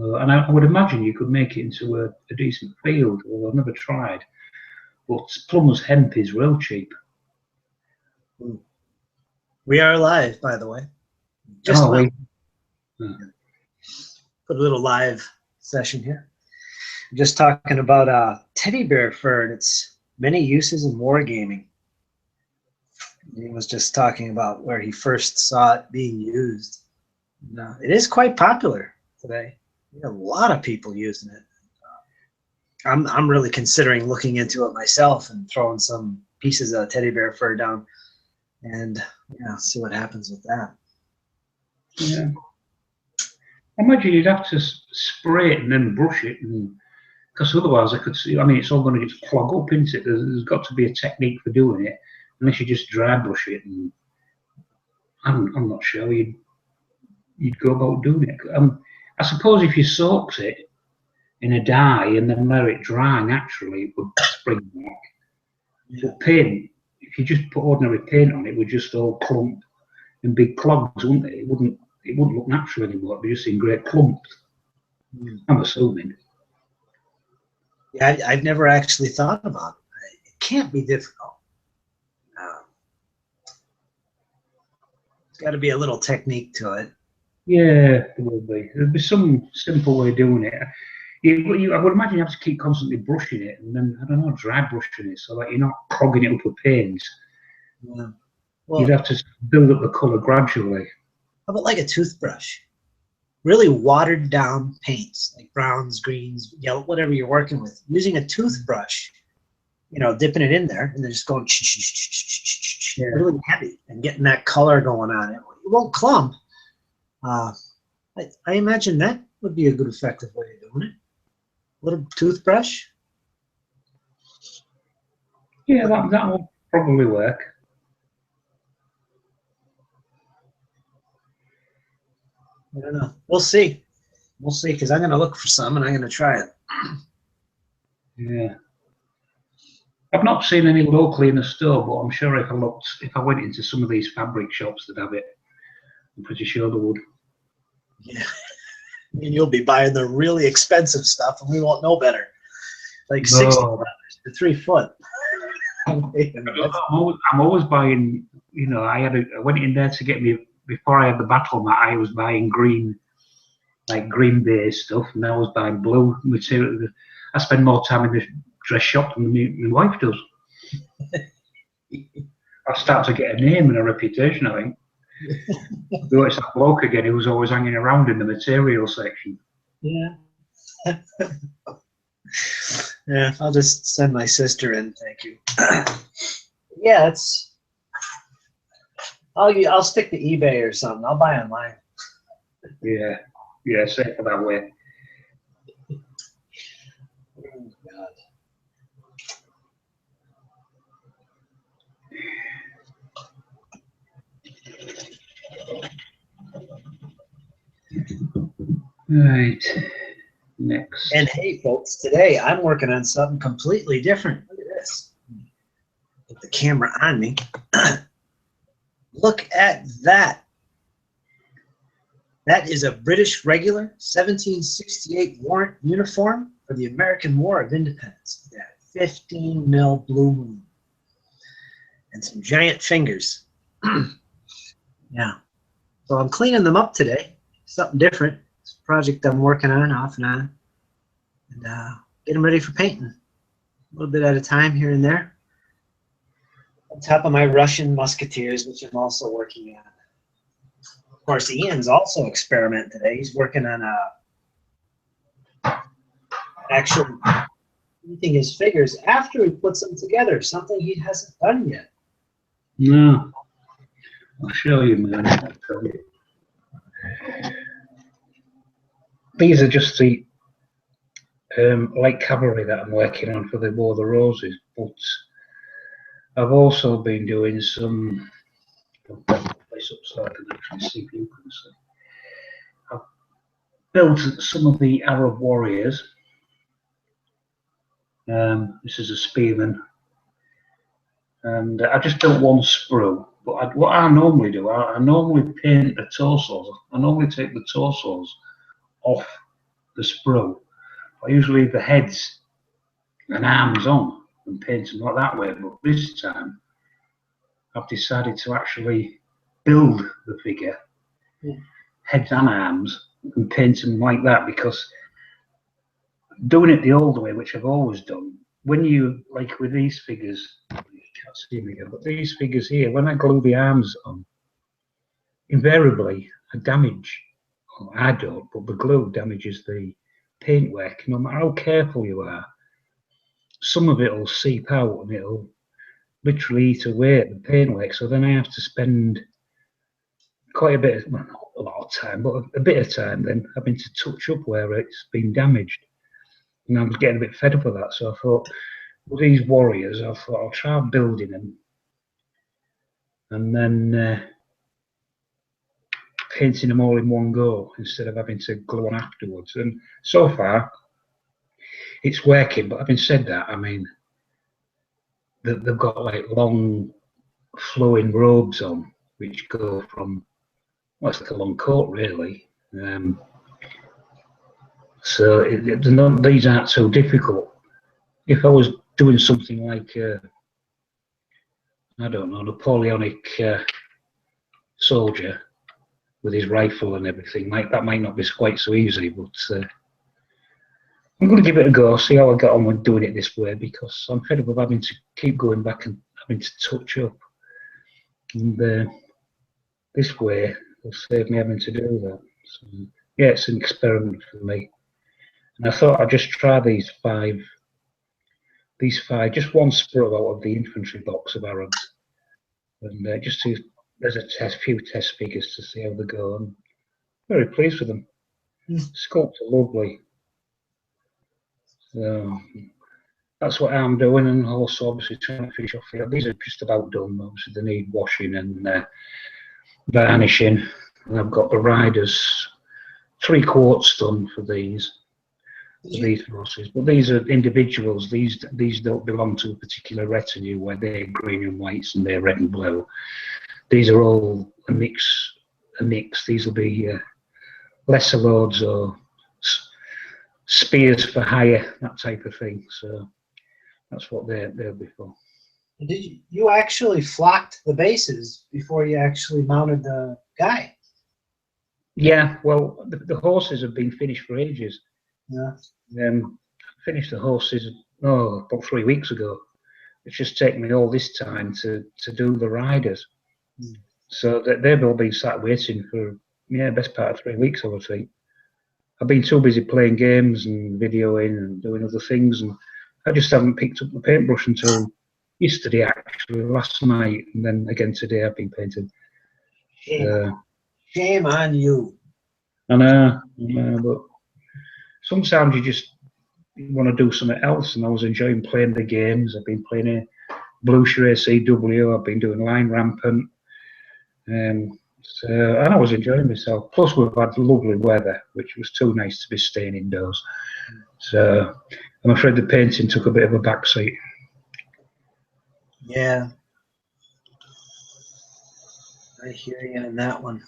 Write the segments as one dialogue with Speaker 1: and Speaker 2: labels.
Speaker 1: And I would imagine you could make it into a decent field, although I've never tried. But plumber's hemp is real cheap.
Speaker 2: We are live, by the way.
Speaker 1: Just
Speaker 2: put a little live session here. I'm just talking about teddy bear fur and its many uses in wargaming. He was just talking about where he first saw it being used. It is quite popular today. A lot of people using it. I'm really considering looking into it myself and throwing some pieces of teddy bear fur down and see what happens with that.
Speaker 1: Yeah. I imagine you'd have to spray it and then brush it, because otherwise I could see. I mean, it's all going to just clog up, isn't it? There's got to be a technique for doing it, unless you just dry brush it. And I'm not sure you'd go about doing it. I suppose if you soaked it in a dye and then let it dry naturally, it would spring back. Yeah. But paint, if you just put ordinary paint on it, would just all clump in big clogs, wouldn't it? It wouldn't look natural anymore. It'd be just in great clumps. I'm assuming.
Speaker 2: Yeah, I've never actually thought about it. It can't be difficult. There's got to be a little technique to it.
Speaker 1: Yeah, there will be. There'll be some simple way of doing it. I would imagine you have to keep constantly brushing it, and then, I don't know, dry brushing it so that you're not clogging it up with paint. Yeah. Well, you'd have to build up the colour gradually.
Speaker 2: How about like a toothbrush? Really watered down paints, like browns, greens, yellow, whatever you're working with. Using a toothbrush, dipping it in there, and then just going really heavy and getting that color going on it. It won't clump. I imagine that would be a good effective way of doing it. A little toothbrush.
Speaker 1: Yeah, that will probably work.
Speaker 2: I don't know. We'll see. We'll see, because I'm going to look for some and I'm going to try it.
Speaker 1: Yeah. I've not seen any locally in the store, but I'm sure if I went into some of these fabric shops that have it, I'm pretty sure they would.
Speaker 2: Yeah. And you'll be buying the really expensive stuff, and we won't know better. Like $60 to 3 foot.
Speaker 1: I'm always buying. I went in there to get me before I had the battle mat. I was buying green based stuff, and I was buying blue material. I spend more time in the dress shop than my wife does. I start to get a name and a reputation, I think. Though it's that bloke again who was always hanging around in the material section.
Speaker 2: Yeah. Yeah, I'll just send my sister in, thank you. Yeah, I'll stick to eBay or something. I'll buy online.
Speaker 1: Yeah, safer that way.
Speaker 2: Oh, God.
Speaker 1: Right, next.
Speaker 2: And hey, folks, today I'm working on something completely different. Look at this. Put the camera on me. Look at that. That is a British regular 1768 warrant uniform for the American War of Independence. Yeah, 15 mil blue moon. And some giant fingers. Yeah. So I'm cleaning them up today. Something different. It's a project I'm working on off and on. And get them ready for painting. A little bit at a time here and there. On top of my Russian musketeers, which I'm also working on. Of course, Ian's also experimenting today. He's working on actually painting his figures after he puts them together, something he hasn't done yet.
Speaker 1: No. I'll show you, man. I'll tell you. These are just the light cavalry that I'm working on for the War of the Roses, but I've also been doing some. I'll put this up so I can actually see if you can see. I've built some of the Arab warriors. This is a spearman, and I just built one sprue. But what I normally do, I normally paint the torsos. I normally take the torsos off the sprue. I usually leave the heads and arms on and paint them like that way, but this time I've decided to actually build the figure, heads and arms, and paint them like that, because doing it the old way, which I've always done, when you, like with these figures, you can't see them again, but these figures here, when I glue the arms on, invariably I damage, well, I don't, but the glue damages the paintwork. No matter how careful you are, some of it will seep out and it'll literally eat away at the paintwork. So then I have to spend quite a bit, well, not a lot of time, but a bit of time then having to touch up where it's been damaged. And I was getting a bit fed up with that. So I thought, with these warriors, I thought I'll try building them and then painting them all in one go instead of having to glue on afterwards. And so far, it's working. But having said that, I mean, they've got like long flowing robes on, which go from, well, it's like a long coat really. So these aren't so difficult. If I was doing something like, I don't know, Napoleonic soldier with his rifle and everything, like that might not be quite so easy, but I'm going to give it a go, see how I get on with doing it this way, because I'm fed up of having to keep going back and having to touch up. And this way will save me having to do that. So, yeah, it's an experiment for me. And I thought I'd just try these five, just one sprue out of the infantry box of Arabs. And just to, there's a few test figures to see how they go. I'm very pleased with them. Sculpts are lovely. So that's what I'm doing, and also obviously trying to finish off here. These are just about done. Obviously they need washing and varnishing. And I've got the riders 3/4 done for these horses, but these are individuals. These don't belong to a particular retinue where they're green and whites and they're red and blue. These are all a mix. These will be lesser lords or spears for hire, that type of thing. So that's what they'll be for.
Speaker 2: Did you actually flocked the bases before you actually mounted the guy?
Speaker 1: Yeah, well, the horses have been finished for ages.
Speaker 2: Yeah.
Speaker 1: Finished the horses about 3 weeks ago. It's just taken me all this time to do the riders. So they've all been sat waiting for best part of 3 weeks, I would think. I've been too busy playing games and videoing and doing other things, and I just haven't picked up the paintbrush until yesterday, actually, last night, and then again today I've been painting.
Speaker 2: Shame on you.
Speaker 1: I know, but sometimes you just want to do something else, and I was enjoying playing the games. I've been playing a Blue Charade CW, I've been doing Line Rampant, and I was enjoying myself. Plus we've had lovely weather, which was too nice to be staying indoors. So I'm afraid the painting took a bit of a backseat.
Speaker 2: Yeah, I hear you on that one.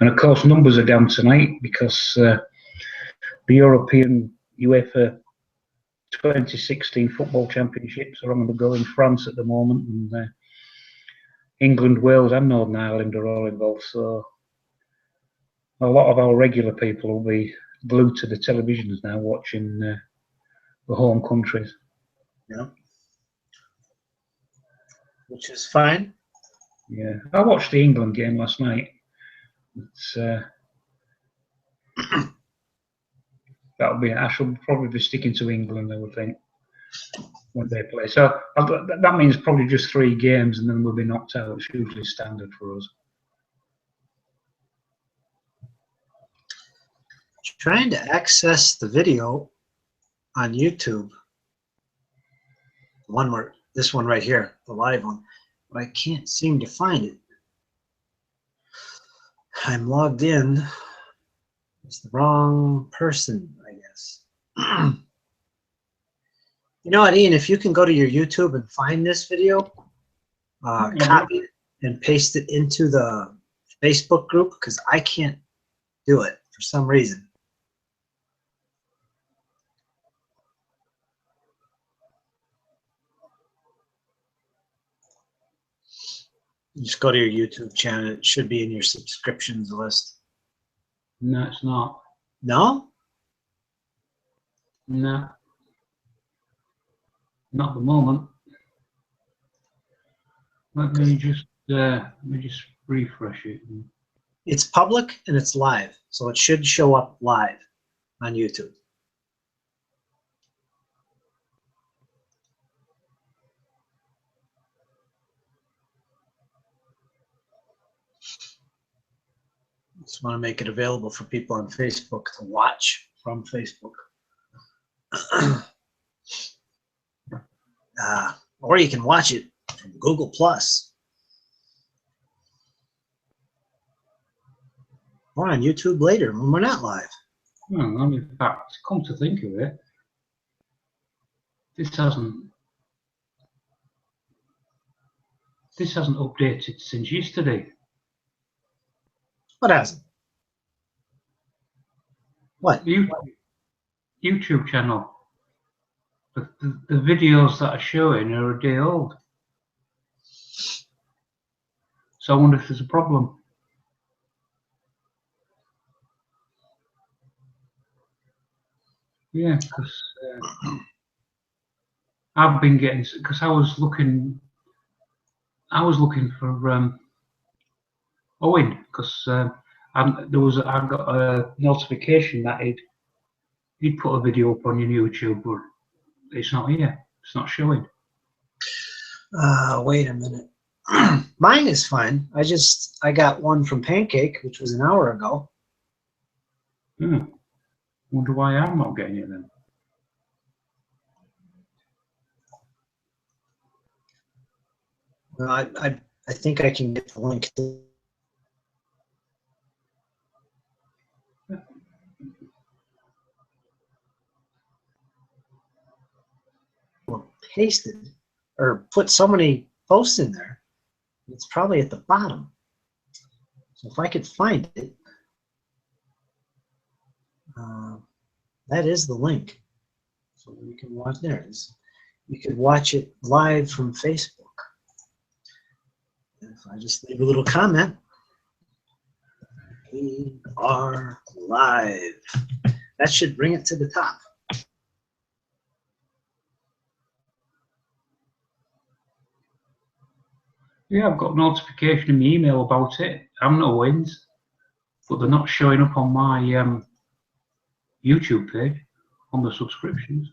Speaker 1: And of course numbers are down tonight because the European UEFA 2016 football championships are on the go in France at the moment, and England, Wales and Northern Ireland are all involved, so a lot of our regular people will be glued to the televisions now watching the home countries.
Speaker 2: Yeah, which is fine.
Speaker 1: Yeah, I watched the England game last night. It's I should probably be sticking to England, I would think, when they play. So that means probably just 3 games and then we'll be knocked out. It's usually standard for us.
Speaker 2: Trying to access the video on YouTube, this one right here, the live one, but I can't seem to find it. I'm logged in. It's the wrong person, I guess. You know what, Ian, if you can go to your YouTube and find this video, copy it and paste it into the Facebook group, because I can't do it for some reason. Just go to your YouTube channel. It should be in your subscriptions list.
Speaker 1: No, it's not.
Speaker 2: No?
Speaker 1: No. Not at the moment. Let me just refresh it.
Speaker 2: It's public and it's live, so it should show up live on YouTube. Just want to make it available for people on Facebook to watch from Facebook. Or you can watch it from Google Plus. Or on YouTube later when we're not live.
Speaker 1: Well, I mean, in fact, come to think of it, this hasn't updated since yesterday.
Speaker 2: What hasn't? What?
Speaker 1: YouTube channel. The videos that are showing are a day old. So I wonder if there's a problem. Yeah, because I've been getting, because I was looking for Owen, because I got a notification that he'd put a video up on your YouTube, but it's not here. It's not showing.
Speaker 2: Wait a minute. Mine is fine. I got one from Pancake, which was an hour ago.
Speaker 1: Wonder why I'm not getting it then.
Speaker 2: Well, I think I can get the link. Pasted or put so many posts in there, it's probably at the bottom. So if I could find it, that is the link. So you can watch there. You could watch it live from Facebook. And if I just leave a little comment, we are live. That should bring it to the top.
Speaker 1: Yeah, I've got a notification in my email about it. I'm no wins, but they're not showing up on my YouTube page on the subscriptions.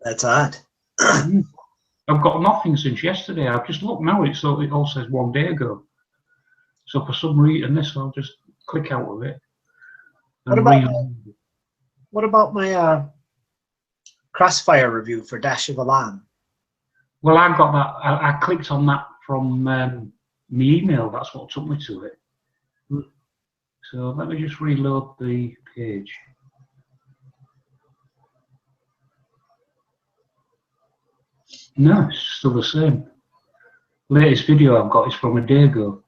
Speaker 2: That's odd.
Speaker 1: I've got nothing since yesterday. I've just looked now. It all says 1 day ago. So for some reason, I'll just click out of it.
Speaker 2: What about my Crossfire review for Dash of Alarm?
Speaker 1: Well, I got that. I clicked on that from my email. That's what took me to it. So let me just reload the page. No, it's still the same. Latest video I've got is from a day ago.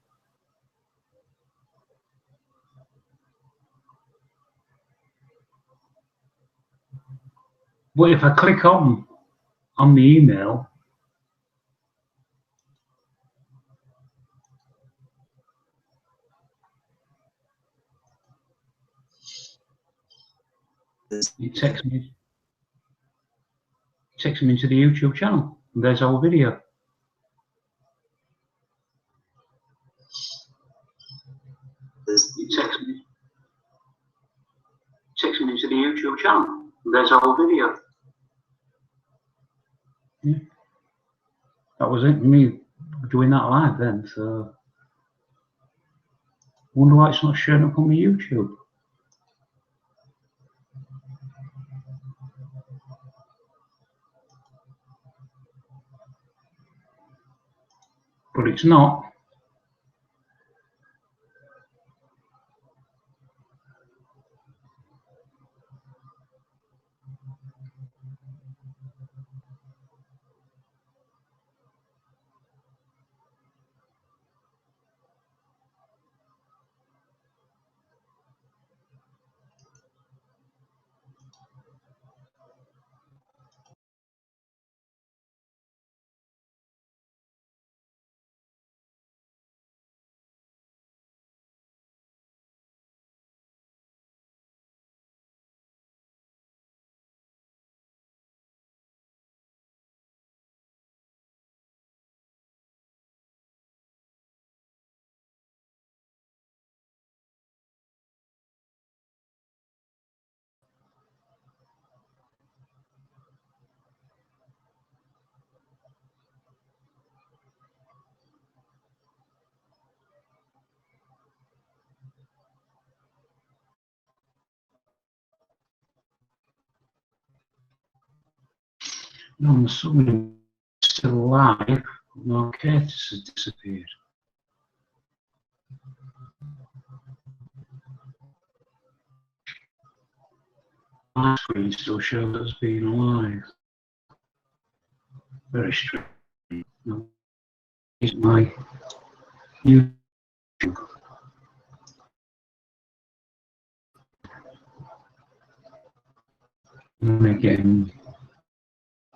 Speaker 1: But if I click on the email, it takes me into the YouTube channel. And there's our video. It takes me into the YouTube channel. And there's our video. Yeah. That was it. Me doing that live then. So wonder why it's not showing up on my YouTube. But it's not. I'm assuming it's still alive. No, Curtis has disappeared. My screen still shows us being alive. Very strange. No, it's my YouTube. And again,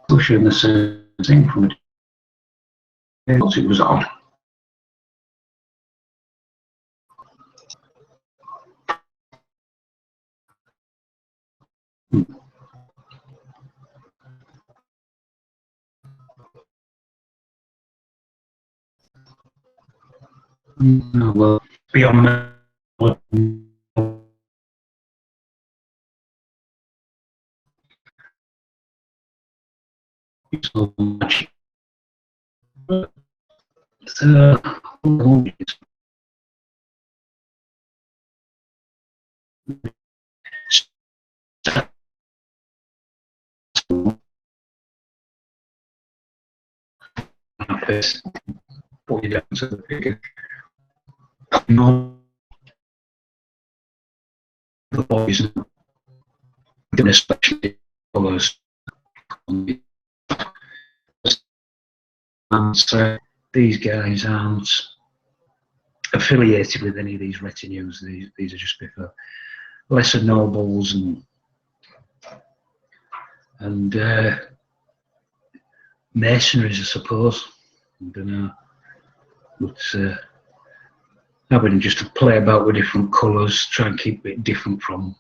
Speaker 1: pushing the same thing from it. It was odd. No, well, beyond that, so much. Put it down to the figure. No, the boys, especially colours, and these guys aren't affiliated with any of these retinues. These are just for lesser nobles and mercenaries, I suppose. I don't know, but having just to play about with different colours, try and keep it different from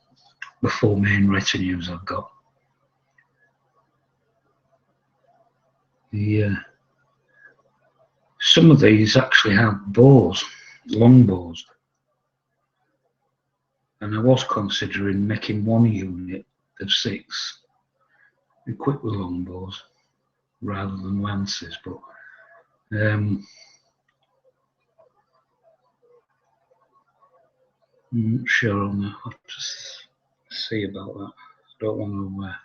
Speaker 1: the four main retinues I've got. Some of these actually have bows, long bows, and I was considering making one unit of 6 equipped with long bows rather than lances, but I'm not sure on that. I'll just see about that. I don't want to.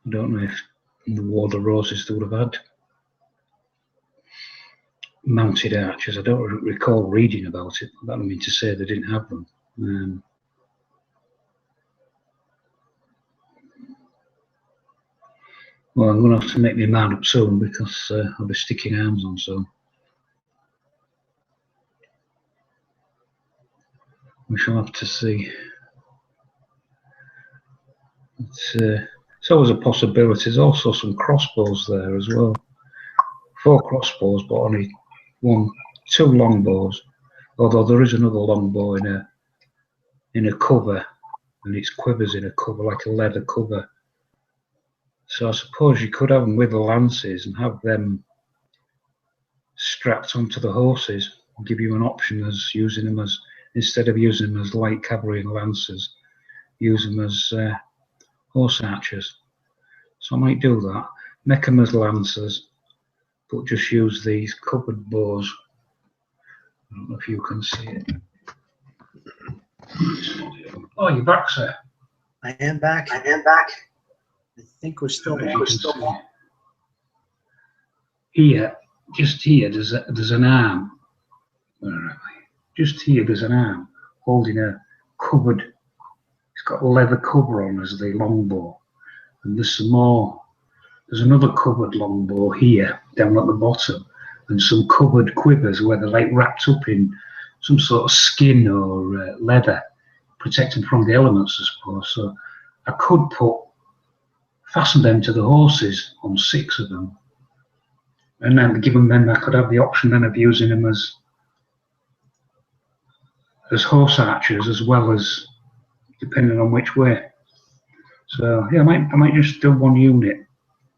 Speaker 1: I don't know if in the War of the Roses they would have had mounted archers. I don't recall reading about it. That don't mean to say they didn't have them. Well, I'm going to have to make my mind up soon because I'll be sticking arms on soon. We shall have to see. It's always a possibility. There's also some crossbows there as well. 4 crossbows, but only 2 longbows. Although there is another longbow in a cover, and its quivers in a cover, like a leather cover. So I suppose you could have them with the lances and have them strapped onto the horses and give you an option as using them as, instead of using them as light cavalry and lancers, use them as horse archers. So I might do that, make them as lancers, but just use these covered bows. I don't know if you can see it. Oh, you're back, sir.
Speaker 2: I am back. I think we're still on.
Speaker 1: Here, just here, there's an arm. Where am I? Just here, there's an arm holding a covered. It's got a leather cover on as the longbow, and there's some more. There's another covered longbow here down at the bottom, and some covered quivers where they're like wrapped up in some sort of skin or leather, protecting from the elements, I suppose. So I could fasten them to the horses on 6 of them, and then given them, I could have the option then of using them as horse archers as well as depending on which way. So yeah, I might just do 1 unit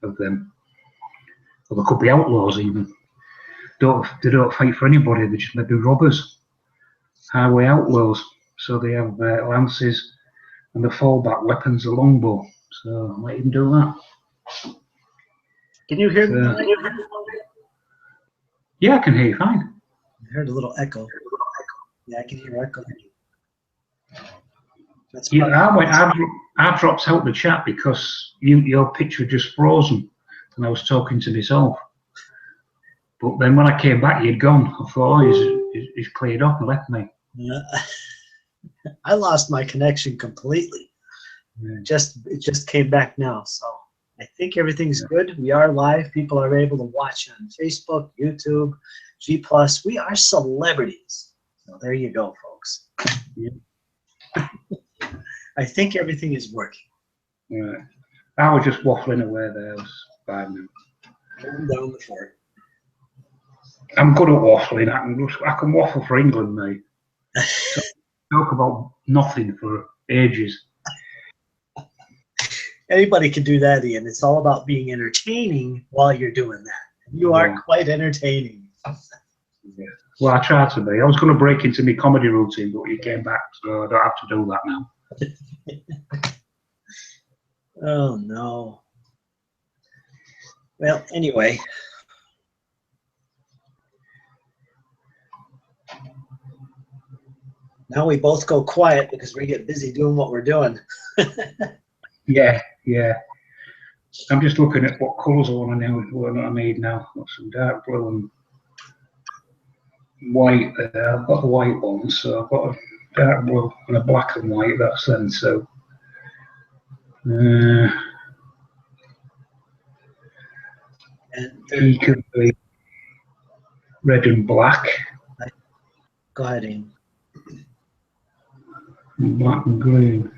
Speaker 1: of them. Or there could be outlaws even. They don't fight for anybody, they just maybe robbers, highway outlaws. So they have lances and the fallback weapons, a longbow. So I might even do that.
Speaker 2: Can you hear me?
Speaker 1: Yeah, I can hear you fine.
Speaker 2: I heard a little echo. Yeah, I can hear echo. That's
Speaker 1: Yeah,
Speaker 2: probably
Speaker 1: I dropped out the chat because your picture just frozen, and I was talking to myself. But then when I came back, you'd gone. I thought, oh, he's cleared up and left me.
Speaker 2: I lost my connection completely.
Speaker 1: Yeah.
Speaker 2: It just came back now, so I think everything's good. We are live. People are able to watch on Facebook, YouTube, G+. We are celebrities. So there you go, folks.
Speaker 1: Yeah.
Speaker 2: I think everything is working.
Speaker 1: Right. I was just waffling away there. I was 5 minutes.
Speaker 2: Moving down the fort.
Speaker 1: I'm good at waffling. I can waffle for England, mate. Talk about nothing for ages.
Speaker 2: Anybody can do that, Ian. It's all about being entertaining while you're doing that. You are quite entertaining.
Speaker 1: Yeah. Well, I tried to be. I was going to break into my comedy routine, but you came back, so I don't have to do that now.
Speaker 2: Oh, no. Well, anyway. Now we both go quiet because we get busy doing what we're doing.
Speaker 1: Yeah. I'm just looking at what colours I want to know what I need now. Got some dark blue and white there. I've got the white ones, so I've got a dark blue and a black and white. That's then. So he could be red and black.
Speaker 2: Go ahead, Ian.
Speaker 1: Black and green.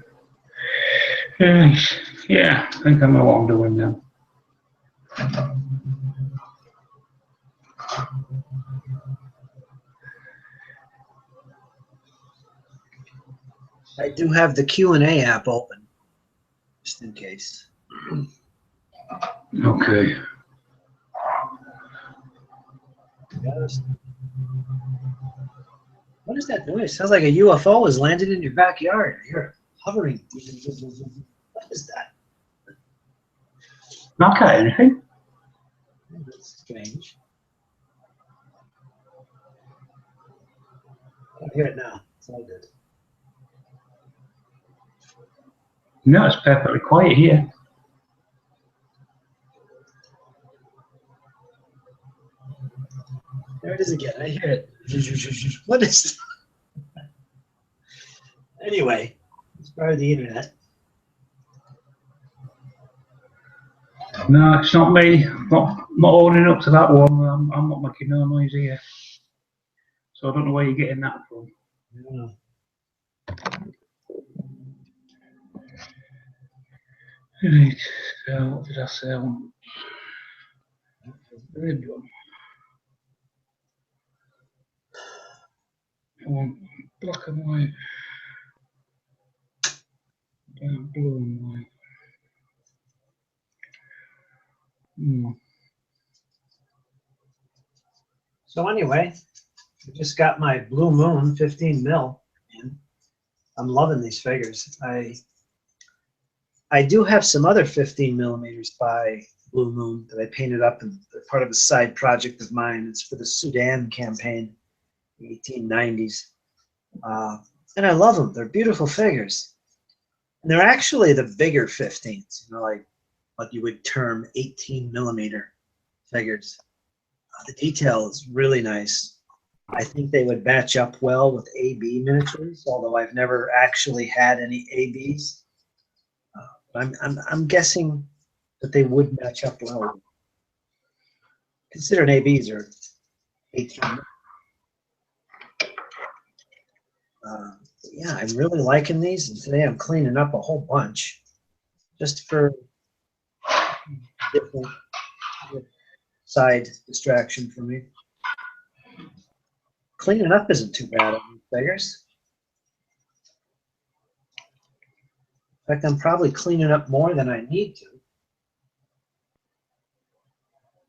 Speaker 1: Yeah, I think I know what I'm doing now.
Speaker 2: I do have the Q&A app open, just in case.
Speaker 1: Okay.
Speaker 2: What is that noise? Sounds like a UFO has landed in your backyard. You're hovering. What is that?
Speaker 1: Not got anything.
Speaker 2: That's strange. I don't hear it now. It's all good.
Speaker 1: No, it's perfectly quiet here.
Speaker 2: There it is again. I hear it. What is that? Anyway, it's part of the internet.
Speaker 1: No, it's not me. Not owning up to that one. I'm not making no noise here. So I don't know where you're getting that from.
Speaker 2: Yeah.
Speaker 1: Right, so what did I say I want? Red one. I want black and white. Blue and white.
Speaker 2: So anyway, I just got my Blue Moon 15 mil in. I'm loving these figures. I do have some other 15 millimeters by Blue Moon that I painted up and they're part of a side project of mine. It's for the Sudan campaign, the 1890s. And I love them. They're beautiful figures. And they're actually the bigger 15s, you know, like what you would term 18 millimeter figures. The detail is really nice. I think they would match up well with AB miniatures, although I've never actually had any ABs. I'm guessing that they would match up well. Considering ABs are 18. Yeah, I'm really liking these, and today I'm cleaning up a whole bunch, just for different side distraction for me. Cleaning up isn't too bad on these figures. In fact, I'm probably cleaning up more than I need to.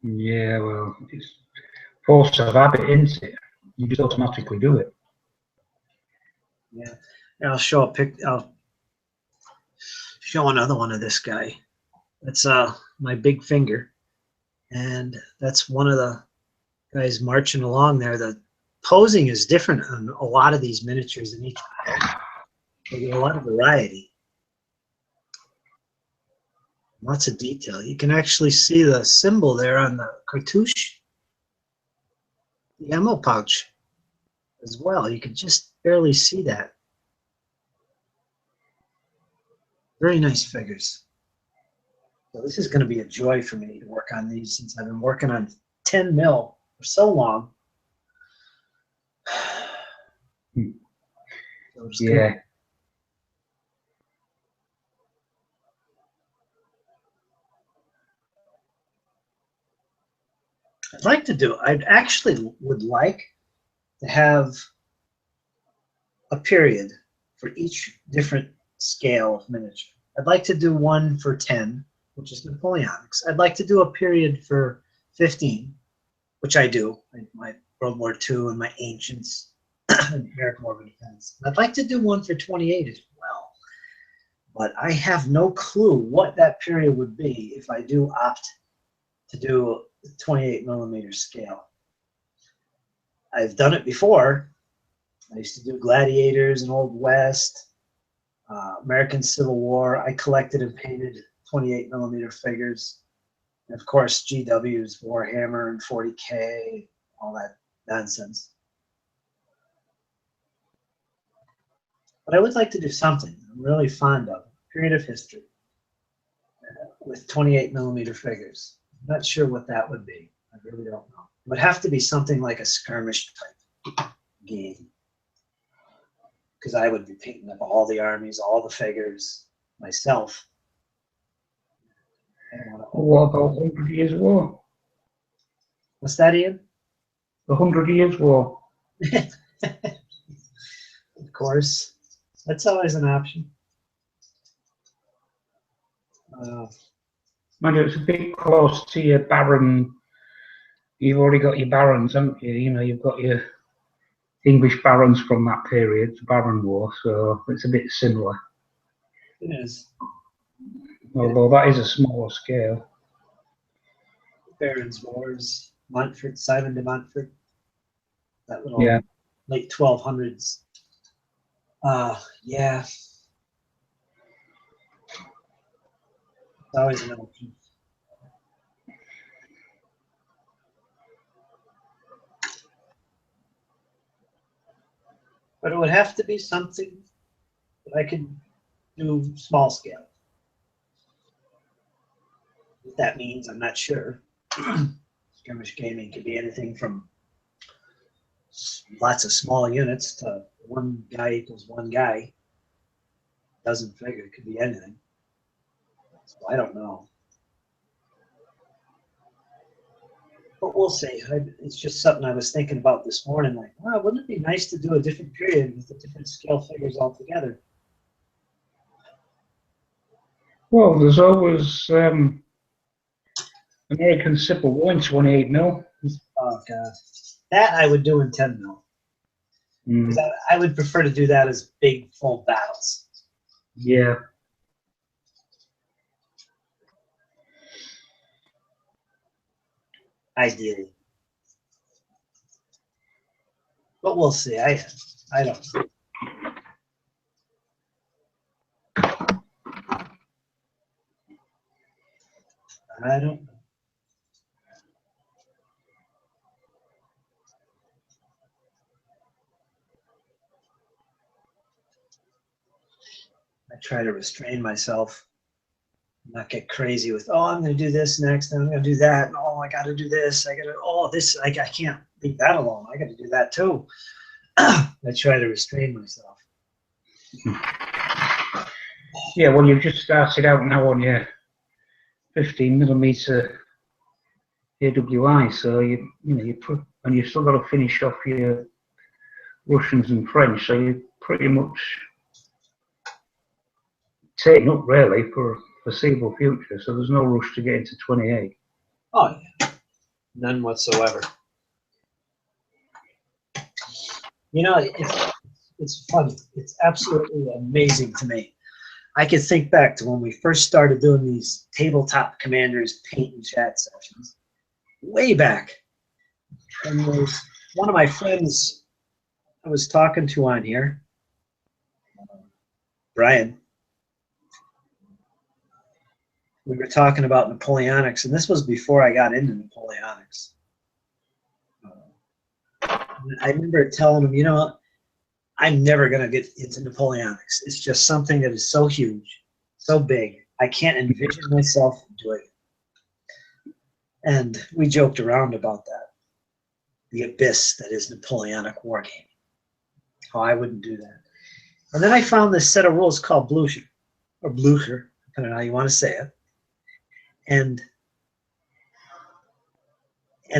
Speaker 1: Yeah, well, it's force of habit, isn't it? You just automatically do it.
Speaker 2: Yeah, and I'll show I'll show another one of this guy. That's my big finger, and that's one of the guys marching along there. The posing is different on a lot of these miniatures in each. There's a lot of variety. Lots of detail. You can actually see the symbol there on the cartouche, the ammo pouch as well. You can just barely see that. Very nice figures. So this is going to be a joy for me to work on these since I've been working on 10 mil for so long. So
Speaker 1: Yeah.
Speaker 2: I'd like to do, I actually would like to have a period for each different scale of miniature. I'd like to do one for 10, which is Napoleonics. I'd like to do a period for 15, which I do, my World War II and my Ancients, American War of Independence. I'd like to do one for 28 as well, but I have no clue what that period would be if I do opt to do a 28 millimeter scale. I've done it before. I used to do Gladiators and Old West, American Civil War. I collected and painted 28 millimeter figures. And of course, GW's Warhammer and 40K, all that nonsense. But I would like to do something I'm really fond of, period of history, with 28 millimeter figures. I'm not sure what that would be. I really don't know. It would have to be something like a skirmish type game, because I would be painting up all the armies, all the figures myself.
Speaker 1: What about 100 Years' War?
Speaker 2: What's that, Ian?
Speaker 1: The 100 Years' War.
Speaker 2: Of course. That's always an option.
Speaker 1: Mind you, it's a bit close to your Baron. You've already got your Barons, haven't you? You know, you've got your English Barons from that period, the Baron War, so it's a bit similar.
Speaker 2: It is.
Speaker 1: Although that is a smaller scale.
Speaker 2: Barons Wars, Montfort, Simon de Montfort, that little late 1200s. Yeah. It's always an option. But it would have to be something that I could do small scale. What that means, I'm not sure. Skirmish gaming could be anything from lots of small units to one guy equals one guy. Doesn't figure, it could be anything. So I don't know. But we'll see. It's just something I was thinking about this morning. Like, wow, wouldn't it be nice to do a different period with the different scale figures all together?
Speaker 1: Well, there's always American Civil War in 28 mil.
Speaker 2: Oh, God. That I would do in 10 mil. Because I would prefer to do that as big, full battles.
Speaker 1: Yeah.
Speaker 2: Ideally. But we'll see. I don't know. I don't know. I try to restrain myself, not get crazy with, oh, I'm going to do this next, and I'm going to do that, and oh, I got to do this, I got to, oh, this, I can't leave that alone. I got to do that too. I try to restrain myself.
Speaker 1: Yeah, well, you've just started out now on your 15 millimeter AWI, so you and you've still got to finish off your Russians and French, so you're pretty much taken up really for a foreseeable future. So there's no rush to get into 28.
Speaker 2: Oh yeah, none whatsoever. You know, it's funny. It's absolutely amazing to me. I can think back to when we first started doing these tabletop commanders paint and chat sessions, way back. And there's one of my friends I was talking to on here. Brian, we were talking about Napoleonics, and this was before I got into Napoleonics. I remember telling him, you know, I'm never going to get into Napoleonics. It's just something that is so huge, so big. I can't envision myself doing it. And we joked around about that. The abyss that is Napoleonic wargaming. How I wouldn't do that. And then I found this set of rules called Blucher, or Blucher, depending on how you want to say it. And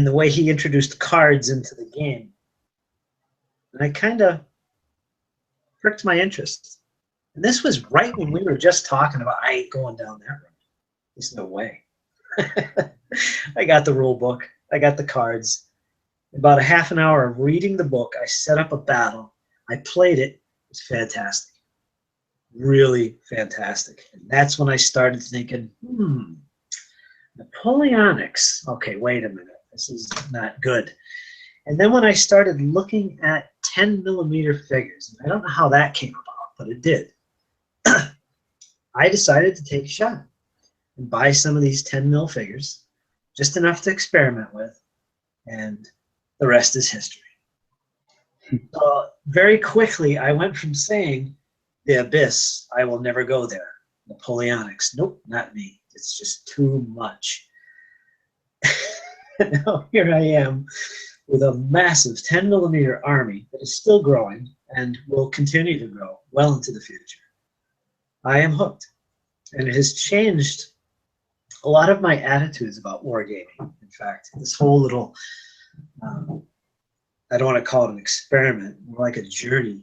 Speaker 2: the way he introduced cards into the game. And I kind of pricked my interest. And this was right when we were just talking about, I ain't going down that road. There's no way. I got the rule book. I got the cards. About a half an hour of reading the book, I set up a battle. I played it. It was fantastic. Really fantastic. And that's when I started thinking, Napoleonics. Okay, wait a minute. This is not good. And then when I started looking at 10mm figures, I don't know how that came about, but it did. I decided to take a shot and buy some of these 10mm figures, just enough to experiment with, and the rest is history. Very quickly, I went from saying, the abyss, I will never go there. Napoleonics, nope, not me. It's just too much. Now here I am with a massive 10mm army that is still growing and will continue to grow well into the future. I am hooked, and it has changed a lot of my attitudes about wargaming. In fact, this whole little, I don't want to call it an experiment, more like a journey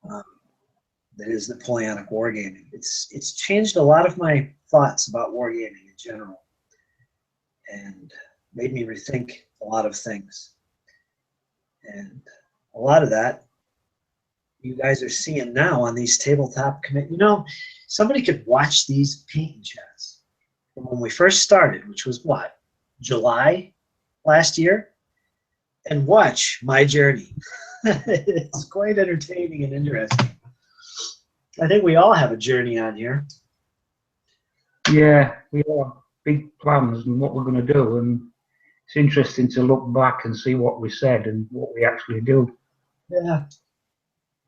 Speaker 2: that is Napoleonic wargaming. It's changed a lot of my thoughts about wargaming in general, and made me rethink a lot of things. And a lot of that you guys are seeing now on these tabletop commit. You know, somebody could watch these paint chats from when we first started, which was what, July last year, and watch my journey. It's quite entertaining and interesting. I think we all have a journey on here.
Speaker 1: Yeah, we all have big plans and what we're going to do, and it's interesting to look back and see what we said and what we actually do.
Speaker 2: Yeah,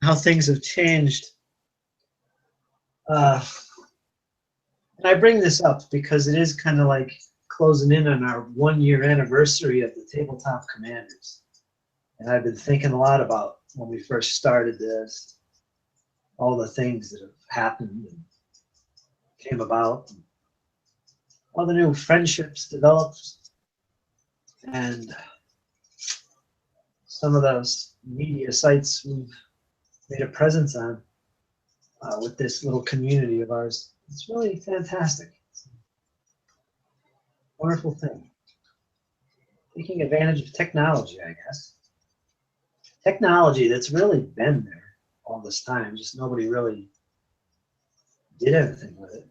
Speaker 2: how things have changed. And I bring this up because it is kind of like closing in on our 1-year anniversary of the Tabletop Commanders. And I've been thinking a lot about when we first started this, all the things that have happened and came about, and all the new friendships developed, and some of those media sites we've made a presence on with this little community of ours. It's really fantastic. Wonderful thing. Taking advantage of technology, I guess. Technology that's really been there all this time, just nobody really did anything with it.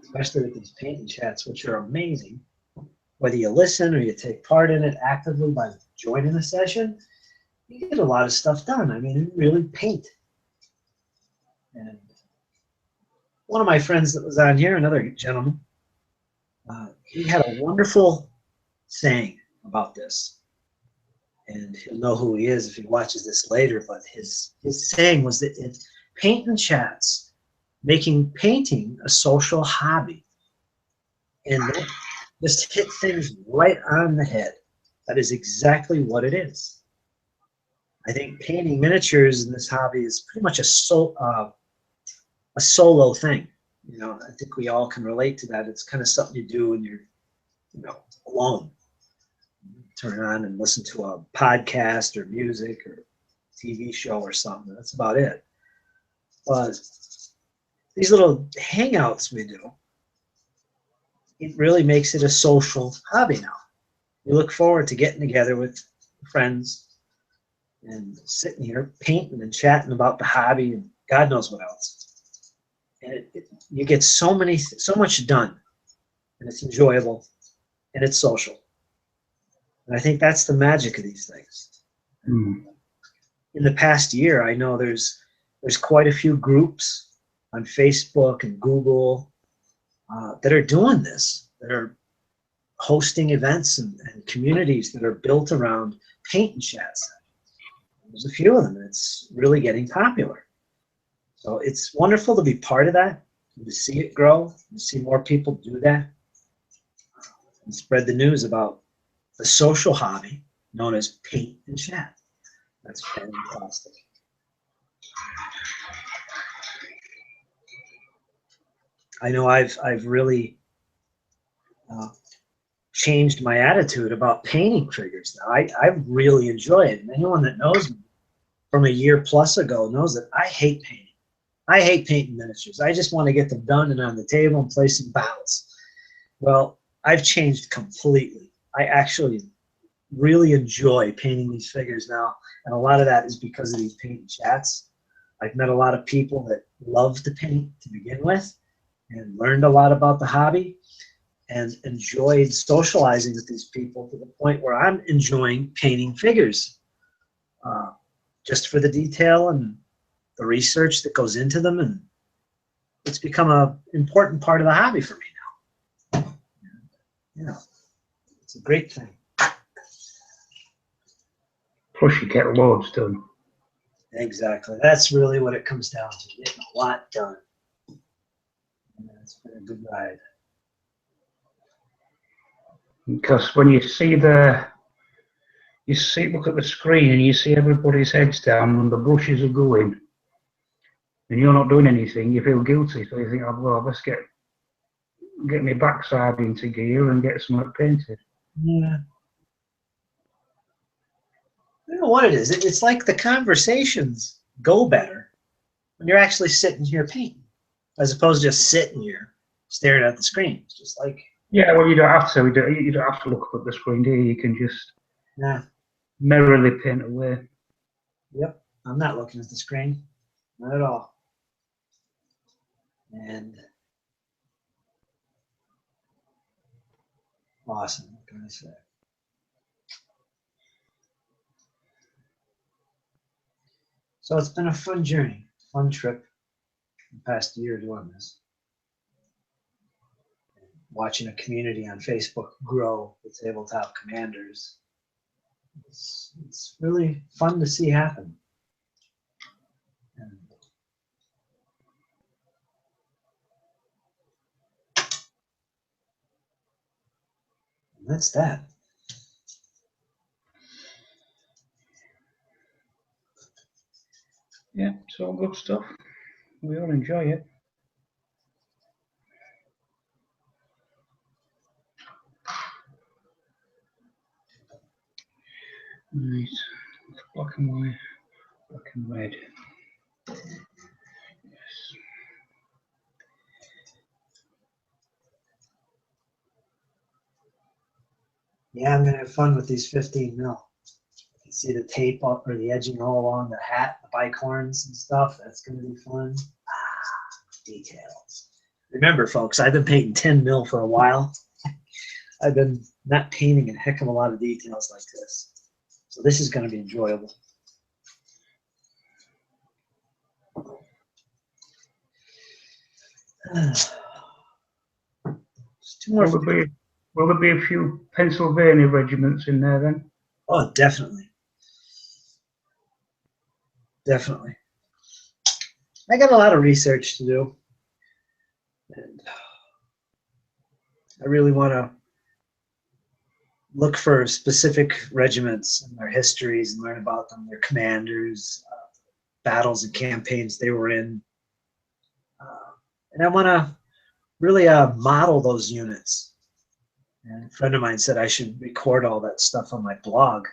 Speaker 2: Especially with these painting chats, which are amazing. Whether you listen or you take part in it actively by joining the session, you get a lot of stuff done. I mean, you really paint. And one of my friends that was on here, another gentleman, he had a wonderful saying about this. And he'll know who he is if he watches this later, but his saying was that it's paint and chats, making painting a social hobby. And that just hit things right on the head. That is exactly what it is. I think painting miniatures in this hobby is pretty much a solo thing. You know, I think we all can relate to that. It's kind of something you do when you're, you know, alone. Turn on and listen to a podcast or music or TV show or something. That's about it. But these little hangouts we do, it really makes it a social hobby now. We look forward to getting together with friends and sitting here painting and chatting about the hobby and God knows what else. And you get so much done, and it's enjoyable, and it's social. And I think that's the magic of these things. in the past year, I know there's quite a few groups on Facebook and Google that are doing this, that are hosting events and communities that are built around paint and chat sessions. There's a few of them, and it's really getting popular. So it's wonderful to be part of that, and to see it grow, and to see more people do that, and spread the news about the social hobby known as paint and chat. That's fantastic. I know I've really changed my attitude about painting figures now. I really enjoy it. And anyone that knows me from a year plus ago knows that I hate painting. I hate painting miniatures. I just want to get them done and on the table and play some battles. Well, I've changed completely. I actually really enjoy painting these figures now, and a lot of that is because of these paint and chats. I've met a lot of people that love to paint to begin with and learned a lot about the hobby and enjoyed socializing with these people to the point where I'm enjoying painting figures just for the detail and the research that goes into them, and it's become an important part of the hobby for me now. You know, it's a great thing.
Speaker 1: Plus you get loads done.
Speaker 2: Exactly. That's really what it comes down to, getting a lot done. And it's been a good ride.
Speaker 1: Because when you see look at the screen and you see everybody's heads down and the brushes are going, and you're not doing anything, you feel guilty. So you think, oh, well, let's get my backside into gear and get something painted.
Speaker 2: Yeah. I don't know what it is. It's like the conversations go better when you're actually sitting here painting, as opposed to just sitting here staring at the screen. It's just like,
Speaker 1: yeah, well, you don't have to. You don't have to look up at the screen, do you? You can just merrily paint away.
Speaker 2: Yep, I'm not looking at the screen, not at all. And awesome, what can I say? So it's been a fun journey, fun trip the past year doing this. Watching a community on Facebook grow with tabletop commanders. It's really fun to see happen. And that's that.
Speaker 1: Yeah, it's all good stuff. We all enjoy it. Right, black and white, black and red. Yes.
Speaker 2: Yeah, I'm gonna have fun with these 15 mil. You can see the tape up or the edging all along the hat, the bike horns and stuff. That's gonna be fun. Details. Remember, folks, I've been painting 10 mil for a while. I've been not painting a heck of a lot of details like this. So this is going to be enjoyable. Two more.
Speaker 1: Will there be a few Pennsylvania regiments in there then?
Speaker 2: Oh, definitely. Definitely. I got a lot of research to do. And I really want to look for specific regiments and their histories and learn about them, their commanders, battles and campaigns they were in. And I want to really model those units. And a friend of mine said I should record all that stuff on my blog.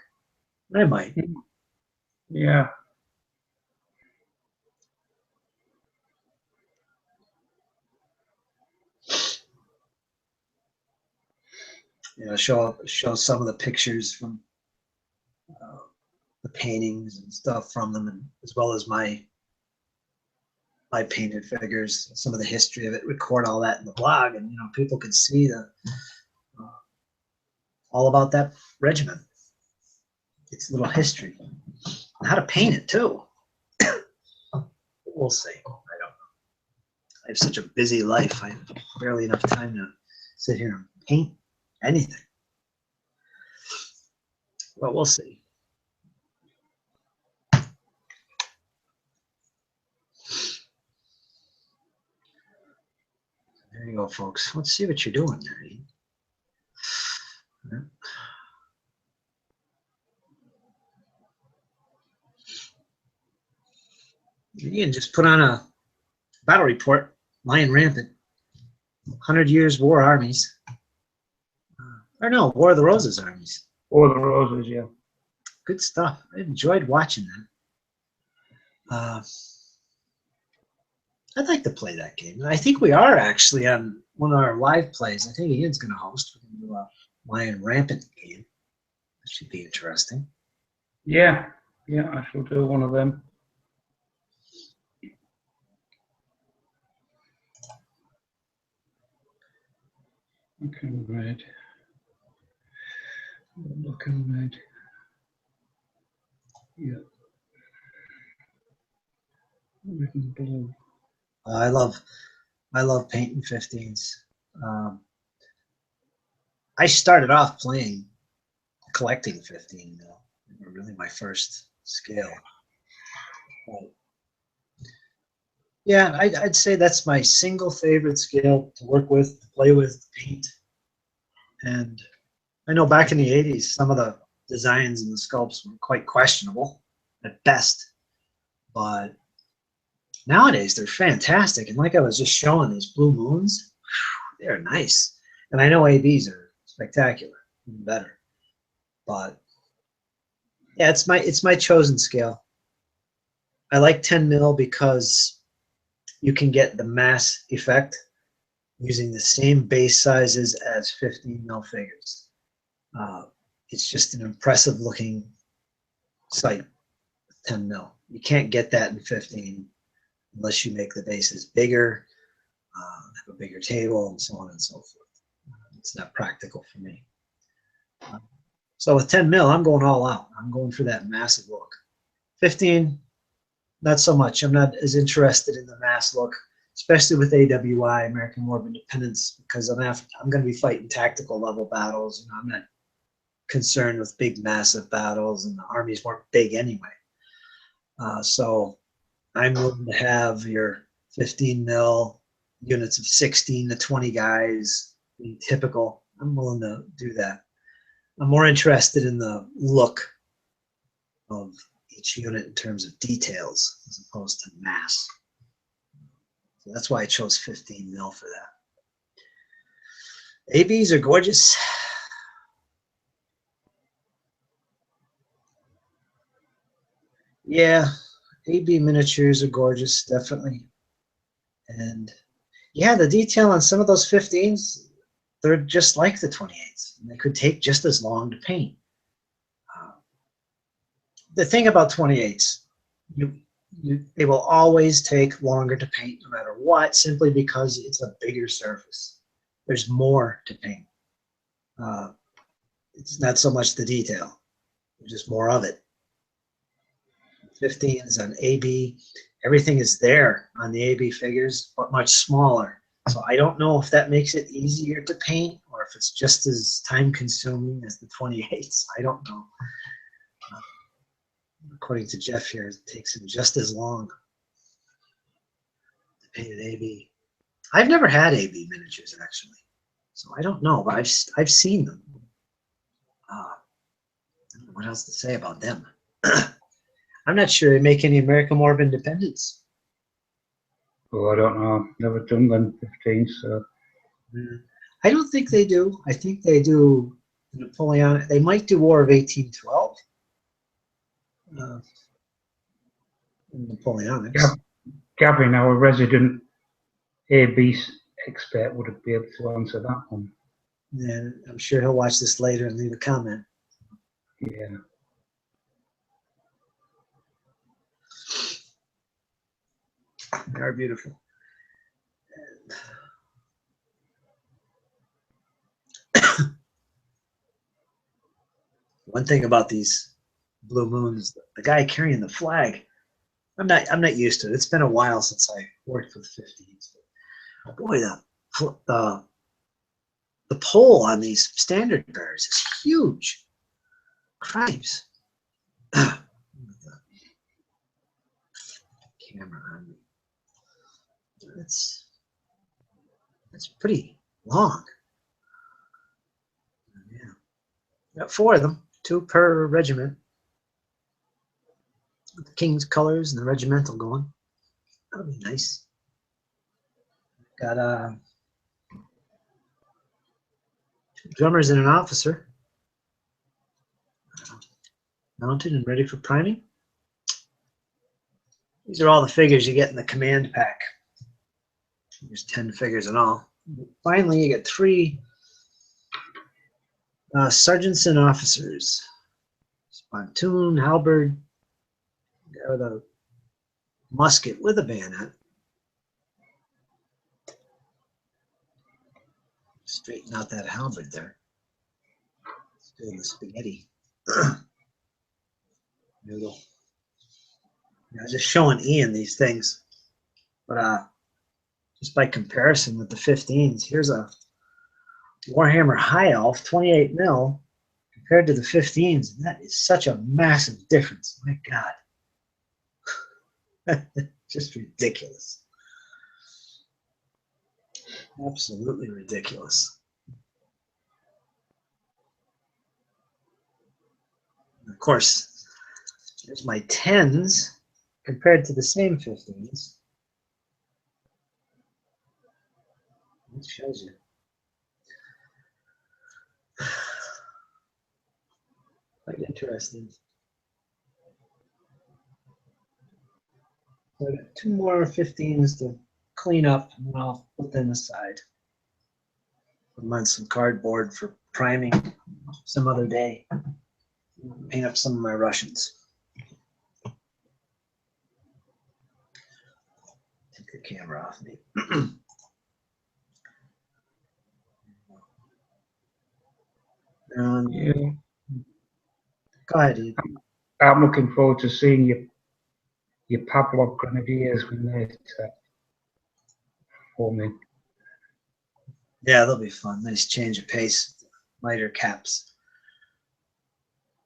Speaker 2: I might.
Speaker 1: Yeah.
Speaker 2: You know, show some of the pictures from the paintings and stuff from them, and as well as my painted figures, some of the history of it. Record all that in the blog, and you know, people can see the all about that regiment. It's a little history. and how to paint it too. We'll see. I don't know. I have such a busy life. I have barely enough time to sit here and paint anything. But we'll see. There you go, folks. Let's see what you're doing there, Ian. Ian just put on a battle report, lying rampant. 100 Years War Armies. Or no, War of the Roses armies.
Speaker 1: War of the Roses, yeah.
Speaker 2: Good stuff. I enjoyed watching that. I'd like to play that game. And I think we are actually on one of our live plays. I think Ian's going to host. We're going to do a Lion Rampant game. That should be interesting.
Speaker 1: Yeah, yeah, I shall do one of them. Looking red. Looking red. Yeah. Looking blue.
Speaker 2: I love painting 15s. I started off collecting 15 mil. They were really my first scale. But yeah, I'd say that's my single favorite scale to work with, to play with, to paint. And I know back in the 80s, some of the designs and the sculpts were quite questionable at best. But nowadays, they're fantastic. And like I was just showing, these blue moons, they're nice. And I know ABs are spectacular, even better. But yeah, it's my chosen scale. I like 10 mil because you can get the mass effect using the same base sizes as 15 mil figures. It's just an impressive looking sight with 10 mil. You can't get that in 15 unless you make the bases bigger, have a bigger table, and so on and so forth. It's not practical for me. So with 10 mil, I'm going all out. I'm going for that massive look. 15, not so much. I'm not as interested in the mass look, especially with AWI, American War of Independence, because I'm going to be fighting tactical level battles. You know, I'm not concerned with big, massive battles, and the armies weren't big anyway. So I'm willing to have your 15 mil units of 16 to 20 guys, being typical. I'm willing to do that. I'm more interested in the look of each unit in terms of details as opposed to mass. So that's why I chose 15 mil for that. ABs are gorgeous. Yeah, AB miniatures are gorgeous, definitely. And yeah, the detail on some of those 15s, they're just like the 28s. And they could take just as long to paint. The thing about 28s, they will always take longer to paint no matter what, simply because it's a bigger surface. There's more to paint. It's not so much the detail, there's just more of it. 15s on AB, everything is there on the AB figures, but much smaller. So I don't know if that makes it easier to paint or if it's just as time consuming as the 28s. I don't know. According to Jeff here, it takes him just as long to paint an AB. I've never had AB miniatures actually, so I don't know, but I've seen them. I don't know what else to say about them. I'm not sure they make any American War of Independence.
Speaker 1: Oh, I don't know. Never done them 15, so.
Speaker 2: I don't think they do. I think they do Napoleon. They might do War of 1812. Napoleonics.
Speaker 1: Gavin, our resident AB expert, would be able to answer that one.
Speaker 2: And I'm sure he'll watch this later and leave a comment.
Speaker 1: Yeah.
Speaker 2: They are beautiful. One thing about these blue moons. The guy carrying the flag. I'm not used to it. It's been a while since I worked with 15s. But boy, the pole on these standard bearers is huge. Cripes. Camera on me. That's pretty long. Yeah. Got 4 of them, 2 per regiment. With the King's colors and the regimental going. That'll be nice. Got 2 drummers and an officer. Mounted and ready for priming. These are all the figures you get in the command pack. There's 10 figures in all. Finally, you get 3 sergeants and officers. Spontoon, halberd, with a musket with a bayonet. Straighten out that halberd there. It's doing the spaghetti. Noodle. I was just showing Ian these things, but just by comparison with the 15s, here's a Warhammer High Elf 28 mil compared to the 15s. That is such a massive difference. My God, just ridiculous. Absolutely ridiculous. And of course, here's my 10s compared to the same 15s. It shows you. Quite interesting. So I got 2 more 15s to clean up, and then I'll put them aside. Put them on some cardboard for priming some other day. Paint up some of my Russians. Take the camera off me.
Speaker 1: Yeah.
Speaker 2: Go ahead, Ian.
Speaker 1: I'm looking forward to seeing your Pavlov Grenadiers when they forming.
Speaker 2: Yeah, they'll be fun. Nice change of pace. Lighter caps.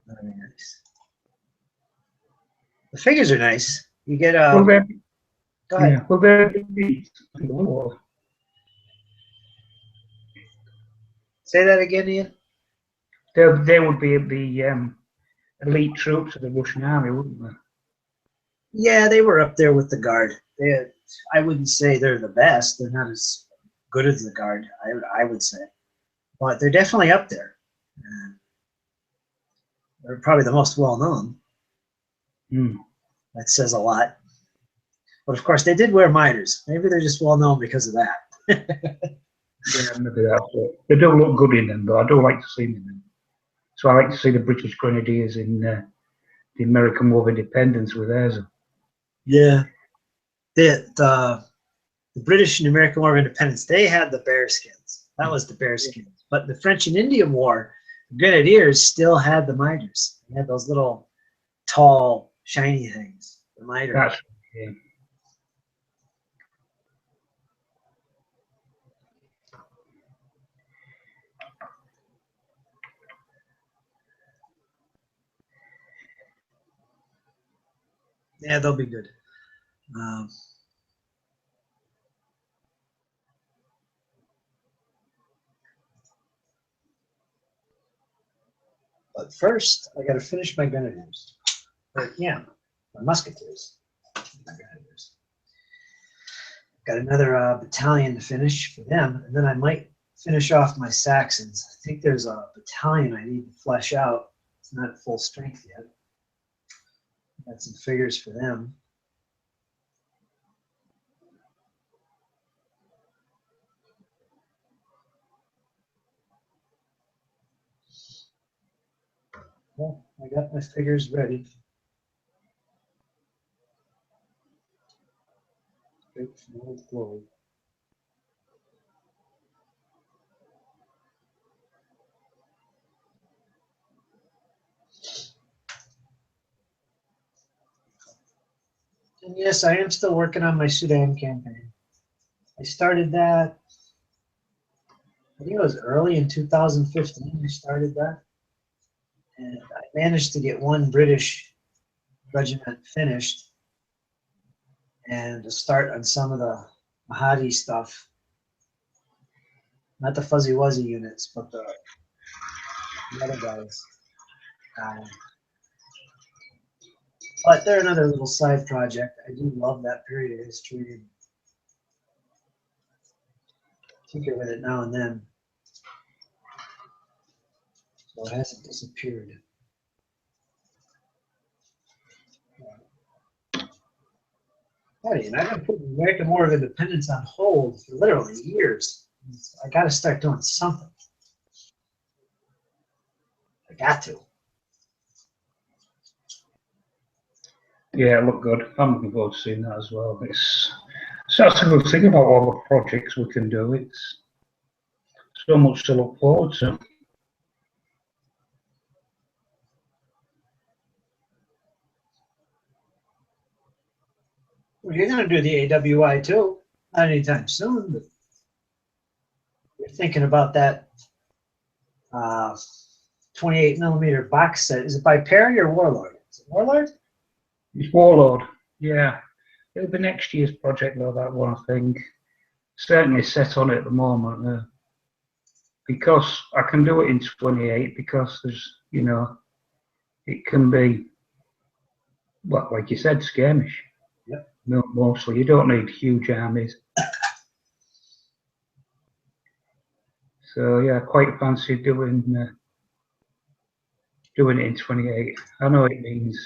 Speaker 2: Very nice. The figures are nice. You get
Speaker 1: Will there,
Speaker 2: go ahead.
Speaker 1: yeah, will there be?
Speaker 2: Say that again, Ian.
Speaker 1: There would be the elite troops of the Russian army, wouldn't there?
Speaker 2: Yeah, they were up there with the Guard. I wouldn't say they're the best. They're not as good as the Guard, I would say. But they're definitely up there. They're probably the most well-known. That says a lot. But of course, they did wear miters. Maybe they're just well-known because of that.
Speaker 1: Yeah, maybe that's it. They don't look good in them, but I do like to see them in them. So I like to see the British Grenadiers in the American War of Independence with theirs.
Speaker 2: Yeah. The British and American War of Independence, they had the bearskins. That was the bearskins. But the French and Indian War, the Grenadiers still had the miters. They had those little tall, shiny things. The mitre.
Speaker 1: That's, yeah.
Speaker 2: Yeah, they'll be good. But first, I got to finish my Grenadiers. Yeah, my Musketeers. My Grenadiers. Got another battalion to finish for them, and then I might finish off my Saxons. I think there's a battalion I need to flesh out. It's not at full strength yet. Got some figures for them. Well, I got my figures ready. Straight from old globe. And yes, I am still working on my Sudan campaign. I started that, I think it was early in 2015 I started that. And I managed to get one British regiment finished and to start on some of the Mahdi stuff. Not the Fuzzy Wuzzy units, but the other guys. But they're another little side project. I do love that period of history and tinker with it now and then. So it hasn't disappeared. And I've been putting American War of Independence on hold for literally years. I got to start doing something. I got to.
Speaker 1: Yeah, it looked good. I'm looking forward to seeing that as well. That's a good thing about all the projects we can do. It's so much to look forward to.
Speaker 2: Well, you're going to do the AWI too. Not anytime soon, but you're thinking about that 28 millimeter box set. Is it by Perry or Warlord? Is it Warlord?
Speaker 1: It's Warlord. Yeah. It'll be next year's project though, that one, I think. Certainly set on it at the moment. Because I can do it in 28 because there's, you know, it can be, well, like you said, skirmish.
Speaker 2: Yep.
Speaker 1: No, mostly. You don't need huge armies. So yeah, quite fancy doing it in 28. I know it means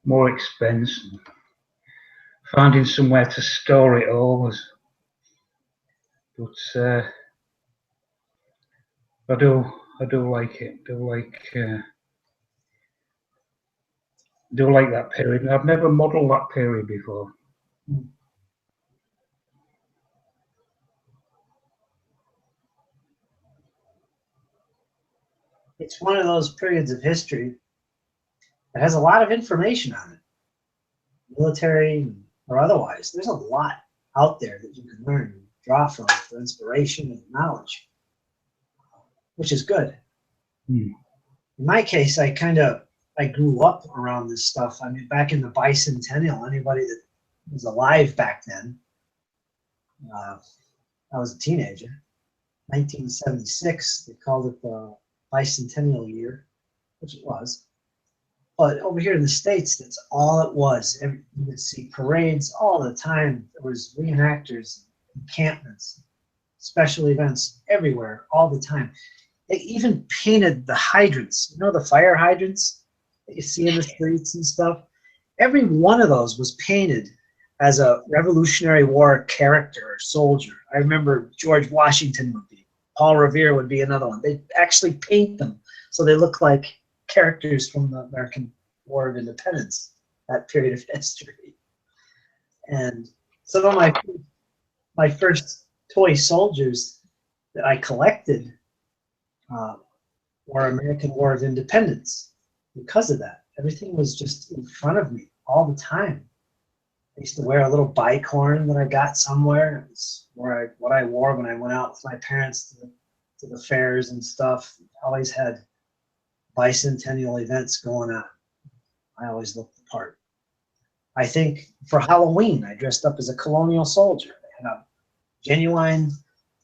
Speaker 1: more expense, and finding somewhere to store it all, but I do like it. Do like that period. I've never modelled that period before.
Speaker 2: It's one of those periods of history that has a lot of information on it, military or otherwise. There's a lot out there that you can learn and draw from for inspiration and knowledge, which is good. In my case, I grew up around this stuff. I mean, back in the bicentennial, anybody that was alive back then, I was a teenager. 1976, they called it the bicentennial year, which it was. But over here in the States, that's all it was. You would see parades all the time. There was reenactors, encampments, special events everywhere, all the time. They even painted the hydrants. You know, the fire hydrants that you see in the streets and stuff? Every one of those was painted as a Revolutionary War character or soldier. I remember George Washington would be. Paul Revere would be another one. They'd actually paint them so they look like characters from the American War of Independence, that period of history. And some of my first toy soldiers that I collected were American War of Independence because of that. Everything was just in front of me all the time. I used to wear a little bicorn that I got somewhere. It was what I wore when I went out with my parents to the fairs and stuff. Always had bicentennial events going on. I always looked the part. I think for Halloween, I dressed up as a colonial soldier. I had a genuine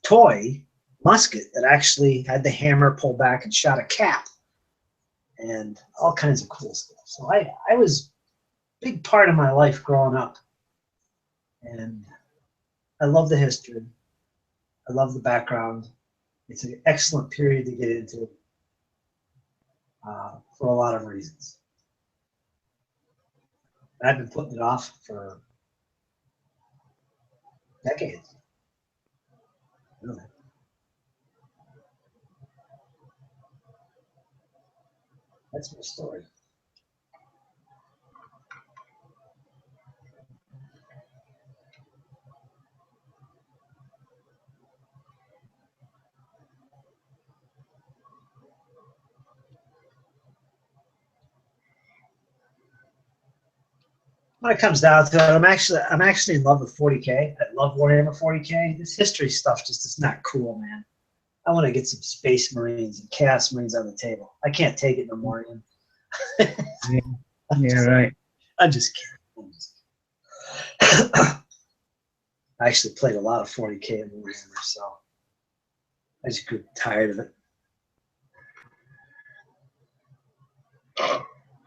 Speaker 2: toy musket that actually had the hammer pulled back and shot a cap and all kinds of cool stuff. So I was a big part of my life growing up. And I love the history. I love the background. It's an excellent period to get into for a lot of reasons. I've been putting it off for decades. Really. That's my story. when it comes down to it, I'm actually in love with 40K. I love Warhammer 40K. This history stuff just is not cool, man. I want to get some Space Marines and Chaos Marines on the table. I can't take it no more, Ian.
Speaker 1: Yeah, right.
Speaker 2: I'm just kidding. I actually played a lot of 40K in Warhammer, so I just grew tired of it.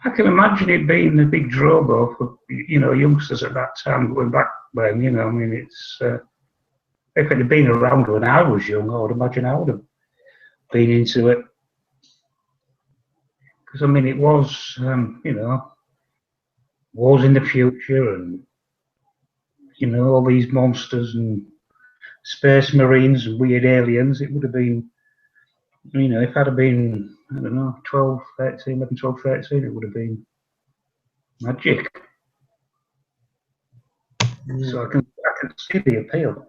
Speaker 1: I can imagine it being a big draw though for youngsters at that time going back then. I mean, it's if it had been around when I was young, I would imagine I would have been into it because I mean it was wars in the future and all these monsters and space marines and weird aliens. It would have been if I'd have been I don't know 12, 13, 11, 12, 13, it would have been magic. So I can see the appeal.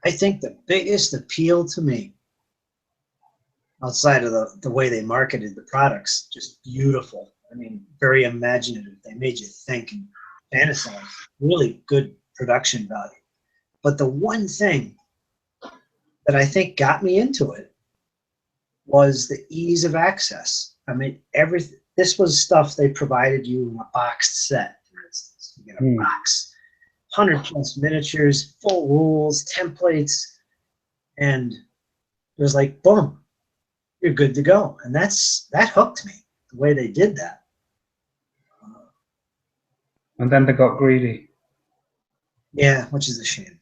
Speaker 2: I think the biggest appeal to me, outside of the way they marketed the products, just beautiful. I mean, very imaginative. They made you think and fantasize. Really good production value. But the one thing that I think got me into it was the ease of access. I mean, this was stuff they provided you in a boxed set, for instance. You get a box, 100+ miniatures, full rules, templates, and it was like, boom, you're good to go. And that hooked me, the way they did that.
Speaker 1: And then they got greedy.
Speaker 2: Yeah, which is a shame.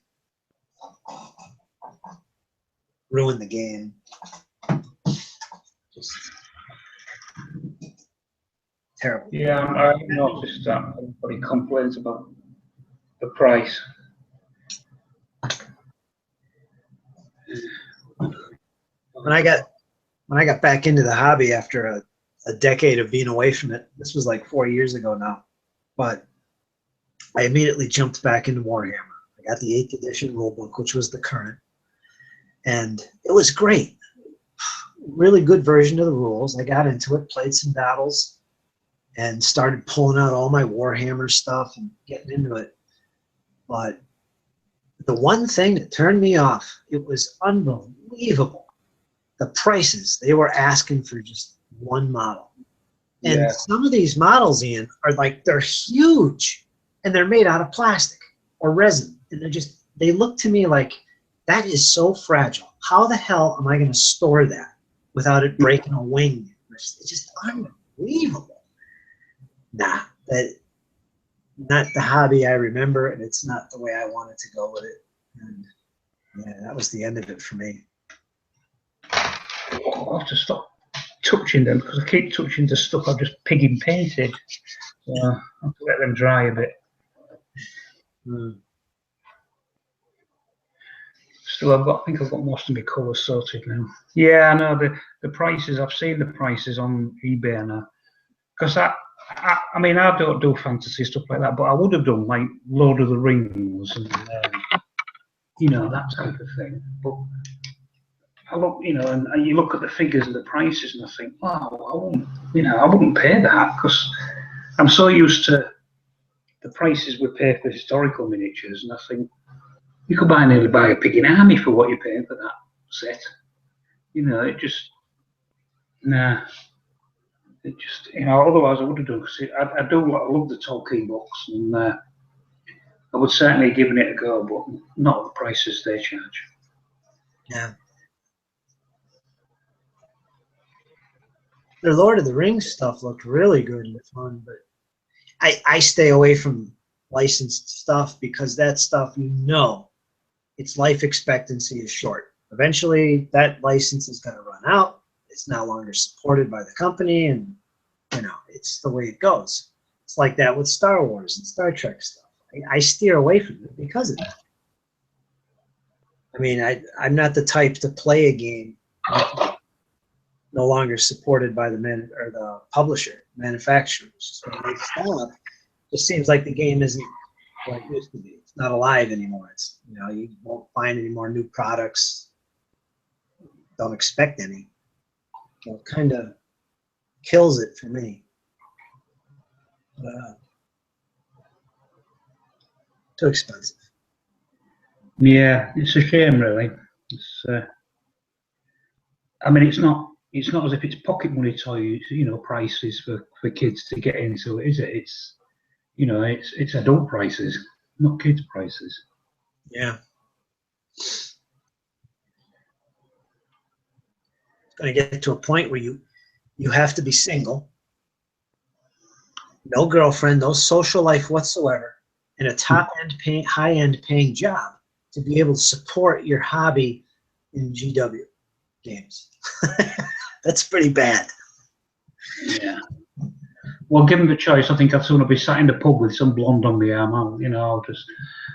Speaker 2: Ruined the game. Just terrible.
Speaker 1: Yeah, I noticed that everybody complains about the price.
Speaker 2: When I got back into the hobby after a decade of being away from it, this was like 4 years ago now, but I immediately jumped back into Warhammer. I got the 8th edition rulebook, which was the current, and it was great. Really good version of the rules. I got into it, played some battles, and started pulling out all my Warhammer stuff and getting into it. But the one thing that turned me off, it was unbelievable. The prices they were asking for just one model. And some of these models, Ian, are like, they're huge and they're made out of plastic or resin. And they look to me like, that is so fragile. How the hell am I going to store that without it breaking a wing? It's just unbelievable. Nah, not the hobby I remember, and it's not the way I wanted to go with it. And yeah, that was the end of it for me.
Speaker 1: I'll have to stop touching them because I keep touching the stuff I've just pigging painted. So I'll have to let them dry a bit. Still, I think I've got most of my colours sorted now. Yeah, I know the prices. I've seen the prices on eBay now. Because I mean, I don't do fantasy stuff like that, but I would have done like Lord of the Rings and that type of thing. But I look, and you look at the figures and the prices, and I think, wow, I wouldn't pay that because I'm so used to the prices we pay for historical miniatures, and I think you could nearly buy a pig in army for what you're paying for that set. It just It just, otherwise I would have done. Cause I love the Tolkien books, and I would certainly have given it a go, but not at the prices they charge.
Speaker 2: Yeah. The Lord of the Rings stuff looked really good and fun, but I stay away from licensed stuff because that stuff, its life expectancy is short. Eventually, that license is going to run out. It's no longer supported by the company, and it's the way it goes. It's like that with Star Wars and Star Trek stuff. I steer away from it because of that. I mean, I'm not the type to play a game no longer supported by the publisher, manufacturer. It just seems like the game isn't what it used to be. It's not alive anymore. It's you won't find any more new products. Don't expect any. It kind of kills it for me. Too expensive.
Speaker 1: Yeah, it's a shame, really. It's, I mean, it's not as if it's pocket money toys, you know, prices for kids to get into it, is it? It's, you know, it's adult prices, not kids prices.
Speaker 2: Yeah. It's going to get to a point where you have to be single, no girlfriend, no social life whatsoever, and a top-end paying, high-end paying job to be able to support your hobby in GW games. That's pretty bad.
Speaker 1: Yeah. Well, given the choice, I think I'd sooner be sat in the pub with some blonde on the arm. You know,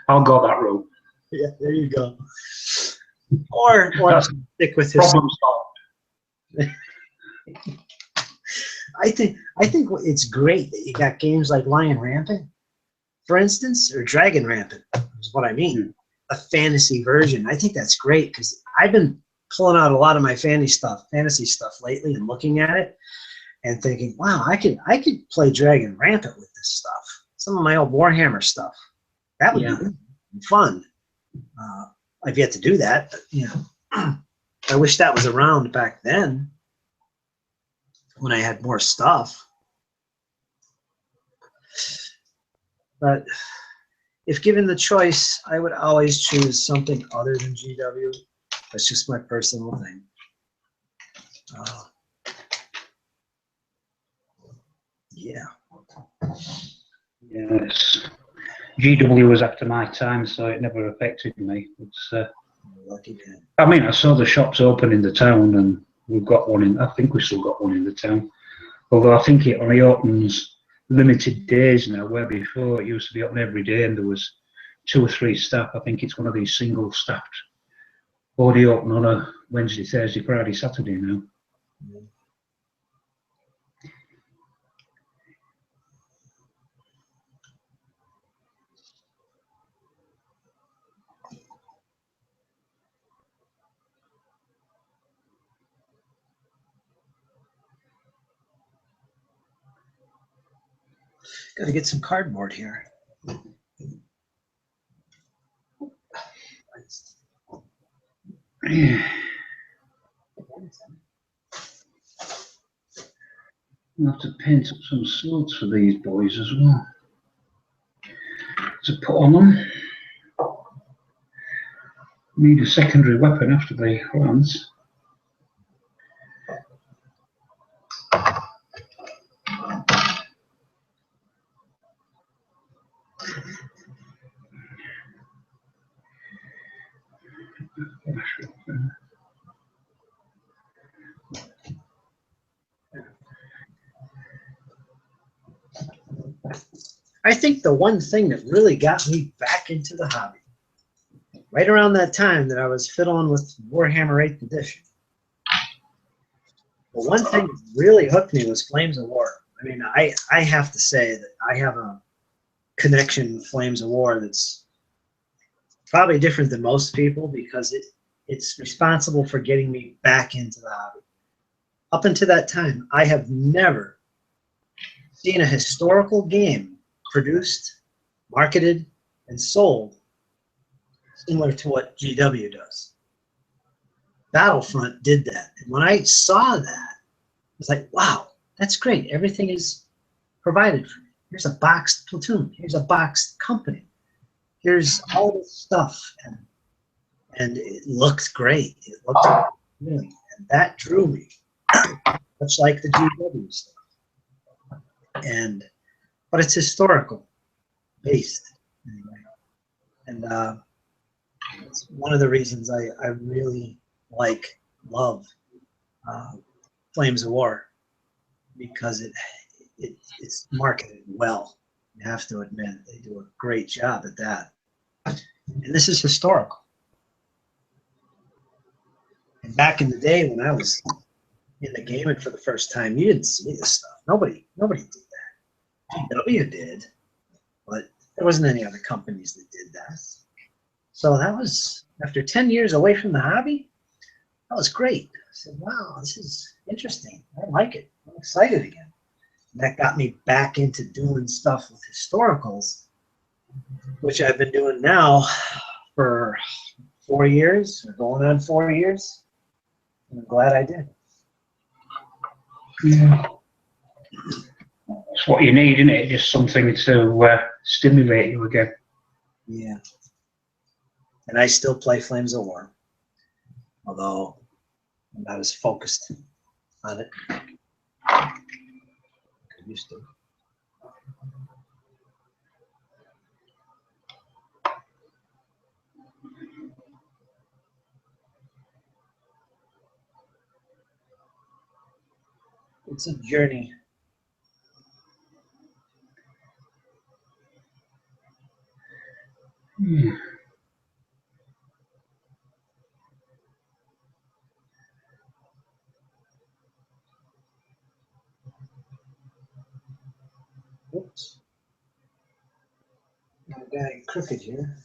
Speaker 1: I'll go that route.
Speaker 2: Yeah, there you go. Or stick with his
Speaker 1: problem solved.
Speaker 2: I think it's great that you got games like Lion Rampant, for instance, or Dragon Rampant is what I mean. A fantasy version. I think that's great because I've been pulling out a lot of my fantasy stuff lately and looking at it and thinking, wow, I could play Dragon Rampant with this stuff. Some of my old Warhammer stuff. That would be fun. I've yet to do that, but you know, I wish that was around back then when I had more stuff. But if given the choice, I would always choose something other than GW. That's just my personal thing. Yeah.
Speaker 1: Yes. GW was after my time, so it never affected me. It's,
Speaker 2: lucky man.
Speaker 1: I mean, I saw the shops open in the town, and we've got one in. I think we've still got one in the town. Although I think it only opens limited days now, where before it used to be open every day, and there was 2 or 3 staff. I think it's one of these single staffed. Only open on a Wednesday, Thursday, Friday, Saturday now.
Speaker 2: Yeah. Got to get some cardboard here.
Speaker 1: Yeah. I'll have to paint up some swords for these boys as well to put on them. Need a secondary weapon after the lance.
Speaker 2: I think the one thing that really got me back into the hobby, right around that time that I was fiddling with Warhammer 8th Edition, the one thing that really hooked me was Flames of War. I mean, I have to say that I have a connection with Flames of War that's probably different than most people because it's responsible for getting me back into the hobby. Up until that time, I have never seen a historical game produced, marketed, and sold similar to what GW does. Battlefront did that. And when I saw that, I was like, wow, that's great. Everything is provided for me. Here's a boxed platoon. Here's a boxed company. Here's all this stuff. And it looked great. It looked really, and that drew me, much like the GW stuff. But it's historical based. Anyway. And it's one of the reasons I really love Flames of War, because it's marketed well. You have to admit, they do a great job at that. And this is historical. And back in the day when I was in the gaming for the first time, you didn't see this stuff. Nobody did that. GW did, but there wasn't any other companies that did that. So that was, after 10 years away from the hobby, that was great. I said, wow, this is interesting. I like it. I'm excited again. And that got me back into doing stuff with historicals, which I've been doing now for 4 years, or going on 4 years. And I'm glad I did.
Speaker 1: Yeah. That's what you need, isn't it? Just something to stimulate you again.
Speaker 2: Yeah. And I still play Flames of War, although I'm not as focused on it as I used to. It's a journey.
Speaker 1: Hmm.
Speaker 2: Oops. I'm getting crooked here.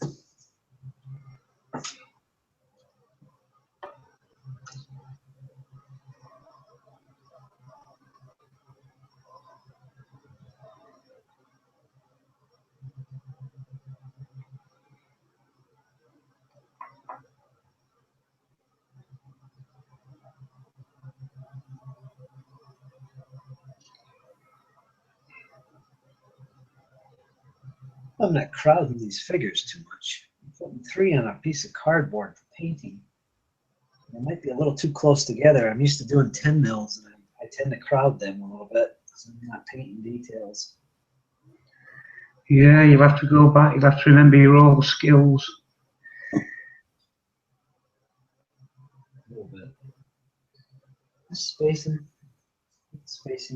Speaker 2: I'm not crowding these figures too much. I'm putting 3 on a piece of cardboard for painting. They might be a little too close together. I'm used to doing 10 mils, and I tend to crowd them a little bit because I'm not painting details.
Speaker 1: Yeah, you'll have to go back. You'll have to remember your old skills.
Speaker 2: A little bit. Spacing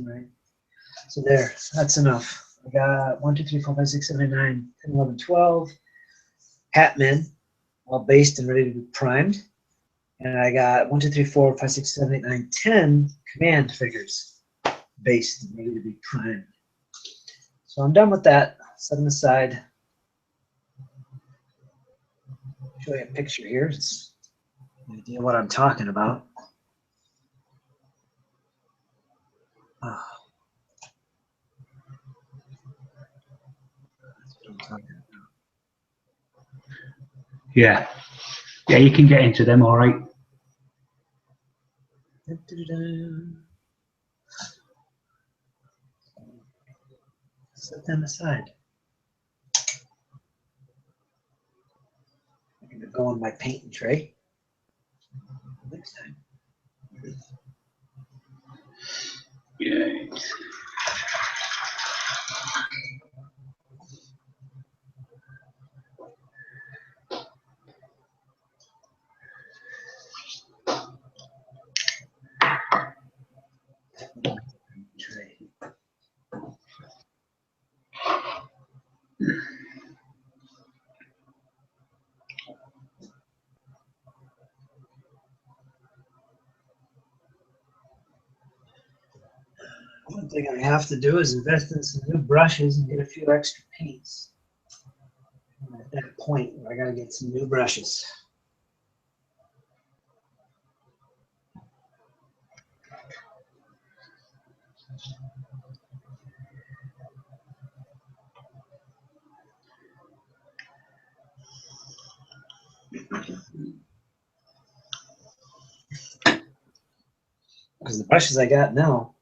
Speaker 2: right. So there, that's enough. I got 1, 2, 3, 4, 5, 6, 7, 8, 9, 10, 11, 12 Hatmen, all based and ready to be primed. And I got 1, 2, 3, 4, 5, 6, 7, 8, 9, 10 command figures based and ready to be primed. So I'm done with that. Set them aside. Show you a picture here. It's an idea what I'm talking about. Oh. That's what I'm talking about.
Speaker 1: Yeah. Yeah, you can get into them all right.
Speaker 2: Set them aside. I'm going to go on my painting tray next time.
Speaker 1: Yeah.
Speaker 2: Tray. One thing I have to do is invest in some new brushes and get a few extra paints. I'm at that point where I got to get some new brushes. Because the brushes I got now,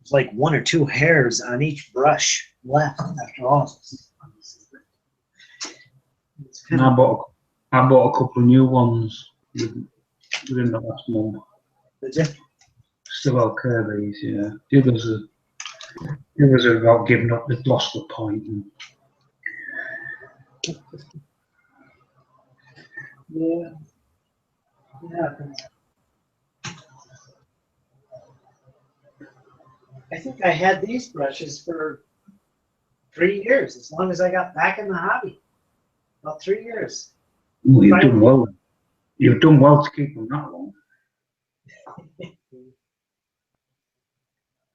Speaker 2: it's like 1 or 2 hairs on each brush left after all this.
Speaker 1: And I bought a couple of new ones within the last month.
Speaker 2: Did you?
Speaker 1: Still okay, these, yeah. The others are about giving up. They've lost the point. And
Speaker 2: Yeah. It happens. I think I had these brushes for 3 years, as long as I got back in the hobby. About 3 years.
Speaker 1: well, you've done well. You've done well to keep them that long.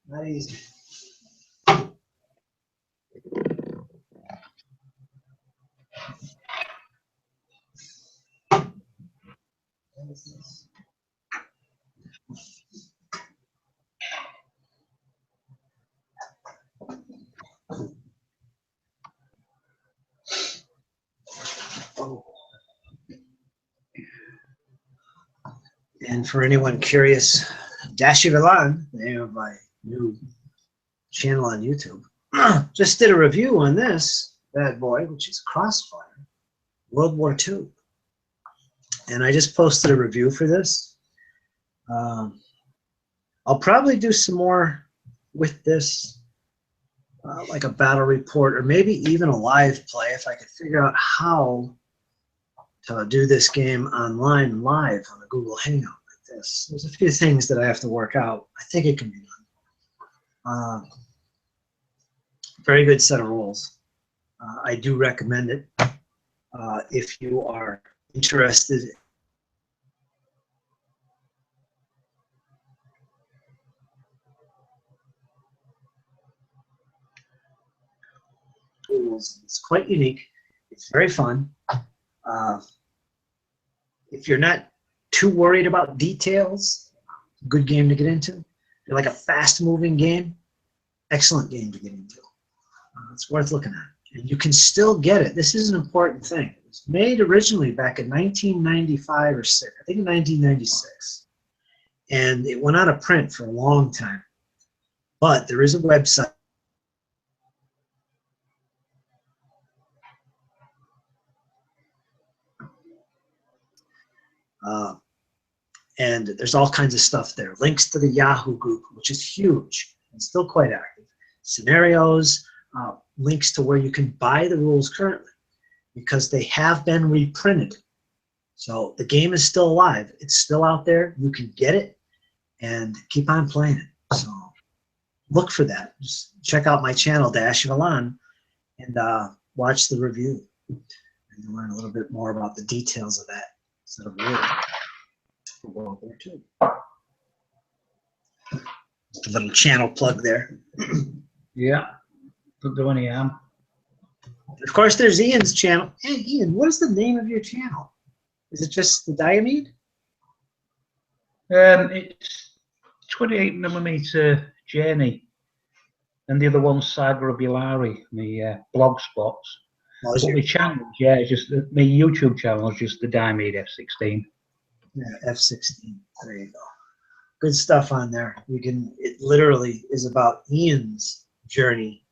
Speaker 2: Not easy. What is this? And for anyone curious, Dashi Vilan, the name of my new channel on YouTube, just did a review on this bad boy, which is Crossfire, World War II. And I just posted a review for this. I'll probably do some more with this, like a battle report, or maybe even a live play if I could figure out how to do this game online live on a Google Hangout like this. There's a few things that I have to work out. I think it can be done. Very good set of rules. I do recommend it if you are interested. It's quite unique. It's very fun. If you're not too worried about details, good game to get into. If you like a fast-moving game, excellent game to get into. It's worth looking at. And you can still get it. This is an important thing. It was made originally back in 1995 or 6. I think in 1996. And it went out of print for a long time. But there is a website. And there's all kinds of stuff there. Links to the Yahoo group, which is huge and still quite active. Scenarios, links to where you can buy the rules currently, because they have been reprinted. So the game is still alive. It's still out there. You can get it and keep on playing it. So look for that. Just check out my channel, Dash Vilan, and watch the review. And you'll learn a little bit more about the details of that set of rules for World War II. Just a little channel plug there.
Speaker 1: Yeah, don't do any harm.
Speaker 2: Of course, there's Ian's channel. Hey, Ian, what is the name of your channel? Is it just the Diamede?
Speaker 1: It's 28mm Journey, and the other one's Saga of Bilari, my blog spots. But my channel, yeah, just my YouTube channel is just the Diamede F16.
Speaker 2: Yeah, F16. There you go. Good stuff on there. You can. It literally is about Ian's journey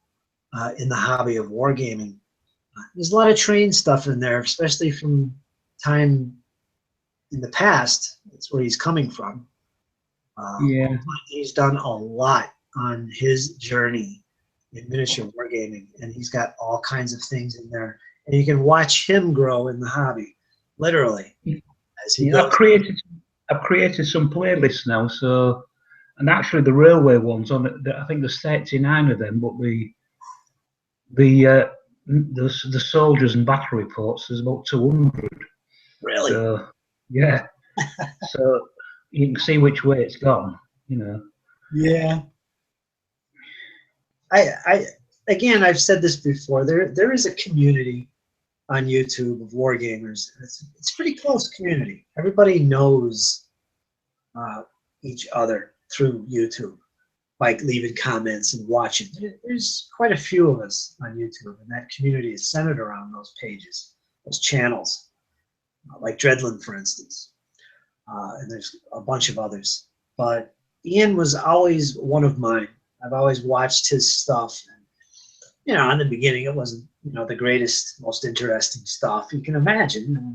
Speaker 2: in the hobby of wargaming. There's a lot of train stuff in there, especially from time in the past. That's where he's coming from.
Speaker 1: Yeah,
Speaker 2: he's done a lot on his journey in miniature wargaming, and he's got all kinds of things in there. And you can watch him grow in the hobby, literally. As he
Speaker 1: I've created some playlists now. So, and actually the railway ones on it, I think there's 39 of them, but the soldiers and battle reports, there's about 200.
Speaker 2: Really?
Speaker 1: So, yeah. So you can see which way it's gone, you know.
Speaker 2: Yeah. Again, I've said this before. There is a community on YouTube of wargamers. It's a pretty close community. Everybody knows each other through YouTube, like leaving comments and watching. There's quite a few of us on YouTube, and that community is centered around those pages, those channels, like Dreadland, for instance. And there's a bunch of others. But Ian was always one of mine. I've always watched his stuff. And, you know, in the beginning, it wasn't, you know, the greatest, most interesting stuff you can imagine. You know,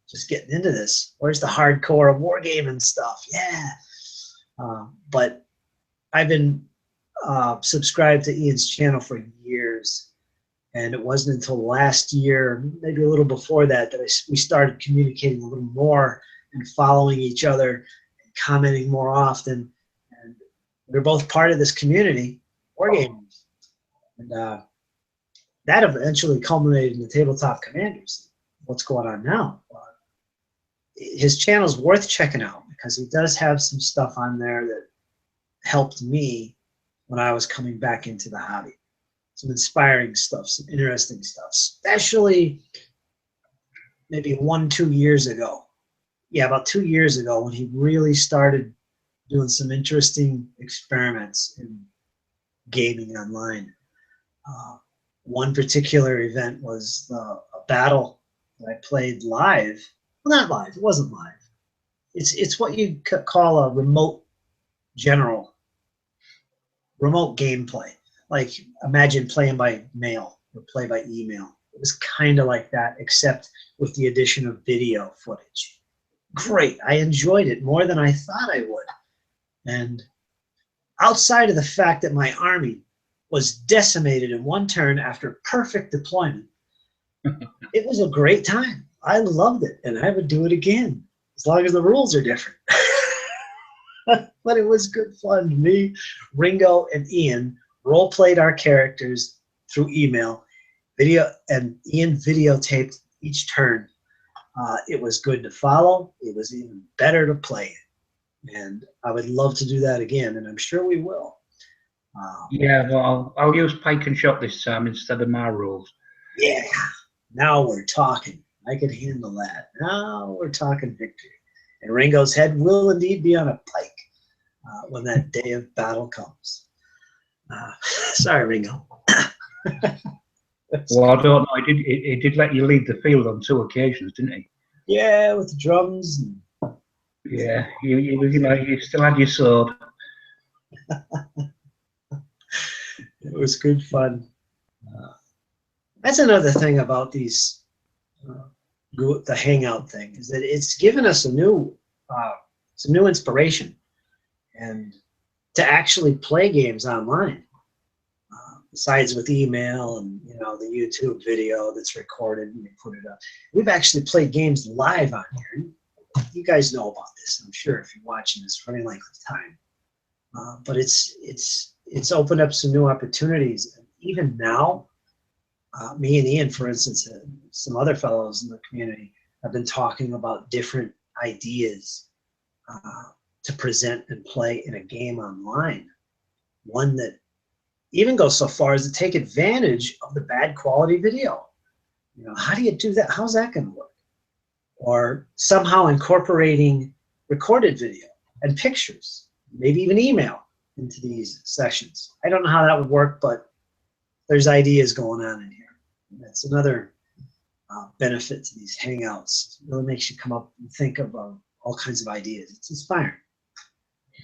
Speaker 2: just getting into this. Where's the hardcore of wargaming stuff? Yeah. But I've been subscribed to Ian's channel for years. And it wasn't until last year, maybe a little before that, that we started communicating a little more and following each other and commenting more often. And we're both part of this community, wargaming. And that eventually culminated in the Tabletop Commanders. What's going on now? His channel's worth checking out because he does have some stuff on there that helped me when I was coming back into the hobby. Some inspiring stuff, some interesting stuff, especially maybe 1-2 years ago. Yeah, about 2 years ago when he really started doing some interesting experiments in gaming online. One particular event was a battle that I played live. Well, not live. It wasn't live. it's what you call a remote gameplay. Like imagine playing by mail or play by email. It was kind of like that, except with the addition of video footage. Great. I enjoyed it more than I thought I would. And outside of the fact that my army was decimated in one turn after perfect deployment, it was a great time. I loved it, and I would do it again, as long as the rules are different. But it was good fun. Me, Ringo, and Ian role-played our characters through email, video, and Ian videotaped each turn. It was good to follow. It was even better to play it. And I would love to do that again, and I'm sure we will.
Speaker 1: Yeah, well, I'll use pike and shot this time instead of my rules.
Speaker 2: Yeah, now we're talking. I could handle that. Now we're talking victory. And Ringo's head will indeed be on a pike when that day of battle comes. Sorry, Ringo.
Speaker 1: Well, I don't know. He did let you lead the field on 2 occasions, didn't he?
Speaker 2: Yeah, with the drums.
Speaker 1: Yeah, you still had your sword.
Speaker 2: It was good fun. That's another thing about these, the Hangout thing, is that it's given us some new inspiration, and to actually play games online. Besides with email and the YouTube video that's recorded and we put it up, we've actually played games live on here. You guys know about this, I'm sure, if you're watching this for any length of time. But it's opened up some new opportunities. Even now, me and Ian, for instance, and some other fellows in the community have been talking about different ideas to present and play in a game online. One that even goes so far as to take advantage of the bad quality video. How do you do that? How's that going to work? Or somehow incorporating recorded video and pictures, maybe even email into these sessions. I don't know how that would work, but there's ideas going on in here. And that's another benefit to these Hangouts. It really makes you come up and think of all kinds of ideas. It's inspiring.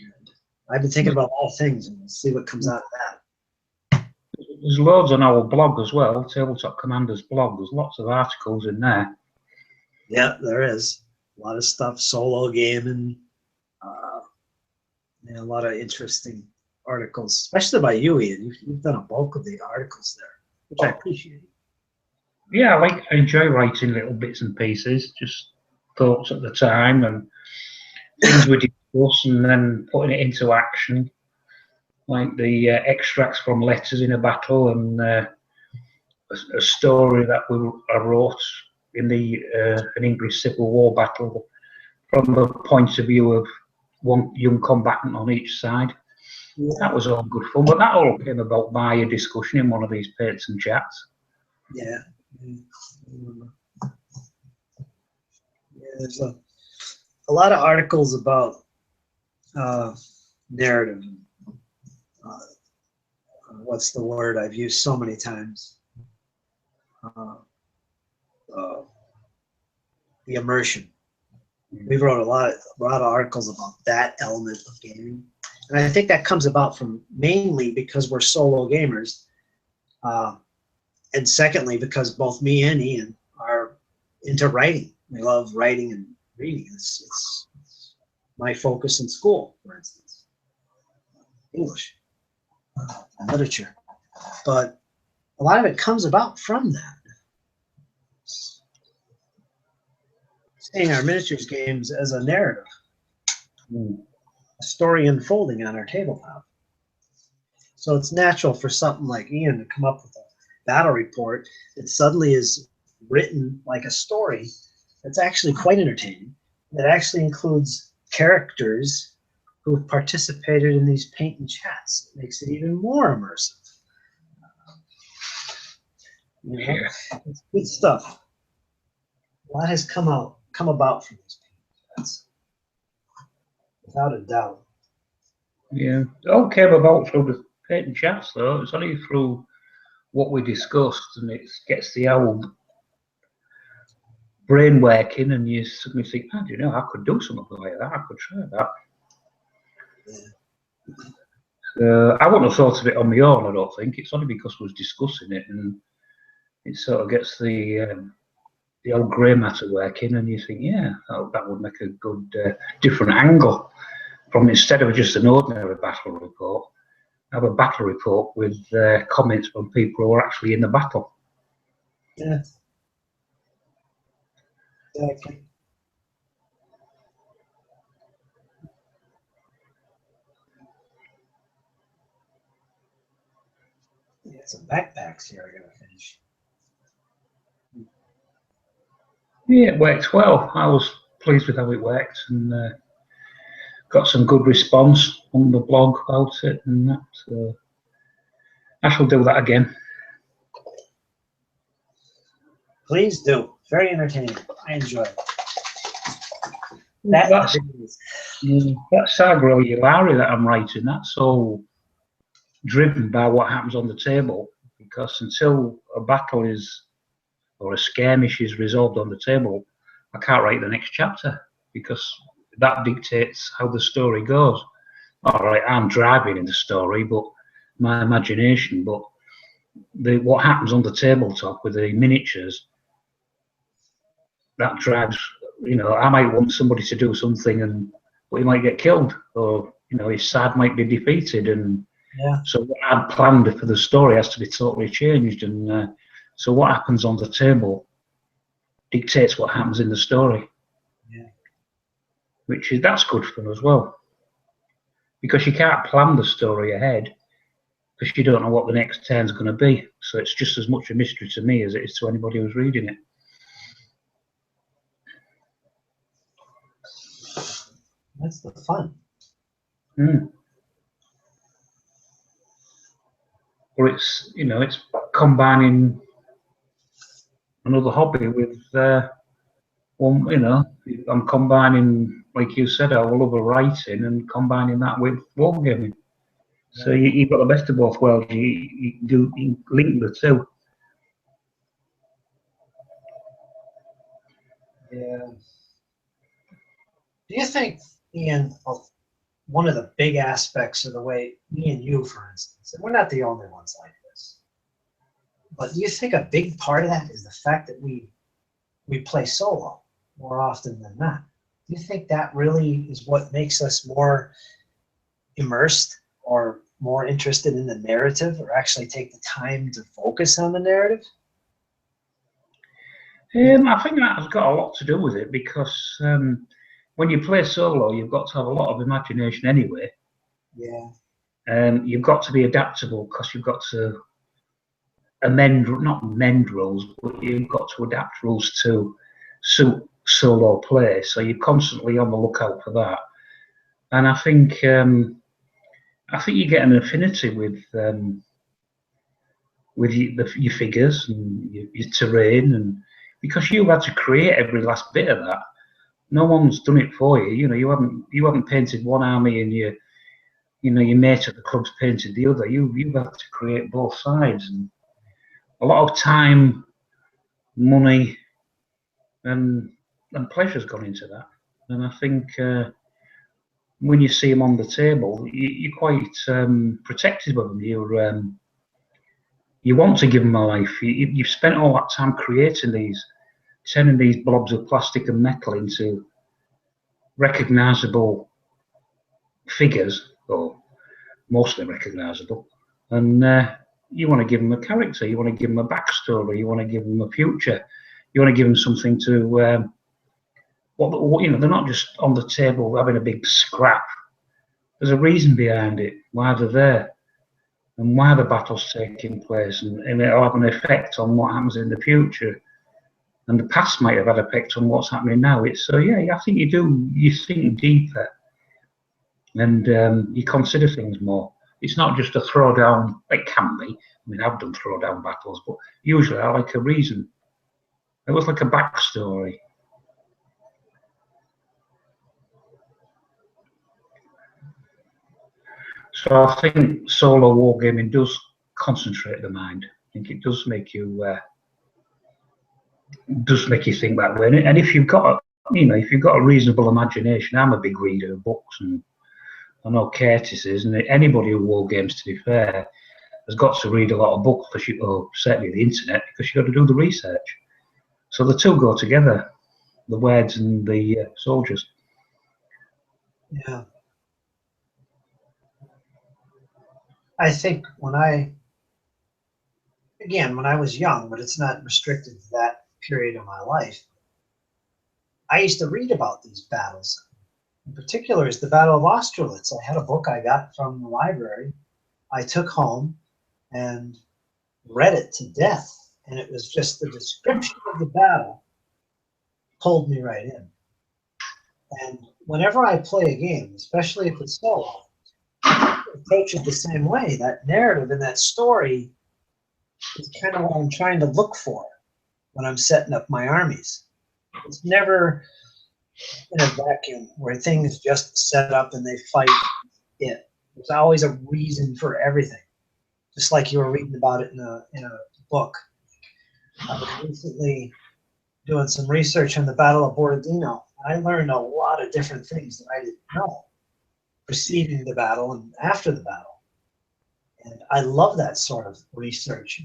Speaker 2: And I've been thinking about all things, and we'll see what comes out of that.
Speaker 1: There's loads on our blog as well, Tabletop Commanders blog. There's lots of articles in there.
Speaker 2: Yeah, there is. A lot of stuff, solo gaming, a lot of interesting articles, especially by you, Ian. You've done a bulk of the articles there, which I appreciate.
Speaker 1: Yeah, I enjoy writing little bits and pieces, just thoughts at the time and things we discuss, and then putting it into action. Like the extracts from letters in a battle, and a story that I wrote in an English Civil War battle from the point of view of one young combatant on each side. Yeah. That was all good fun, but that all came about by a discussion in one of these paints and chats.
Speaker 2: Yeah. There's a lot of articles about narrative. What's the word I've used so many times? The immersion. We wrote a lot of articles about that element of gaming, and I think that comes about from mainly because we're solo gamers, and secondly because both me and Ian are into writing. We love writing and reading. It's my focus in school, for instance, English. Literature, but a lot of it comes about from that. Seeing our miniatures games as a narrative, a story unfolding on our tabletop. So it's natural for something like Ian to come up with a battle report that suddenly is written like a story that's actually quite entertaining, that actually includes characters who have participated in these paint and chats. It makes it even more immersive.
Speaker 1: Yeah.
Speaker 2: It's good stuff. A lot has come about from these paint and chats, without a doubt.
Speaker 1: Yeah, it all came about through the paint and chats, though. It's only through what we discussed, and it gets the old brain working, and you suddenly think, oh, you know, I could do something like that. I could try that. I wouldn't have thought of it on my own. I don't think it's only because we was discussing it, and it sort of gets the old grey matter working, and you think, yeah, that would make a good different angle from, instead of just an ordinary battle report, have a battle report with comments from people who are actually in the battle.
Speaker 2: Yeah. Exactly. Yeah, some backpacks here I gotta finish.
Speaker 1: Yeah, it worked well. I was pleased with how it worked, and got some good response on the blog about it and that. So I shall do that again. Please
Speaker 2: do. Very entertaining. I enjoy it.
Speaker 1: That's that Sagro Yulari that I'm writing, that's all driven by what happens on the table, because until a battle is, or a skirmish is resolved on the table, I can't write the next chapter, because that dictates how the story goes. All right, I'm driving in the story, but my imagination, but what happens on the tabletop with the miniatures, that drives, you know, I might want somebody to do something, but he might get killed, or, you know, his side might be defeated, and so what I'd planned for the story has to be totally changed, and so what happens on the table dictates what happens in the story.
Speaker 2: Yeah.
Speaker 1: That's good fun as well, because you can't plan the story ahead, because you don't know what the next turn's going to be. So it's just as much a mystery to me as it is to anybody who's reading it.
Speaker 2: That's the fun.
Speaker 1: Or it's, you know, it's combining another hobby with one, you know, I'm combining, like you said, I love writing and combining that with wargaming. So you've got the best of both worlds. You link the two.
Speaker 2: Yeah. Do you think, Ian, one of the big aspects of the way, me and you, for instance, and we're not the only ones like this, but do you think a big part of that is the fact that we play solo more often than not? Do you think that really is what makes us more immersed or more interested in the narrative, or actually take the time to focus on the narrative?
Speaker 1: I think that has got a lot to do with it, because when you play solo, you've got to have a lot of imagination anyway.
Speaker 2: Yeah.
Speaker 1: You've got to be adaptable, because you've got to not amend rules, but you've got to adapt rules to suit solo play. So you're constantly on the lookout for that. And I think you get an affinity with your figures and your terrain, and because you've had to create every last bit of that. No one's done it for you. You know, you haven't painted one army, and your mate at the club's painted the other. You've had to create both sides, and a lot of time, money, and pleasure's gone into that. And I think when you see them on the table, you're quite protective of them. You want to give them a life. You've spent all that time creating these, turning these blobs of plastic and metal into recognisable figures, or mostly recognisable, and you want to give them a character, you want to give them a backstory, you want to give them a future, you want to give them something to they're not just on the table having a big scrap. There's a reason behind it, why they're there, and why the battle's taking place, and it'll have an effect on what happens in the future. And the past might have had an effect on what's happening now. I think you think deeper, and you consider things more. It's not just a throwdown. It can be. I mean, I've done throwdown battles, but usually I like a reason. It was like a backstory. So I think solo wargaming does concentrate the mind. I think it does make you does make you think that way. And if you've got, if you've got a reasonable imagination, I'm a big reader of books, and I know Curtis is, and anybody who war games, to be fair, has got to read a lot of books, because or certainly the internet, because you've got to do the research. So the two go together, the words and the soldiers.
Speaker 2: Yeah. I think when I was young, but it's not restricted to that period of my life, I used to read about these battles. In particular, is the Battle of Austerlitz. I had a book I got from the library. I took home and read it to death, and it was just the description of the battle pulled me right in. And whenever I play a game, especially if it's solo, I approach it the same way. That narrative and that story is kind of what I'm trying to look for when I'm setting up my armies. It's never in a vacuum where things just set up and they fight it. There's always a reason for everything, just like you were reading about it in a book. I was recently doing some research on the Battle of Borodino. I learned a lot of different things that I didn't know preceding the battle and after the battle. And I love that sort of research.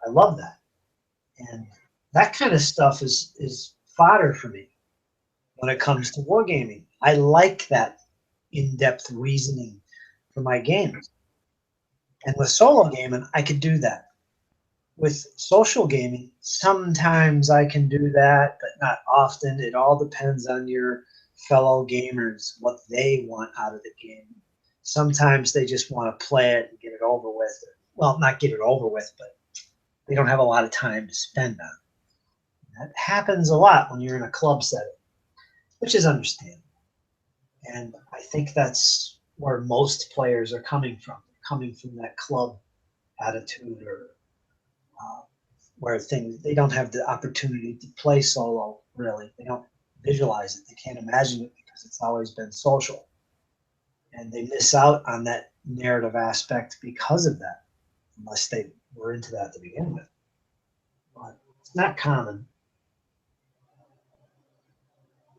Speaker 2: I love that. And that kind of stuff is fodder for me when it comes to wargaming. I like that in-depth reasoning for my games. And with solo gaming, I could do that. With social gaming, sometimes I can do that, but not often. It all depends on your fellow gamers, what they want out of the game. Sometimes they just want to play it and get it over with. Well, not get it over with, but they don't have a lot of time to spend on it. That happens a lot when you're in a club setting, which is understandable. And I think that's where most players are coming from. They're coming from that club attitude, or where they don't have the opportunity to play solo, really. They don't visualize it. They can't imagine it because it's always been social. And they miss out on that narrative aspect because of that, unless they were into that to begin with. But it's not common.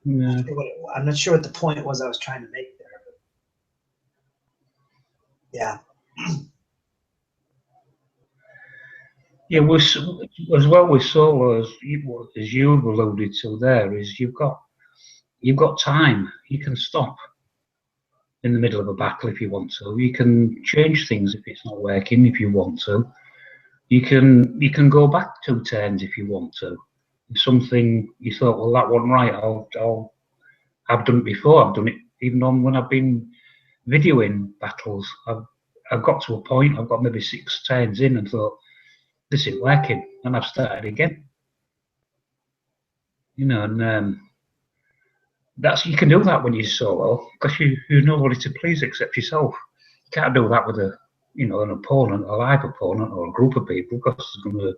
Speaker 1: Yeah.
Speaker 2: I'm not sure what the point was I was trying to make there. But yeah.
Speaker 1: Yeah, as well with solo, as you've alluded to there, is you've got time. You can stop in the middle of a battle if you want to. You can change things if it's not working if you want to. You can go back 2 turns if you want to. If something you thought, well, that wasn't right, I've done it before. I've done it even on when I've been videoing battles. I've got to a point. I've got maybe 6 turns in and thought, this isn't working, and I've started again. And that's, you can do that when you're solo, because you've nobody to please except yourself. You can't do that with an opponent, a live opponent, or a group of people, because they're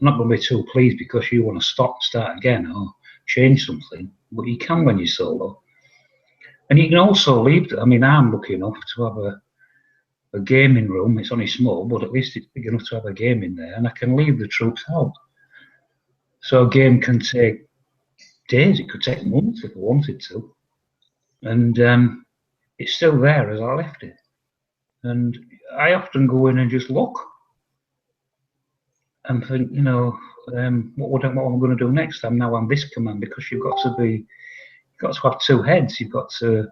Speaker 1: not going to be too pleased because you want to start again, or change something. But you can when you're solo, and you can also leave. I mean, I'm lucky enough to have a gaming room. It's only small, but at least it's big enough to have a game in there, and I can leave the troops out. So a game can take days, it could take months if I wanted to, and it's still there as I left it. And I often go in and just look and think, what am I going to do next? I'm now on this command, because you've got to have 2 heads. You're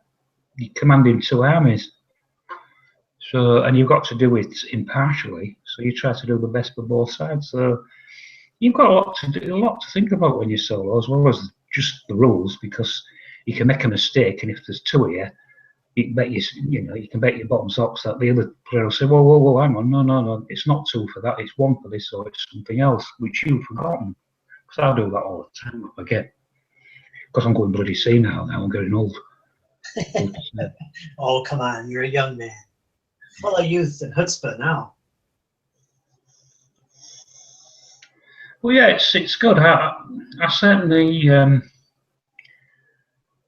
Speaker 1: commanding 2 armies. So, and you've got to do it impartially. So you try to do the best for both sides. So you've got a lot to think about when you're solo, as well as just the rules, because you can make a mistake, and if there's 2 of you, you can bet you can bet your bottom socks that the other player will say, whoa, hang on, no, it's not 2 for that, it's 1 for this, or it's something else which you've forgotten. Because I do that all the time. I forget, because I'm going bloody senile now. I'm getting old.
Speaker 2: Oh, come on, you're a young man, full of youth and chutzpah now.
Speaker 1: Well, yeah, it's good. I certainly,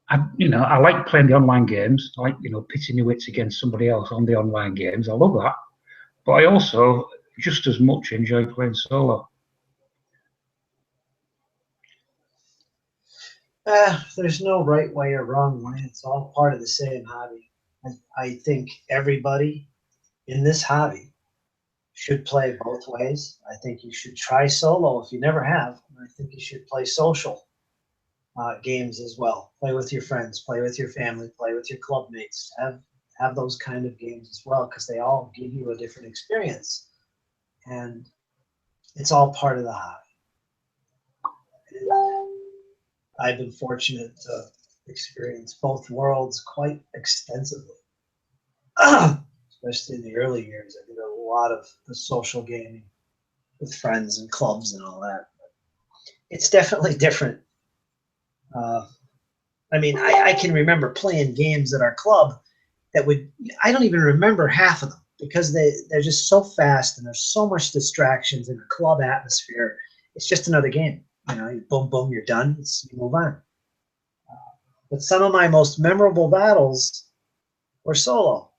Speaker 1: I like playing the online games. I like, pitting your wits against somebody else on the online games. I love that. But I also just as much enjoy playing solo.
Speaker 2: There's no right way or wrong way. It's all part of the same hobby. I think everybody in this hobby should play both ways. I think you should try solo if you never have. I think you should play social games as well. Play with your friends, play with your family, play with your club mates. Have those kind of games as well, because they all give you a different experience. And it's all part of the hobby. I've been fortunate to experience both worlds quite extensively. Especially in the early years, I did a lot of the social gaming with friends and clubs and all that. But it's definitely different. I mean, I can remember playing games at our club that I don't even remember half of them, because they're just so fast and there's so much distractions in a club atmosphere. It's just another game. You know, you boom, boom, you're done. You move on. But some of my most memorable battles were solo.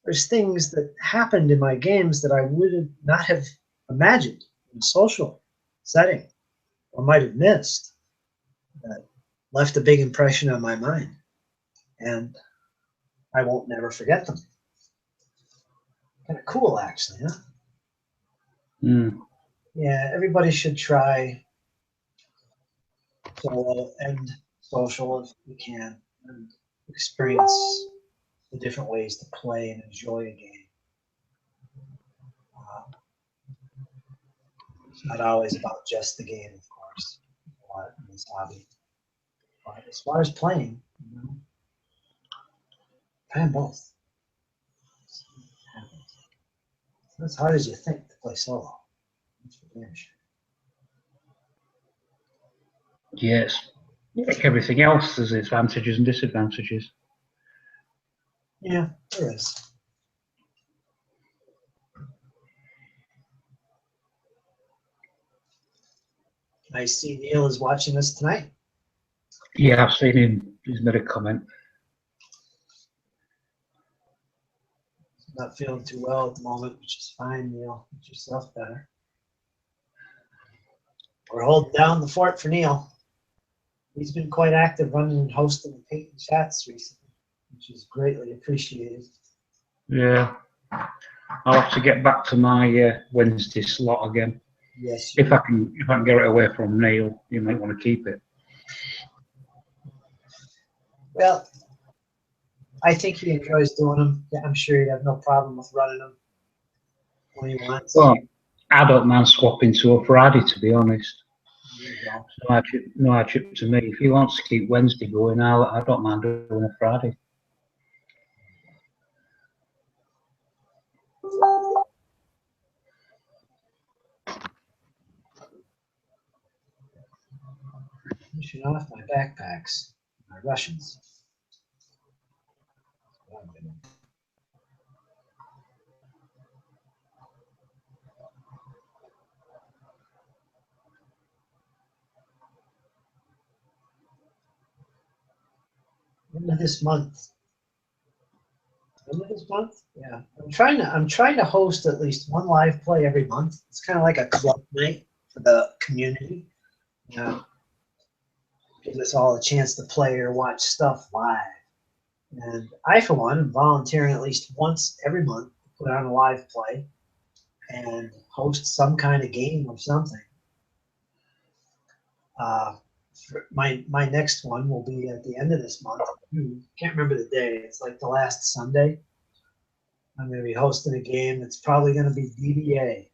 Speaker 2: There's things that happened in my games that I would not have imagined in a social setting, or might have missed, that left a big impression on my mind. And I won't never forget them. Kind of cool, actually, huh? Yeah, everybody should try solo and social if you can, and experience the different ways to play and enjoy a game. It's not always about just the game, of course, a lot in this hobby. But as far as playing, you know, playing both. It's not as hard as you think to play solo. That's for damn sure.
Speaker 1: Yes. Like everything else, there's advantages and disadvantages.
Speaker 2: Yeah, there is. I see Neil is watching us tonight.
Speaker 1: Yeah, I've seen him. He's made a comment.
Speaker 2: Not feeling too well at the moment, which is fine, Neil. Get yourself better. We're holding down the fort for Neil. He's been quite active running and hosting the paint chats recently, which is greatly appreciated.
Speaker 1: Yeah. I'll have to get back to my Wednesday slot again.
Speaker 2: Yes.
Speaker 1: If I can get it away from Neil, you might want to keep it.
Speaker 2: Well, I think he enjoys doing them. I'm sure he'd have no problem with running them when he wants.
Speaker 1: Well, I don't mind swapping to a Friday, to be honest. No hardship to me. If he wants to keep Wednesday going, I don't mind doing a Friday.
Speaker 2: Finishing off my backpacks, my Russians. End of this month. End of this month? Yeah. I'm trying to host at least one live play every month. It's kind of like a club night for the community. Yeah. Gives us all a chance to play or watch stuff live. And I, for one, am volunteering at least once every month to put on a live play and host some kind of game or something. My next one will be at the end of this month. Can't remember the day. It's like the last Sunday. I'm going to be hosting a game. It's probably going to be DBA.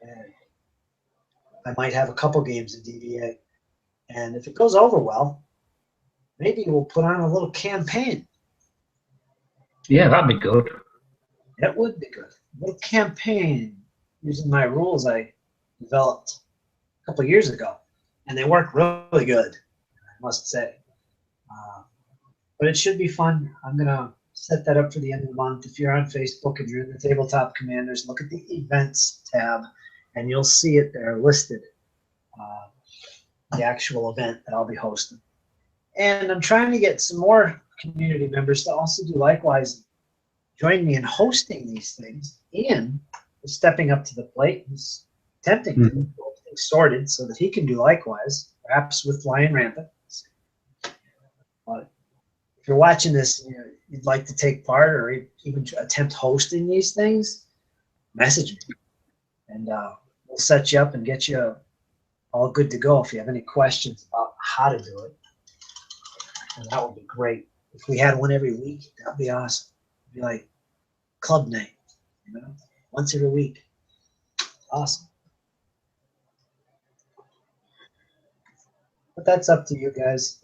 Speaker 2: And I might have a couple games of DBA. And if it goes over well, maybe we'll put on a little campaign.
Speaker 1: Yeah, that'd be good.
Speaker 2: That would be good. A little campaign using my rules I developed a couple years ago. And they work really good, I must say. But it should be fun. I'm going to set that up for the end of the month. If you're on Facebook and you're in the Tabletop Commanders, look at the Events tab, and you'll see it there listed, the actual event that I'll be hosting. And I'm trying to get some more community members to also do likewise, join me in hosting these things. Ian is stepping up to the plate. He's attempting to get things sorted so that he can do likewise perhaps with flying rampant. But if you're watching this, you know, you'd like to take part or even attempt hosting these things, message me, and we'll set you up and get you all good to go. If you have any questions about how to do it, and that would be great. If we had one every week, that'd be awesome. It'd be like club night, you know, once every week. Awesome. But that's up to you guys.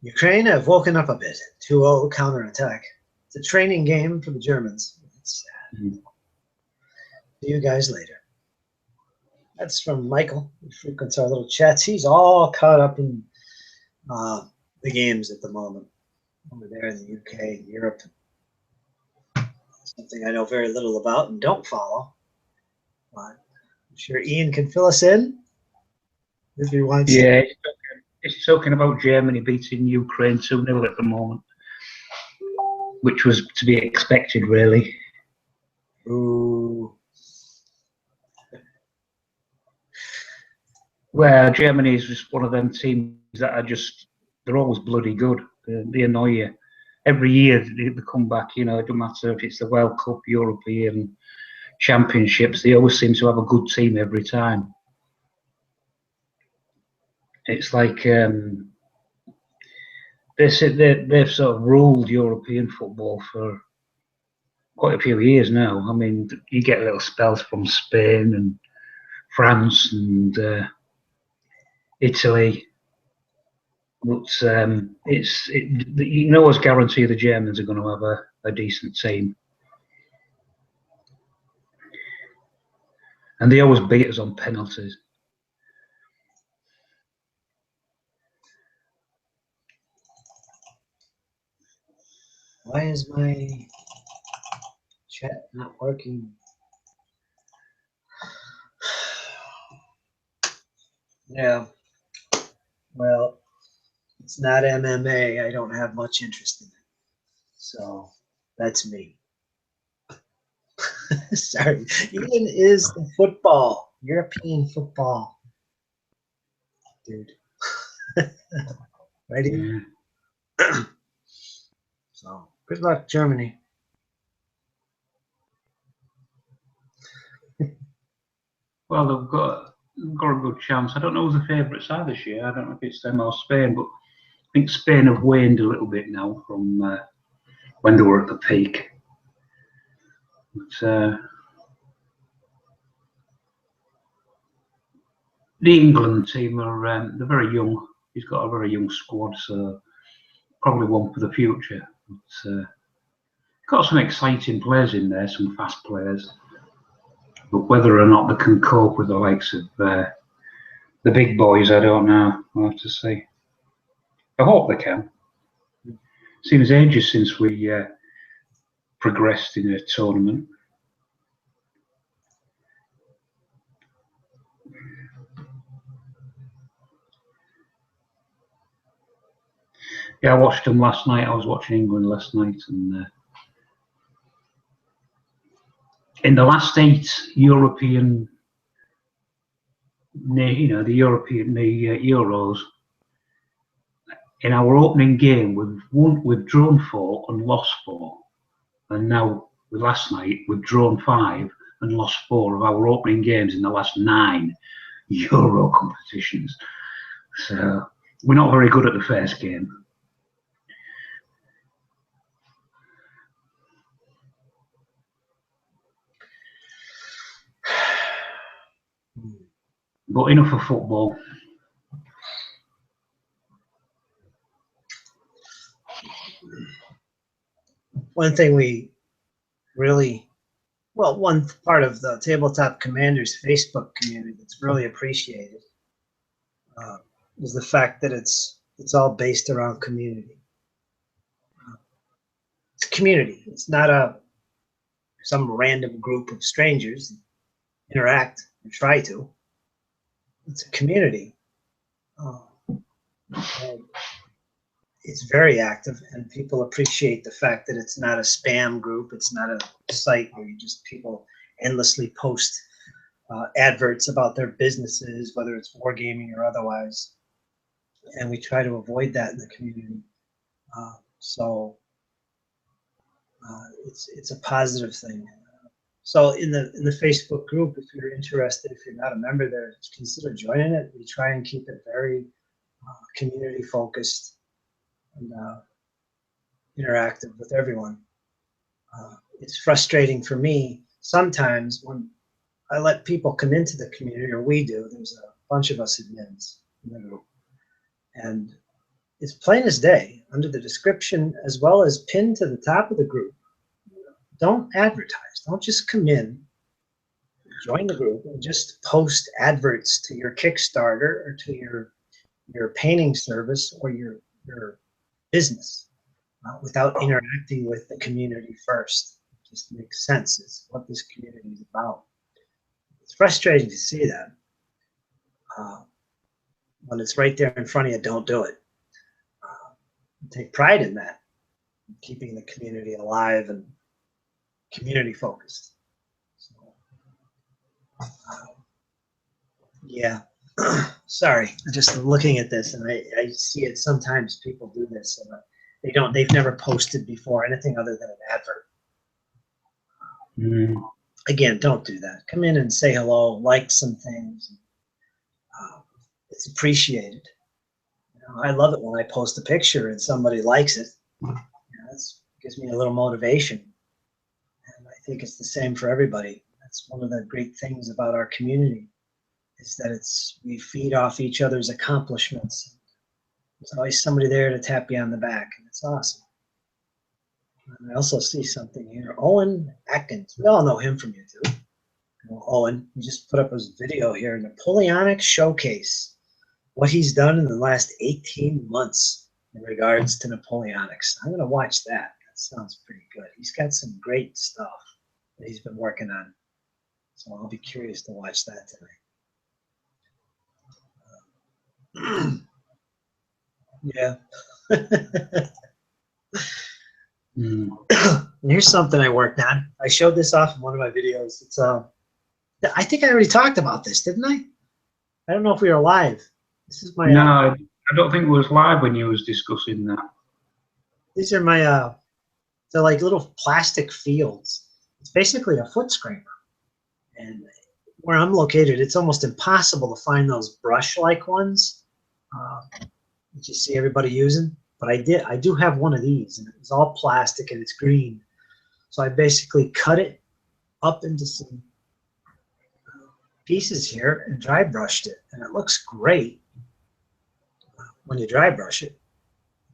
Speaker 2: Ukraine have woken up a bit. 2-0 counterattack. It's a training game for the Germans. It's sad. See you guys later. That's from Michael, who frequents our little chats. He's all caught up in the games at the moment. Over there in the UK, Europe. Something I know very little about and don't follow. But I'm sure Ian can fill us in if he wants.
Speaker 1: Yeah, it's talking about Germany beating Ukraine 2-0 at the moment, which was to be expected, really.
Speaker 2: Ooh.
Speaker 1: Well, Germany is just one of them teams that are just, they're always bloody good. They annoy you. Every year they come back, you know, it doesn't matter if it's the World Cup, European Championships, they always seem to have a good team every time. It's like they've sort of ruled European football for quite a few years now. I mean, you get little spells from Spain and France and Italy, but you can always guarantee the Germans are going to have a decent team, and they always beat us on penalties.
Speaker 2: Why is my chat not working? Yeah. Well, it's not MMA. I don't have much interest in it. So that's me. Sorry. Ian is the football, European football dude. Right, Ian? Yeah. So good luck, Germany.
Speaker 1: Well, they've got a good chance. I don't know who's the favourites are this year. I don't know if it's them or Spain, but I think Spain have waned a little bit now from when they were at the peak. But, the England team are they're very young. He's got a very young squad, so probably one for the future. But, got some exciting players in there, some fast players. But whether or not they can cope with the likes of the big boys, I don't know. I'll have to see. I hope they can. Seems ages since we progressed in a tournament. Yeah, I watched them last night. I was watching England last night, and in the last 8 European, the European Euros, in our opening game, we've drawn 4 and lost 4, and now last night we've drawn 5 and lost 4 of our opening games in the last 9 Euro competitions. So we're not very good at the first game. But enough of football.
Speaker 2: One thing we really, well, one part of the Tabletop Commanders Facebook community that's really appreciated is the fact that it's all based around community. It's community. It's not some random group of strangers that interact and try to. It's a community. And it's very active, and people appreciate the fact that it's not a spam group. It's not a site where you just people endlessly post adverts about their businesses, whether it's wargaming or otherwise. And we try to avoid that in the community. So it's a positive thing. So in the Facebook group, if you're interested, if you're not a member there, consider joining it. We try and keep it very community focused and interactive with everyone. It's frustrating for me sometimes when I let people come into the community, or we do. There's a bunch of us admins in the group, and it's plain as day under the description as well as pinned to the top of the group. Don't advertise. Don't just come in, join the group, and just post adverts to your Kickstarter or to your painting service or your business without interacting with the community first. It just makes sense. It's what this community is about. It's frustrating to see that. When it's right there in front of you, don't do it. Take pride in that, keeping the community alive and community focused. So, yeah, sorry, just looking at this, and I see it sometimes. People do this, and they've never posted before anything other than an advert. Again, don't do that. Come in and say hello, like some things. It's appreciated. I love it when I post a picture and somebody likes it. That gives me a little motivation. And I think it's the same for everybody. That's one of the great things about our community, is that we feed off each other's accomplishments. There's always somebody there to tap you on the back, and it's awesome. And I also see something here. Owen Atkins. We all know him from YouTube. Owen, he just put up his video here, Napoleonic Showcase. What he's done in the last 18 months in regards to Napoleonics. I'm going to watch that. That sounds pretty good. He's got some great stuff that he's been working on. So I'll be curious to watch that tonight. Yeah. Here's something I worked on. I showed this off in one of my videos. It's I think I already talked about this, didn't I? I don't know if we were live. This is my.
Speaker 1: No, I don't think it was live when you was discussing that.
Speaker 2: These are my they're like little plastic fields. It's basically a foot scraper, and where I'm located, it's almost impossible to find those brush-like ones that you see everybody using. But I do have one of these, and it's all plastic and it's green. So I basically cut it up into some pieces here and dry brushed it, and it looks great when you dry brush it.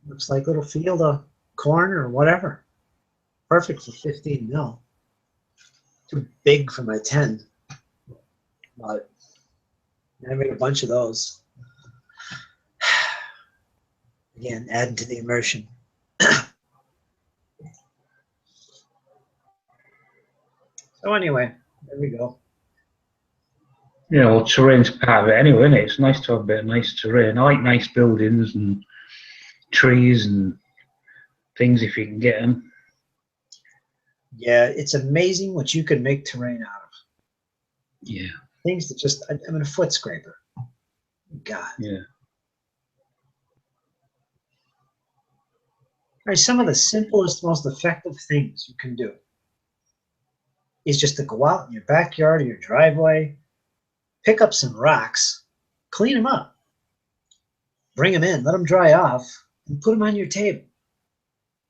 Speaker 2: It looks like a little field of corn or whatever. Perfect for 15 mil. Too big for my 10, but I made a bunch of those. Again, adding to the immersion. So anyway, there we go.
Speaker 1: Yeah, well, terrain's part of it anyway, isn't it? It's nice to have a bit of nice terrain. I like nice buildings and trees and things if you can get them.
Speaker 2: Yeah, it's amazing what you can make terrain out of.
Speaker 1: Yeah.
Speaker 2: Things that just, I mean, a foot scraper. God.
Speaker 1: Yeah.
Speaker 2: All right, some of the simplest, most effective things you can do is just to go out in your backyard or your driveway, pick up some rocks, clean them up, bring them in, let them dry off, and put them on your table.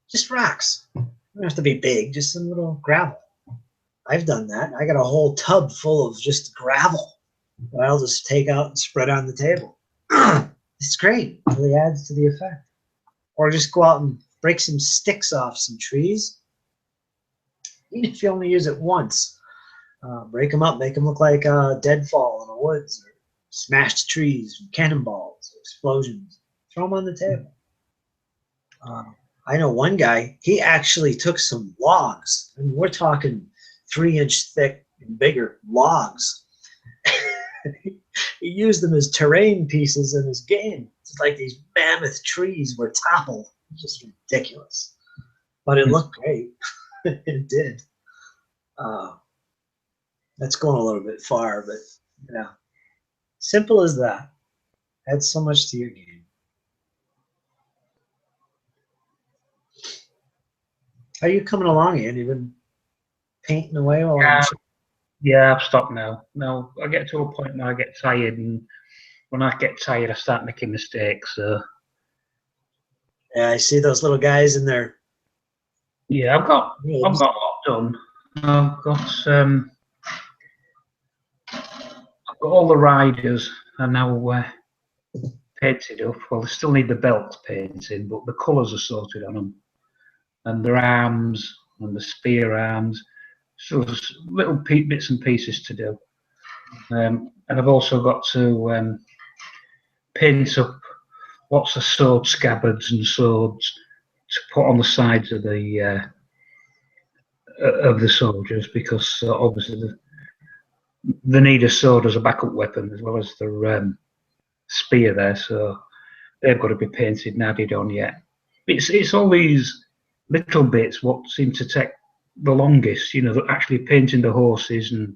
Speaker 2: Just rocks. They don't have to be big, just some little gravel. I've done that. I got a whole tub full of just gravel that I'll just take out and spread on the table. It's great. It really adds to the effect. Or just go out and break some sticks off some trees. Even if you only use it once. Break them up, make them look like a deadfall in the woods, or smashed trees, cannonballs, explosions. Throw them on the table. I know one guy, he actually took some logs, and we're talking 3-inch thick and bigger logs. He used them as terrain pieces in his game. It's like these mammoth trees were toppled. Just ridiculous. But it looked great. It did. That's going a little bit far, but yeah, simple as that. Adds so much to your game. How are you coming along, Ian? You've been painting away while I'm.
Speaker 1: Yeah, I've stopped now. No, I get to a point where I get tired, and when I get tired, I start making mistakes. So
Speaker 2: Yeah, I see those little guys in there.
Speaker 1: Yeah, I've got a lot done. I've got all the riders are now painted up. Well, they still need the belts painted, but the colours are sorted on them, and their arms and the spear arms. So there's little bits and pieces to do, and I've also got to paint up lots of sword scabbards and swords to put on the sides of the soldiers, because obviously they need a sword as a backup weapon as well as their spear there, so they've got to be painted and added on yet. It's all these little bits what seem to take the longest, you know, actually painting the horses and,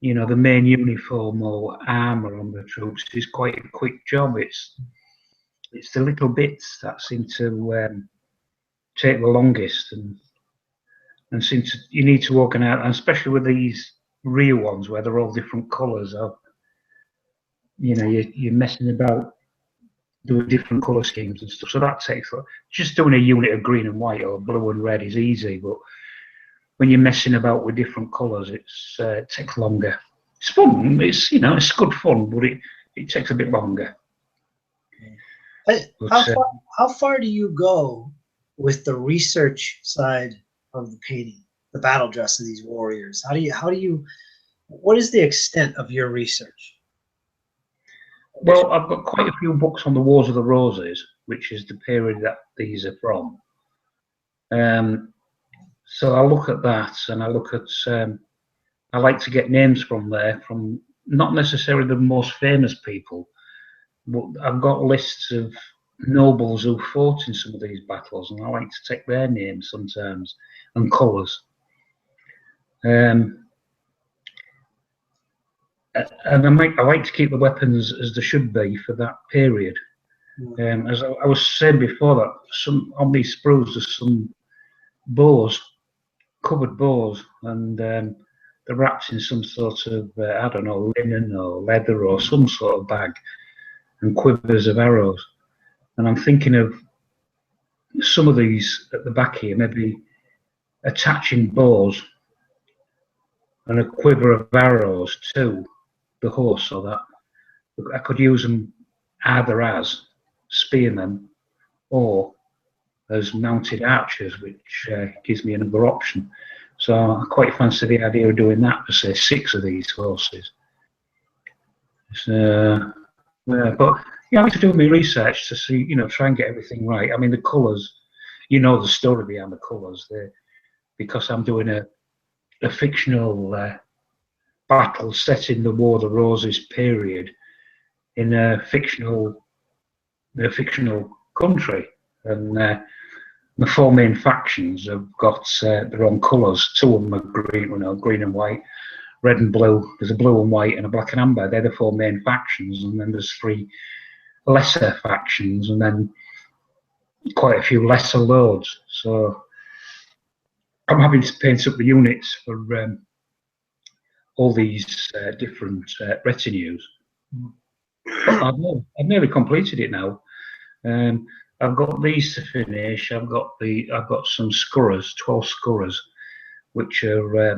Speaker 1: you know, the main uniform or armour on the troops is quite a quick job. It's the little bits that seem to take the longest and seem to, you need to organise, and especially with these real ones where they're all different colours of, you know, you're messing about doing different colour schemes and stuff. So that takes, just doing a unit of green and white or blue and red is easy, but when you're messing about with different colours, it takes longer. It's fun. It's, you know, it's good fun, but it takes a bit longer.
Speaker 2: How far do you go with the research side of the painting, the battle dress of these warriors? What is the extent of your research?
Speaker 1: Well, I've got quite a few books on the Wars of the Roses, which is the period that these are from. So I look at that, and I look at, I like to get names from there, from not necessarily the most famous people, but I've got lists of nobles who fought in some of these battles, and I like to take their names sometimes and colours. And I like to keep the weapons as they should be for that period. As I was saying before, that on these sprues there's some bows, covered bows, and they're wrapped in some sort of I don't know, linen or leather or some sort of bag, and quivers of arrows. And I'm thinking of some of these at the back here, maybe attaching bows and a quiver of arrows to the horse, so that I could use them either as spearmen or as mounted archers, which gives me another option. So I quite fancy the idea of doing that for, say, 6 of these horses. But yeah, I like to do my research to see, you know, try and get everything right. I mean, the colours, you know, the story behind the colours. Because I'm doing a fictional battle set in the War of the Roses period in a fictional country, and the 4 main factions have got their own colours. 2 of them are green, you know, green and white, red and blue. There's a blue and white and a black and amber. They're the 4 main factions, and then there's 3 lesser factions, and then quite a few lesser lords. So I'm having to paint up the units for all these different retinues. I've nearly completed it now. I've got these to finish. I've got some scurrers, 12 scurrers, which are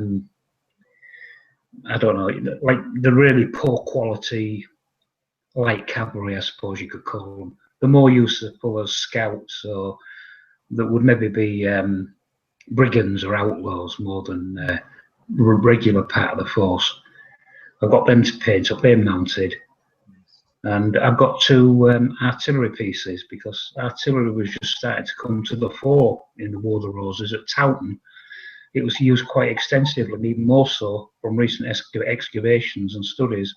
Speaker 1: I don't know, like the really poor quality light cavalry, I suppose you could call them. They're more useful as scouts, or that would maybe be brigands or outlaws more than regular part of the force. I've got them to paint up. They're mounted. And I've got 2 artillery pieces, because artillery was just starting to come to the fore in the War of the Roses at Towton. It was used quite extensively, and even more so from recent excavations and studies,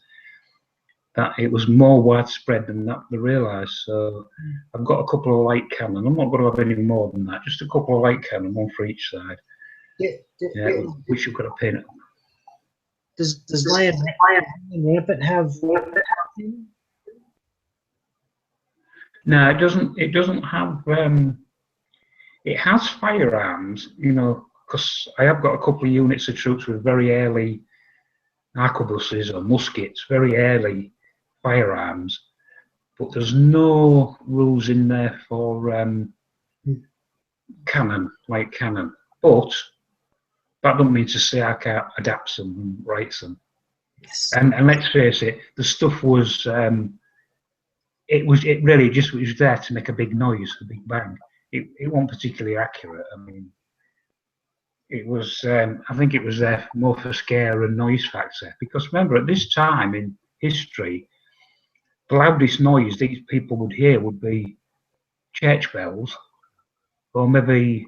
Speaker 1: that it was more widespread than that they realised. So I've got a couple of light cannon. I'm not going to have any more than that, just a couple of light cannon, 1 for each side, which you've got to paint up.
Speaker 2: Does Lion Rampant have?
Speaker 1: No, it doesn't. It doesn't have. It has firearms, you know, because I have got a couple of units of troops with very early arquebuses or muskets, very early firearms. But there's no rules in there for cannon, light cannon. But that doesn't mean to say I can't adapt them and write them.
Speaker 2: Yes.
Speaker 1: And let's face it, the stuff was it really just was there to make a big noise, a big bang. It wasn't particularly accurate. I mean, it was I think it was there more for scare and noise factor. Because remember, at this time in history, the loudest noise these people would hear would be church bells, or maybe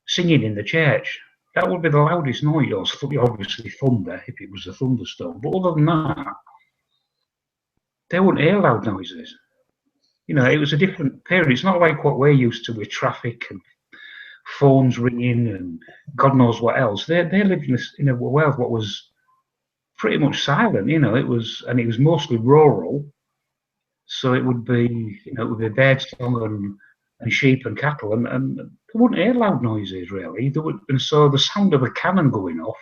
Speaker 1: singing in the church. That would be the loudest noise. Or obviously thunder if it was a thunderstorm. But other than that, they wouldn't hear loud noises. You know, it was a different period. It's not like what we're used to with traffic and phones ringing and God knows what else. They lived in a world what was pretty much silent. You know, it was mostly rural. So it would be, you know, it would be birdsong and sheep and cattle, and they wouldn't hear loud noises really. And so the sound of a cannon going off,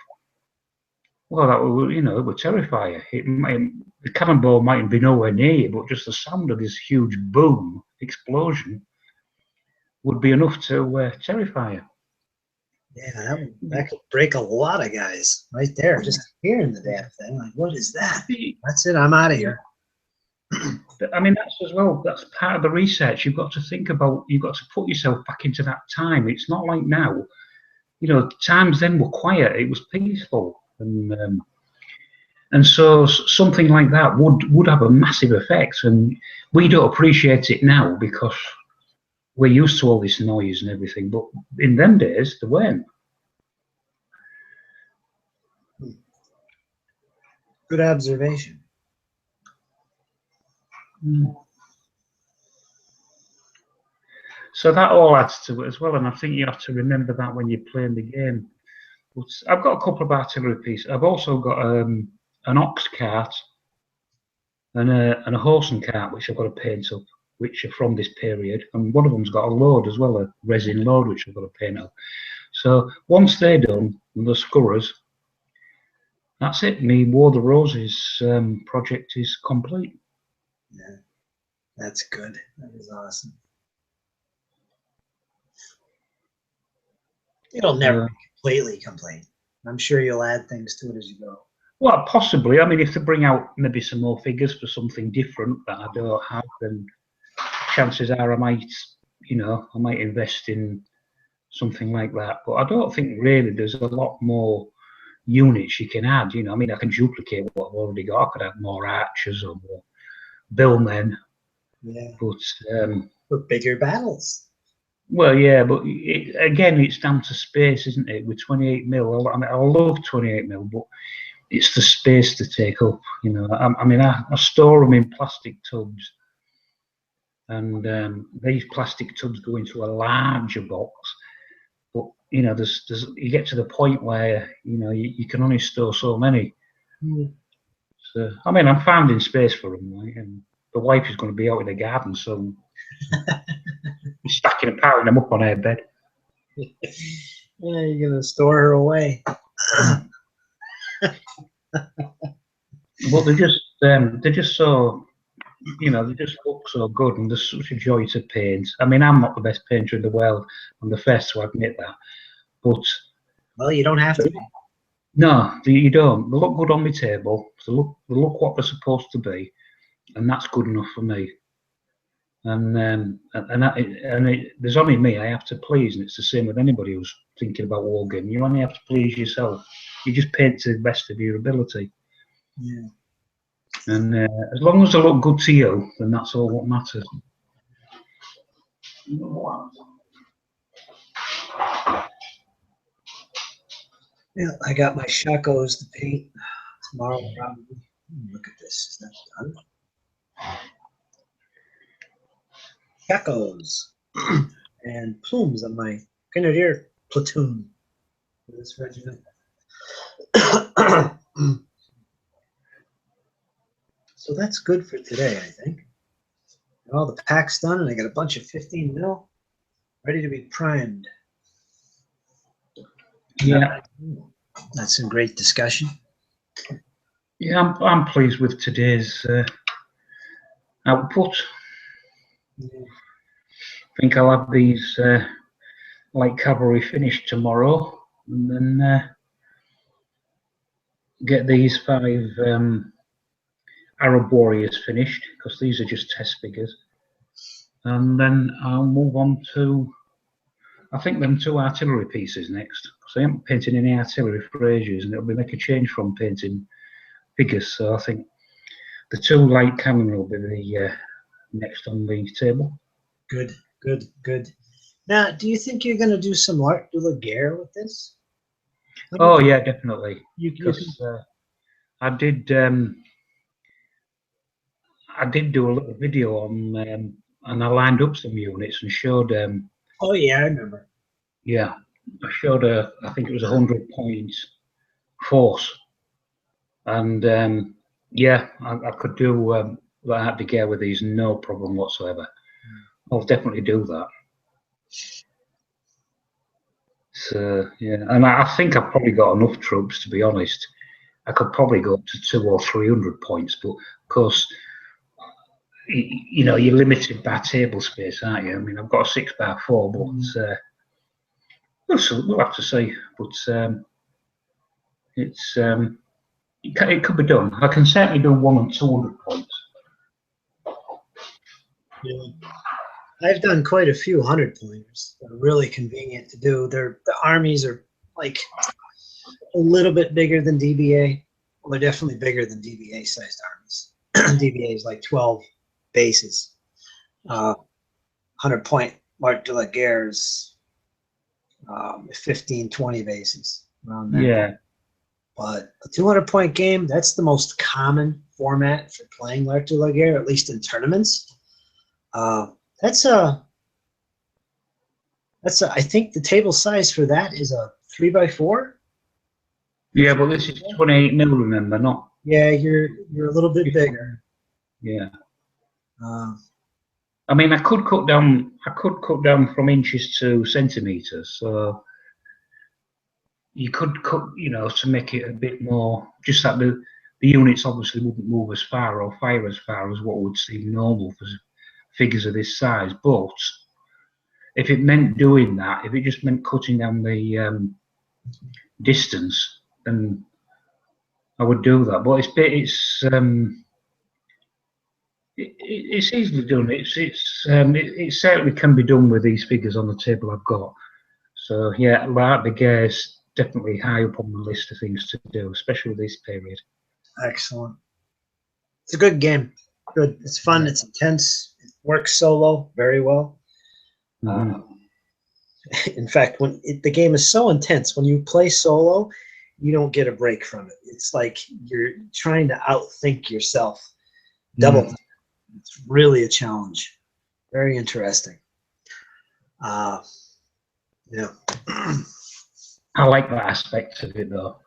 Speaker 1: well, that would, you know, it would terrify you. The cannonball mightn't be nowhere near you, but just the sound of this huge boom explosion would be enough to terrify you.
Speaker 2: Yeah, that could break a lot of guys right there. Just hearing the damn thing, like, what is that? That's it. I'm out of here.
Speaker 1: I mean, that's as well. That's part of the research. You've got to think about. You've got to put yourself back into that time. It's not like now. You know, times then were quiet. It was peaceful, and so something like that would have a massive effect. And we don't appreciate it now because we're used to all this noise and everything. But in them days, they weren't.
Speaker 2: Good observation.
Speaker 1: So that all adds to it as well, and I think you have to remember that when you're playing the game. But I've got a couple of artillery pieces. I've also got an ox cart and a horse and cart, which I've got to paint up, which are from this period. And one of them's got a load as well, a resin load, which I've got to paint up. So once they're done, and the scurrers, that's it. Me War the Roses project is complete.
Speaker 2: Yeah, that's good. That is awesome. It'll never be completely complete. I'm sure you'll add things to it as you go.
Speaker 1: Well, possibly. I mean, if they bring out maybe some more figures for something different that I don't have, then chances are I might, you know, I might invest in something like that. But I don't think really there's a lot more units you can add. You know, I mean, I can duplicate what I've already got. I could add more archers or more billmen.
Speaker 2: Yeah.
Speaker 1: But
Speaker 2: for bigger battles.
Speaker 1: Well, yeah, but again, it's down to space, isn't it? With 28 mil, I mean, I love 28 mil, but it's the space to take up. You know, I mean, I store them in plastic tubs, and these plastic tubs go into a larger box. But you know, you get to the point where you know you can only store so many. So, I mean, I'm finding space for them, like, and the wife is going to be out in the garden, so. Stacking and piling them up on her bed.
Speaker 2: Yeah, you're gonna store her away.
Speaker 1: But they're just so, you know, they just look so good, and they're such a joy to paint. I mean, I'm not the best painter in the world. I'm the first to admit that. But
Speaker 2: well, you don't have to.
Speaker 1: No, you don't. They look good on my table. They look what they're supposed to be, and that's good enough for me. And there's only me I have to please, and it's the same with anybody who's thinking about wargaming. You only have to please yourself. You just paint to the best of your ability.
Speaker 2: Yeah.
Speaker 1: And as long as they look good to you, then that's all what matters.
Speaker 2: Yeah, I got my shakos to paint tomorrow probably. Look at this. Is that done? Shakos and plumes on my grenadier platoon for this regiment. So that's good for today, I think. All the packs done, and I got a bunch of 15 mil ready to be primed.
Speaker 1: Yeah.
Speaker 2: That's some great discussion.
Speaker 1: Yeah, I'm pleased with today's output.
Speaker 2: Yeah.
Speaker 1: I think I'll have these light cavalry finished tomorrow, and then get these 5 Arab warriors finished, because these are just test figures. And then I'll move on to, I think, them 2 artillery pieces next, because I haven't painted any artillery for ages, and it'll be make a change from painting figures. So I think the 2 light cannon will be the next on the table.
Speaker 2: Good, good, good. Now, do you think you're going to do some Art de la Guerre with this?
Speaker 1: Oh yeah, definitely.
Speaker 2: You
Speaker 1: Because I did do a little video on, and I lined up some units and showed.
Speaker 2: Oh yeah, I remember.
Speaker 1: Yeah, I showed I think it was 100 points force, and yeah, I could do that together with these, no problem whatsoever. I'll definitely do that. So yeah, and I think I've probably got enough troops, to be honest. I could probably go up to 200 or 300 points, but of course, you know, you're limited by table space, aren't you? I mean, I've got a 6x4, but we'll have to see. But it could be done. I can certainly do 100 and 200 points.
Speaker 2: Yeah. I've done quite a few 100-pointers. They're really convenient to do. The armies are like a little bit bigger than DBA. Well, they're definitely bigger than DBA-sized armies. DBA is like 12 bases. 100-point Art de la Guerre is 15, 20 bases around there.
Speaker 1: Yeah.
Speaker 2: But a 200-point game, that's the most common format for playing Art de la Guerre, at least in tournaments. I think the table size for that is a 3x4.
Speaker 1: Yeah, but this is 28 mil, remember, not.
Speaker 2: Yeah, you're a little bit bigger.
Speaker 1: Yeah. I mean, I could cut down from inches to centimeters, so you could cut, you know, to make it a bit more, just that the units obviously wouldn't move as far or fire as far as what would seem normal for figures of this size. But if it meant doing that, if it just meant cutting down the distance, then I would do that. But it's easily done. It certainly can be done with these figures on the table I've got. So yeah, Art de la Guerre is definitely high up on the list of things to do, especially this period.
Speaker 2: Excellent. It's a good game. Good. It's fun. Yeah. It's intense. It works solo very well. In fact, when the game is so intense, when you play solo, you don't get a break from it. It's like you're trying to outthink yourself. Double. It's really a challenge. Very interesting. Yeah.
Speaker 1: I like that aspect of it, though.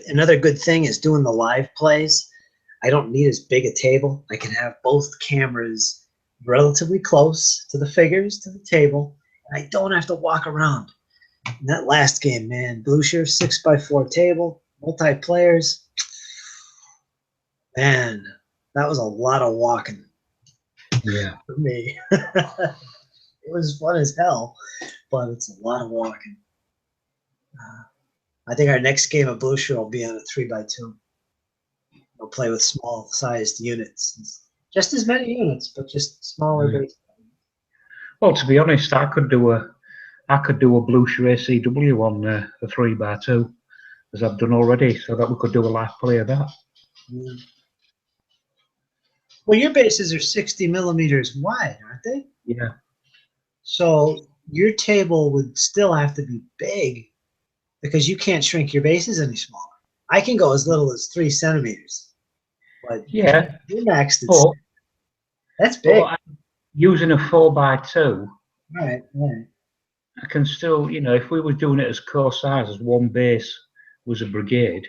Speaker 2: Another good thing is doing the live plays. I don't need as big a table. I can have both cameras relatively close to the figures, to the table, and I don't have to walk around. In that last game, man, Blue Shirt 6x4 table, multiplayers, man, that was a lot of walking.
Speaker 1: Yeah.
Speaker 2: For me. It was fun as hell, but it's a lot of walking. I think our next game of Blue Shirt will be on a 3x2. We'll play with small-sized units. Just as many units, but just smaller base.
Speaker 1: Well, to be honest, I could do a Blue Shirt ACW on a 3x2, as I've done already, so that we could do a live play of that.
Speaker 2: Yeah. Well, your bases are 60 millimeters wide, aren't they?
Speaker 1: Yeah.
Speaker 2: So your table would still have to be big because you can't shrink your bases any smaller. I can go as little as 3 centimeters. But
Speaker 1: yeah,
Speaker 2: you maxed it. That's big.
Speaker 1: Using a 4x2,
Speaker 2: right.
Speaker 1: I can still, you know, if we were doing it as core size, as one base was a brigade,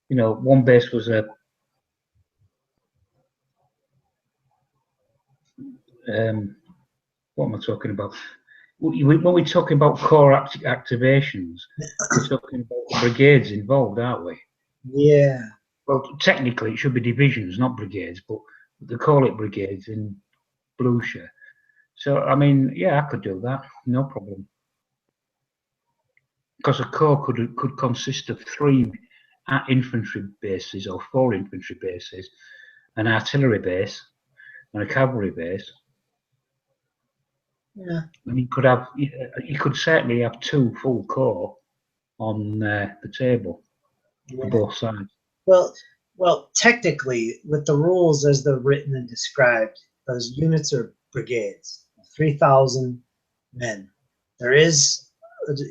Speaker 1: you know, one base was a what am I talking about? When we're talking about core activations, we're talking about brigades involved, aren't we?
Speaker 2: Yeah.
Speaker 1: Well, technically, it should be divisions, not brigades, but they call it brigades in Blucher. So, I mean, yeah, I could do that, no problem. Because a corps could consist of 3 infantry bases or 4 infantry bases, an artillery base, and a cavalry base.
Speaker 2: Yeah.
Speaker 1: And you could certainly have 2 full corps on the table for both sides.
Speaker 2: Well, technically, with the rules as they're written and described, those units are brigades, 3,000 men.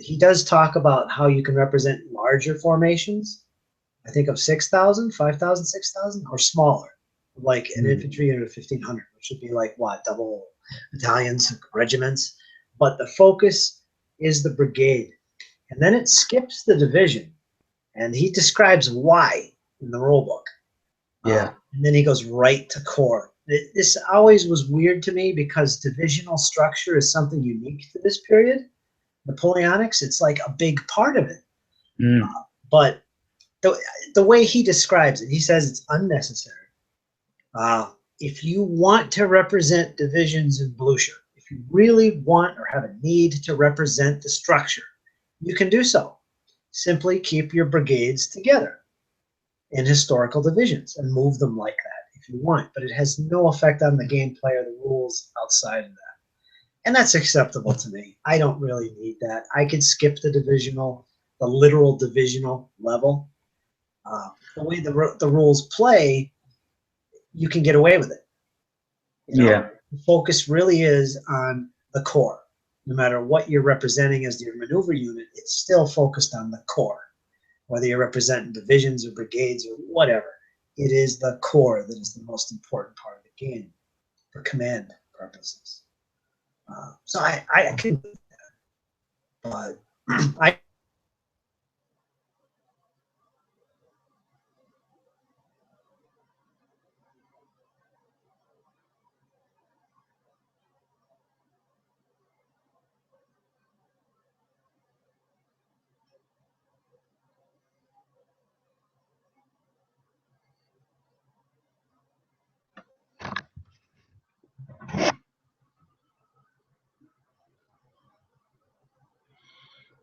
Speaker 2: He does talk about how you can represent larger formations. I think of 6,000, 5,000, 6,000, or smaller, like an infantry unit of 1,500, which would be like what, double battalions, regiments. But the focus is the brigade, and then it skips the division, and he describes why in the rule book.
Speaker 1: Yeah.
Speaker 2: And then he goes right to corps. This always was weird to me because divisional structure is something unique to this period. Napoleonics, it's like a big part of it. But the way he describes it, he says it's unnecessary. If you want to represent divisions in Blucher, if you really want or have a need to represent the structure, you can do so. Simply keep your brigades together in historical divisions and move them like that if you want, but it has no effect on the gameplay or the rules outside of that. And that's acceptable to me. I don't really need that. I could skip the literal divisional level. The way the rules play, you can get away with it. You know?
Speaker 1: Yeah.
Speaker 2: The focus really is on the core. No matter what you're representing as your maneuver unit, it's still focused on the core. Whether you're representing divisions or brigades or whatever, it is the core that is the most important part of the game for command purposes. So I can do that, but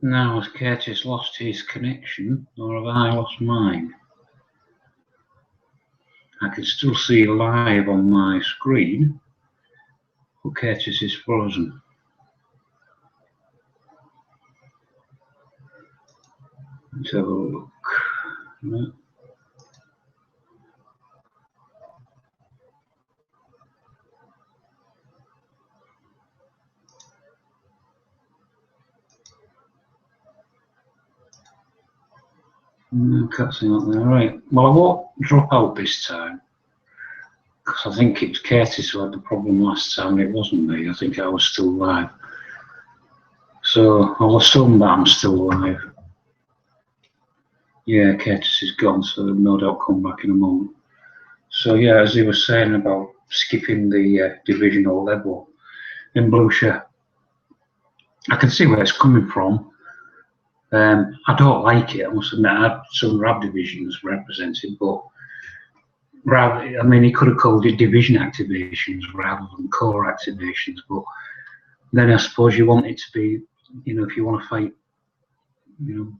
Speaker 1: Now, has Curtis lost his connection, or have I lost mine? I can still see live on my screen, but Curtis is frozen. Let's have a look. No. Can't see that there. Right. Well, I won't drop out this time, because I think it's Curtis who had the problem last time. It wasn't me. I think I was still live. So I'll assume that I'm still live. Yeah, Curtis is gone, so no doubt come back in a moment. So yeah, as he was saying about skipping the divisional level in Blucher, I can see where it's coming from. I don't like it, I must admit. I'd sooner have divisions represented, but rather, I mean, he could have called it division activations rather than core activations, but then I suppose you want it to be, you know, if you want to fight, you know,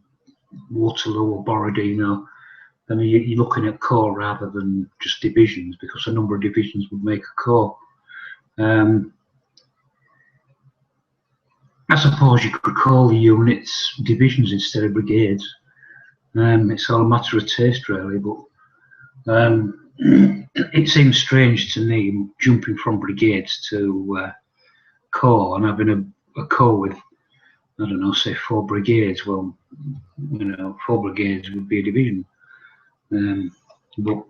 Speaker 1: Waterloo or Borodino, then you're looking at core rather than just divisions, because a number of divisions would make a core. I suppose you could call the units divisions instead of brigades. It's all a matter of taste, really, but it seems strange to me jumping from brigades to corps and having a corps with, I don't know, say 4 brigades. Well, you know, 4 brigades would be a division. But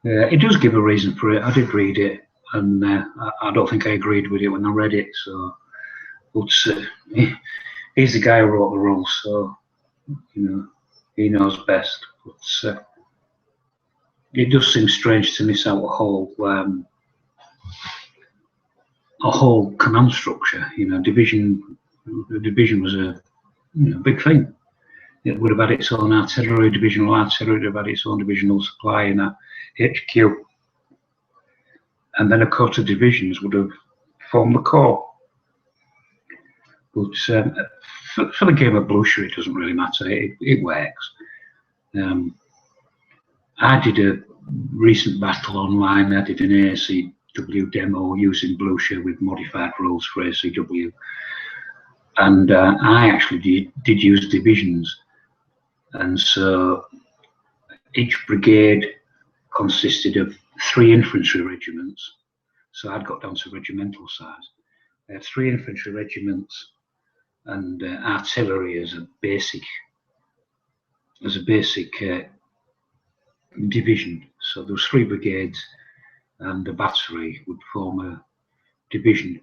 Speaker 1: it does give a reason for it. I did read it, and I don't think I agreed with it when I read it. So, but he's the guy who wrote the rules, so you know, he knows best. But it does seem strange to miss out a whole command structure. You know, division. The division was a big thing. It would have had its own artillery, divisional artillery, it would have had its own divisional supply in a HQ. And then a court of divisions would have formed the corps. But for the game of Blucher, it doesn't really matter. It works. I did a recent battle online. I did an ACW demo using Blucher with modified rules for ACW. And I actually did use divisions. And so each brigade consisted of 3 infantry regiments. So I'd got down to regimental size. I had 3 infantry regiments and artillery as a basic division. So there was 3 brigades and a battery would form a division.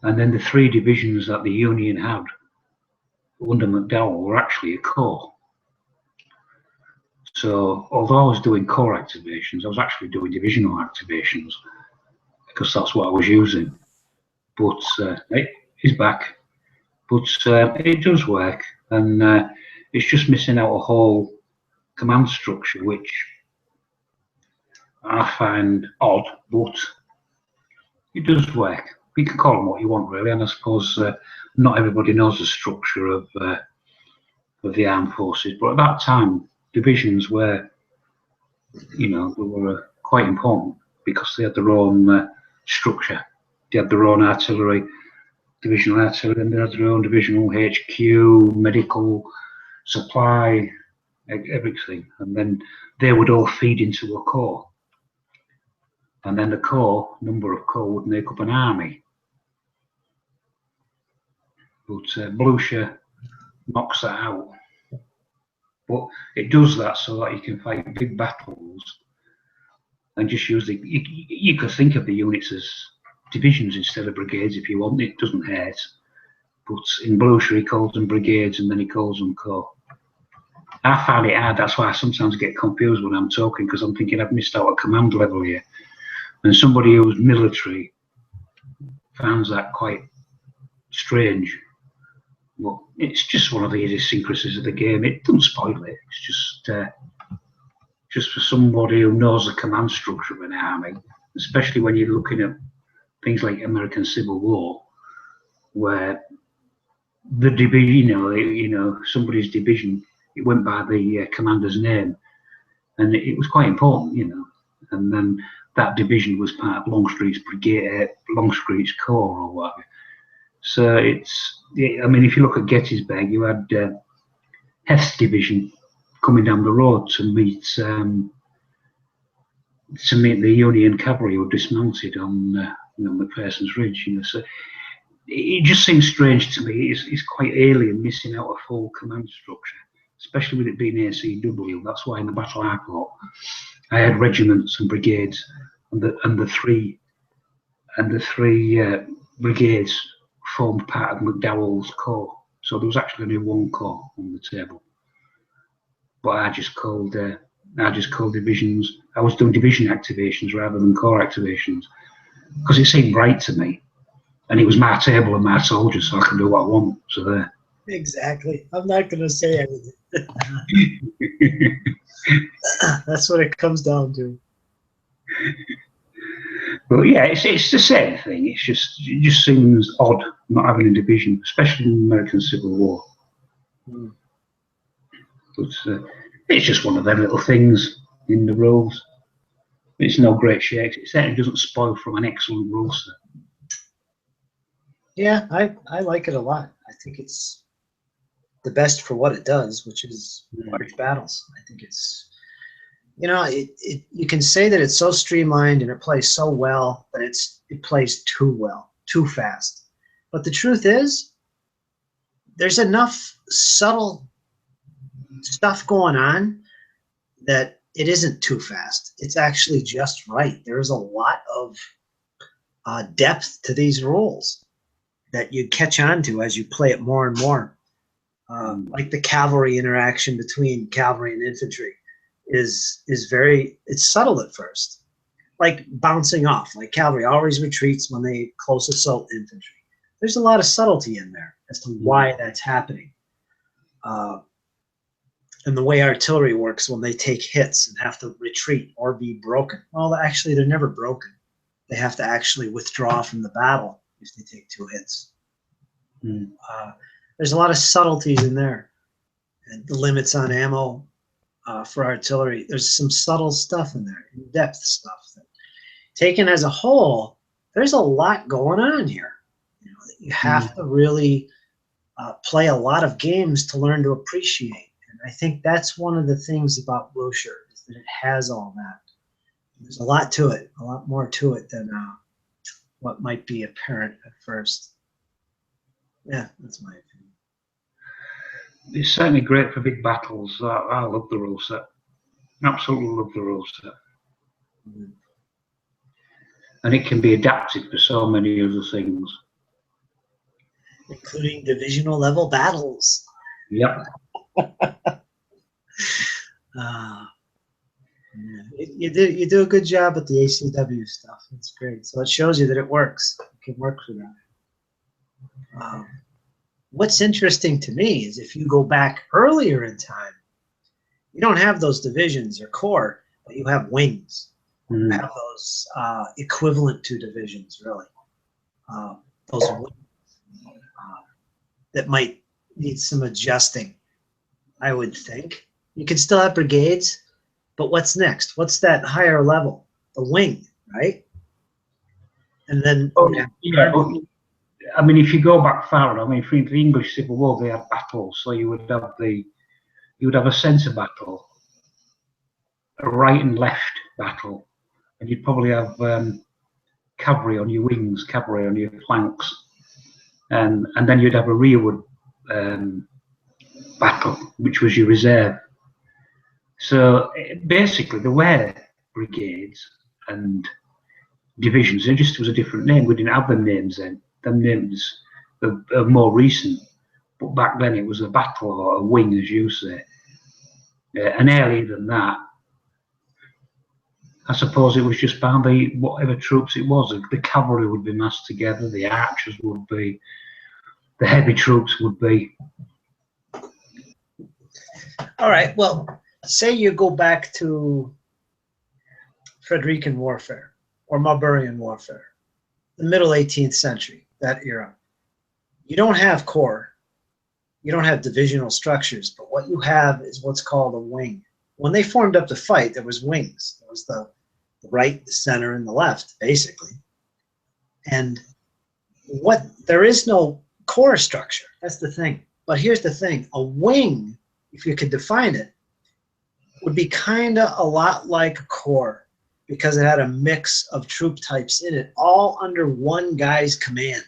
Speaker 1: And then the 3 divisions that the Union had under McDowell were actually a corps. So although I was doing corps activations, I was actually doing divisional activations because that's what I was using. But he's back. But it does work, and it's just missing out a whole command structure, which I find odd, but it does work. You can call them what you want, really, and I suppose not everybody knows the structure of the armed forces. But at that time, divisions were, they were quite important because they had their own structure. They had their own artillery, divisional artillery, and they had their own divisional HQ, medical supply, everything. And then they would all feed into a corps. And then the number of corps would make up an army. But Blucher knocks that out. But it does that so that you can fight big battles and just use you could think of the units as divisions instead of brigades if you want. It doesn't hurt. But in Blucher he calls them brigades and then he calls them corps. I find it hard. That's why I sometimes get confused when I'm talking, because I'm thinking I've missed out a command level here. And somebody who's military finds that quite strange. Well, it's just one of the idiosyncrasies of the game. It doesn't spoil it. It's just for somebody who knows the command structure of an army, especially when you're looking at things like American Civil War, where the division, somebody's division, it went by the commander's name, and it was quite important, And then that division was part of Longstreet's brigade, Longstreet's corps or whatever. So if you look at Gettysburg, you had Heth's division coming down the road to meet the Union cavalry who were dismounted on McPherson's Ridge. So it just seems strange to me. It's quite alien, missing out a full command structure, especially with it being ACW. That's why in the battle I fought, I had regiments and brigades, and the three brigades formed part of McDowell's corps. So there was actually only one corps on the table. But I just called divisions. I was doing division activations rather than corps activations because it seemed right to me, and it was my table and my soldiers, so I can do what I want. So there.
Speaker 2: Exactly. I'm not going to say anything. That's what it comes down to.
Speaker 1: But yeah, it's the same thing. It just seems odd not having a division, especially in the American Civil War.
Speaker 2: Mm.
Speaker 1: But it's just one of them little things in the rules. It's no great shakes. It certainly doesn't spoil from an excellent rule set.
Speaker 2: Yeah, I like it a lot. I think it's the best for what it does, which is large battles. I think it's, you can say that it's so streamlined and it plays so well, but it plays too well, too fast. But the truth is, there's enough subtle stuff going on that it isn't too fast. It's actually just right. There's a lot of depth to these rules that you catch on to as you play it more and more. Like the cavalry interaction between cavalry and infantry is very, it's subtle at first, like bouncing off. Like cavalry always retreats when they close assault infantry. There's a lot of subtlety in there as to why that's happening. And the way artillery works when they take hits and have to retreat or be broken. Well, actually, they're never broken. They have to actually withdraw from the battle if they take 2 hits. There's a lot of subtleties in there. And the limits on ammo for artillery. There's some subtle stuff in there, in-depth stuff. Taken as a whole, there's a lot going on here. You know, you have to really play a lot of games to learn to appreciate. And I think that's one of the things about Blue Shirt, is that it has all that. There's a lot to it, a lot more to it than what might be apparent at first. Yeah, that's my opinion.
Speaker 1: It's certainly great for big battles. I love the rule set. Absolutely love the rule set. And it can be adapted for so many other things.
Speaker 2: Including divisional level battles.
Speaker 1: Yep.
Speaker 2: You do a good job at the ACW stuff. It's great. So it shows you that it works. It can work for that. What's interesting to me is if you go back earlier in time, you don't have those divisions or corps, but you have wings. You have those equivalent to divisions, really. Those wings that might need some adjusting, I would think. You can still have brigades, but what's next? What's that higher level? The wing, right? And then
Speaker 1: I mean, if you go back far, I mean, for the English Civil War, they had battles, so you would have a centre battle, a right and left battle, and you'd probably have cavalry on your wings, cavalry on your flanks, and then you'd have a rearward battle, which was your reserve. So basically, there were brigades and divisions. It just was a different name. We didn't have them names then. Them names are more recent, but back then it was a battle or a wing, as you say. And earlier than that, I suppose it was just by whatever troops it was. The cavalry would be massed together, the archers would be, the heavy troops would be.
Speaker 2: All right, well, say you go back to Frederican warfare or Marlburian warfare, the middle 18th century, that era. You don't have corps, you don't have divisional structures, but what you have is what's called a wing. When they formed up to fight, there was wings. There was the right, the center, and the left, basically. And there is no corps structure. That's the thing. But here's the thing. A wing, if you could define it, would be kind of a lot like a corps because it had a mix of troop types in it, all under one guy's command.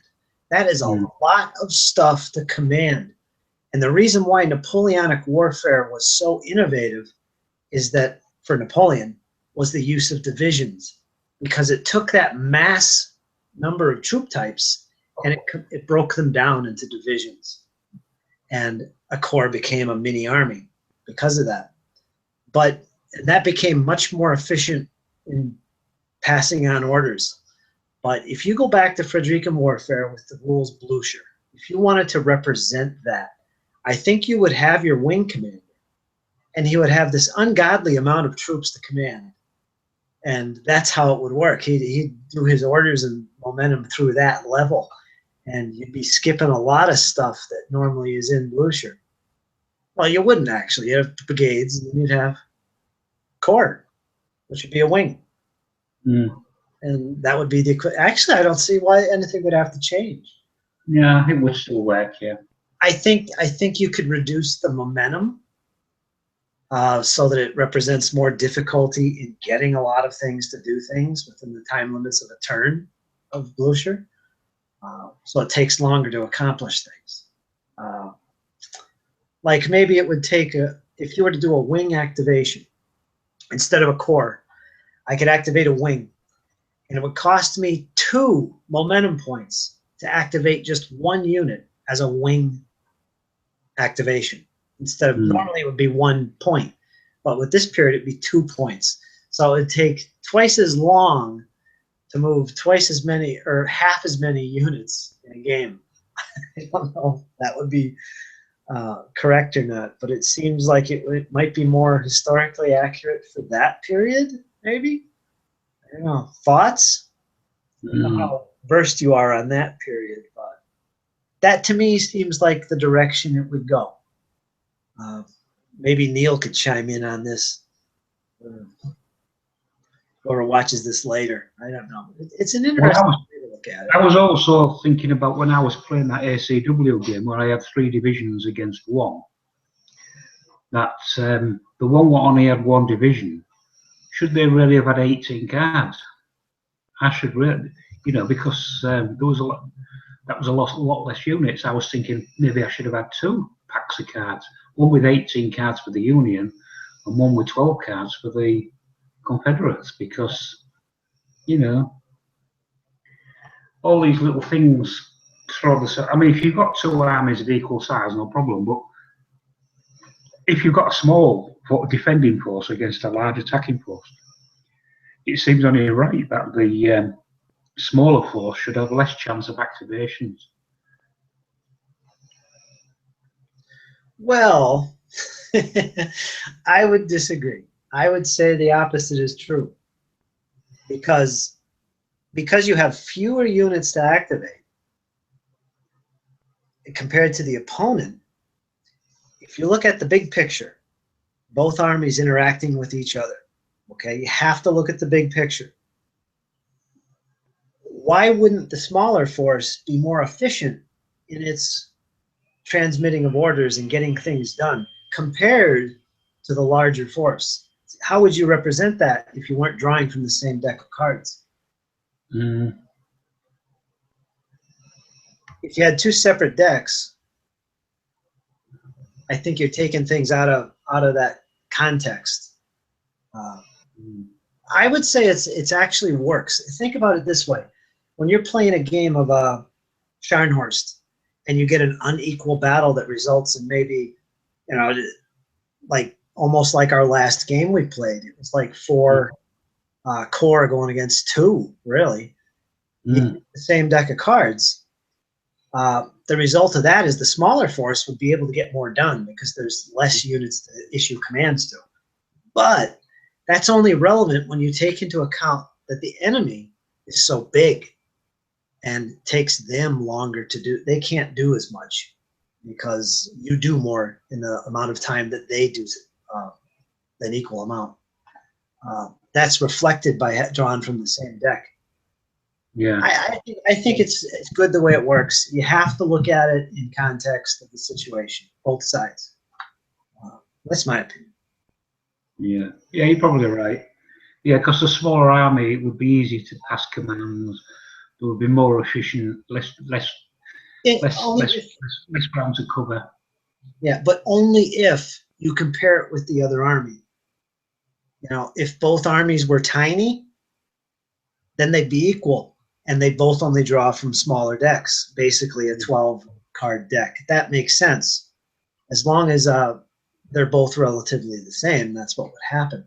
Speaker 2: That is a lot of stuff to command. And the reason why Napoleonic warfare was so innovative is that, for Napoleon, was the use of divisions, because it took that mass number of troop types and it broke them down into divisions. And a corps became a mini army because of that. But that became much more efficient in passing on orders. But if you go back to Frederican warfare with the rules Blucher, if you wanted to represent that, I think you would have your wing commander, and he would have this ungodly amount of troops to command. And that's how it would work. He'd do his orders and momentum through that level. And you'd be skipping a lot of stuff that normally is in Blucher. Well, you wouldn't actually. You'd have brigades, and then you'd have corps, which would be a wing. And that would be actually, I don't see why anything would have to change.
Speaker 1: Yeah, it would still work, yeah.
Speaker 2: I think you could reduce the momentum so that it represents more difficulty in getting a lot of things to do things within the time limits of a turn of Blucher. So it takes longer to accomplish things. Like maybe it would take if you were to do a wing activation, instead of a corps, I could activate a wing, and it would cost me 2 momentum points to activate just 1 unit as a wing activation. Instead of normally it would be 1 point, but with this period it'd be 2 points. So it'd take twice as long to move twice as many or half as many units in a game. I don't know if that would be correct or not, but it seems like it might be more historically accurate for that period, maybe. I don't know. Thoughts? I don't know how versed you are on that period, but that to me seems like the direction it would go. Maybe Neil could chime in on this, or watches this later. I don't know. It's an interesting way to look at it.
Speaker 1: I was also thinking about when I was playing that ACW game where I had 3 divisions against 1. That the one what only had 1 division, should they really have had 18 cards? I should really, you know, because there was a lot. That was a lot less units. I was thinking maybe I should have had 2 packs of cards, one with 18 cards for the Union and one with 12 cards for the Confederates, because, you know, all these little things throw the. I mean, if you've got 2 armies of equal size, no problem, but if you've got a small defending force against a large attacking force, it seems only right that the smaller force should have less chance of activations.
Speaker 2: Well, I would disagree. I would say the opposite is true. Because you have fewer units to activate compared to the opponent, if you look at the big picture, both armies interacting with each other, okay, you have to look at the big picture. Why wouldn't the smaller force be more efficient in its transmitting of orders and getting things done compared to the larger force? How would you represent that if you weren't drawing from the same deck of cards? If you had 2 separate decks, I think you're taking things out of that context. I would say it's actually works. Think about it this way: when you're playing a game of Scharnhorst and you get an unequal battle that results in maybe, you know, like almost like our last game we played. It was like 4 core going against 2, really. The same deck of cards. The result of that is the smaller force would be able to get more done because there's less units to issue commands to. But that's only relevant when you take into account that the enemy is so big and takes them longer to do. They can't do as much because you do more in the amount of time that they do an equal amount. That's reflected by drawing from the same deck.
Speaker 1: Yeah,
Speaker 2: I think it's good the way it works. You have to look at it in context of the situation, both sides. That's my opinion.
Speaker 1: Yeah, you're probably right. Yeah, because a smaller army, it would be easy to pass commands. It would be more efficient, less ground to cover.
Speaker 2: Yeah, but only if you compare it with the other army. You know, if both armies were tiny, then they'd be equal, and they both only draw from smaller decks, basically a 12-card deck. That makes sense. As long as they're both relatively the same, that's what would happen.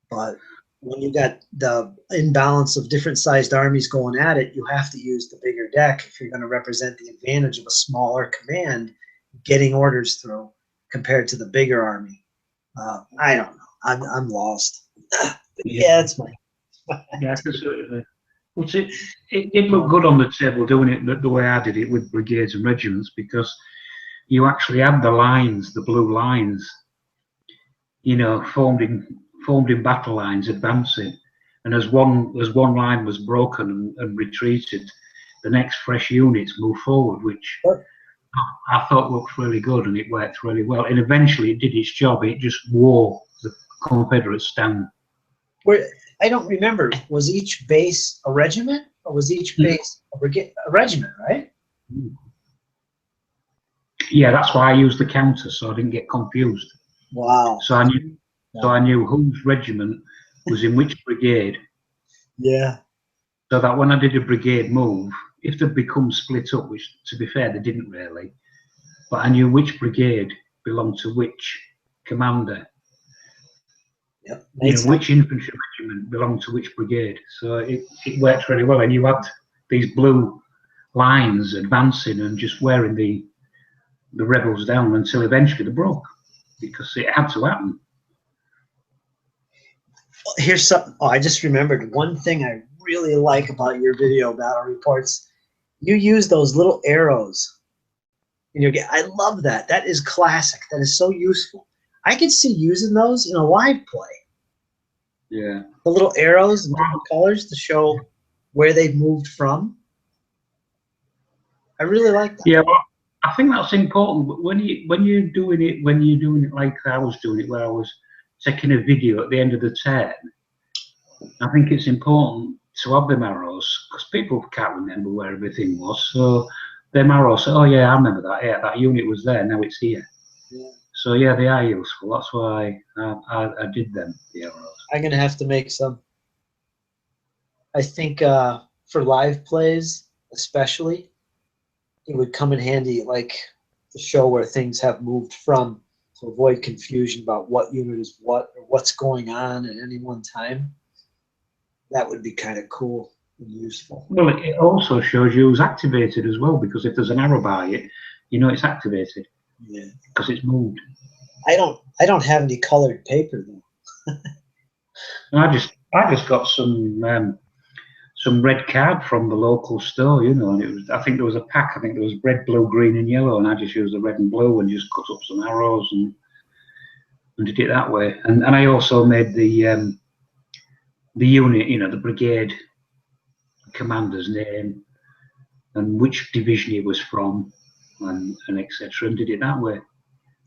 Speaker 2: But when you got the imbalance of different sized armies going at it, you have to use the bigger deck if you're going to represent the advantage of a smaller command getting orders through compared to the bigger army. I don't know. I'm lost. Yeah, it's my.
Speaker 1: Yeah, because it did look good on the table doing it the way I did it with brigades and regiments, because you actually had the lines, the blue lines, you know, formed in battle lines advancing, and as one line was broken and retreated, the next fresh units moved forward, which I thought looked really good, and it worked really well. And eventually it did its job. It just wore the Confederates down.
Speaker 2: I don't remember. Was each base a regiment, or was each base a regiment? Right?
Speaker 1: Yeah, that's why I used the counter, so I didn't get confused.
Speaker 2: Wow.
Speaker 1: So I knew whose regiment was in which brigade.
Speaker 2: Yeah.
Speaker 1: So that when I did a brigade move, if they'd become split up, which to be fair they didn't really, but I knew which brigade belonged to which commander.
Speaker 2: Yep.
Speaker 1: You know, which infantry regiment belonged to which brigade. So it worked really well, and you had these blue lines advancing and just wearing the rebels down until eventually they broke, because it had to happen.
Speaker 2: Here's something. Oh, I just remembered one thing I really like about your video battle reports. You use those little arrows in your game. I love that. That is classic. That is so useful. I could see using those in a live play.
Speaker 1: Yeah.
Speaker 2: The little arrows and different colors to show where they've moved from. I really like that.
Speaker 1: Yeah, well, I think that's important. When you're doing it like I was doing it, where I was taking a video at the end of the turn, I think it's important to have them arrows, because people can't remember where everything was. So them arrows say, oh yeah, I remember that. Yeah, that unit was there. Now it's here. Yeah. So yeah, they are useful. That's why I did them, the arrows.
Speaker 2: I'm gonna have to make some. I think for live plays, especially, it would come in handy, like to show where things have moved from, to avoid confusion about what unit is what or what's going on at any one time. That would be kind of cool and useful.
Speaker 1: Well, it also shows you who's activated as well, because if there's an arrow by it, you know it's activated.
Speaker 2: Yeah.
Speaker 1: Because it's moved.
Speaker 2: I don't have any colored paper though.
Speaker 1: I just got some red card from the local store, you know, and it was, I think there was a pack. I think there was red, blue, green, and yellow, and I just used the red and blue and just cut up some arrows and did it that way. And I also made the unit, you know, the brigade commander's name and which division he was from, and etc. and did it that way.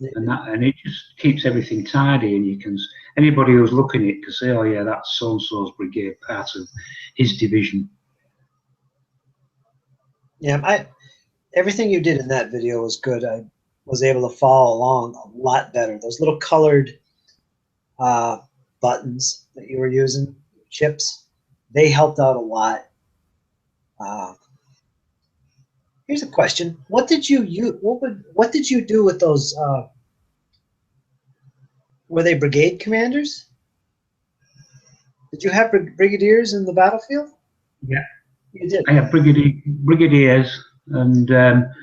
Speaker 1: And it just keeps everything tidy, and you can, anybody who's looking at it can say, oh yeah, that's so and so's brigade, part of his division.
Speaker 2: Yeah, everything you did in that video was good. I was able to follow along a lot better. Those little colored buttons that you were using, chips, they helped out a lot. Here's a question: what did you use? What did you do with those? Were they brigade commanders? Did you have brigadiers in the battlefield?
Speaker 1: Yeah,
Speaker 2: you did.
Speaker 1: I have brigadiers and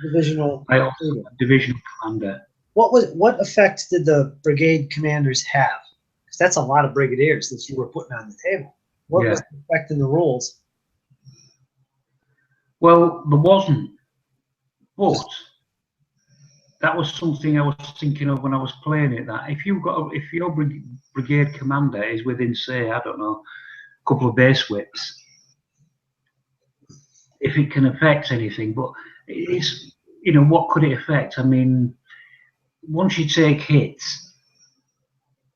Speaker 2: divisional.
Speaker 1: I also have divisional commander.
Speaker 2: What effect did the brigade commanders have? Because that's a lot of brigadiers that you were putting on the table. What was the effect in the rules?
Speaker 1: Well, there wasn't, but that was something I was thinking of when I was playing it. That if your brigade commander is within, say, I don't know, a couple of base widths, if it can affect anything, but it's, you know, what could it affect? I mean, once you take hits,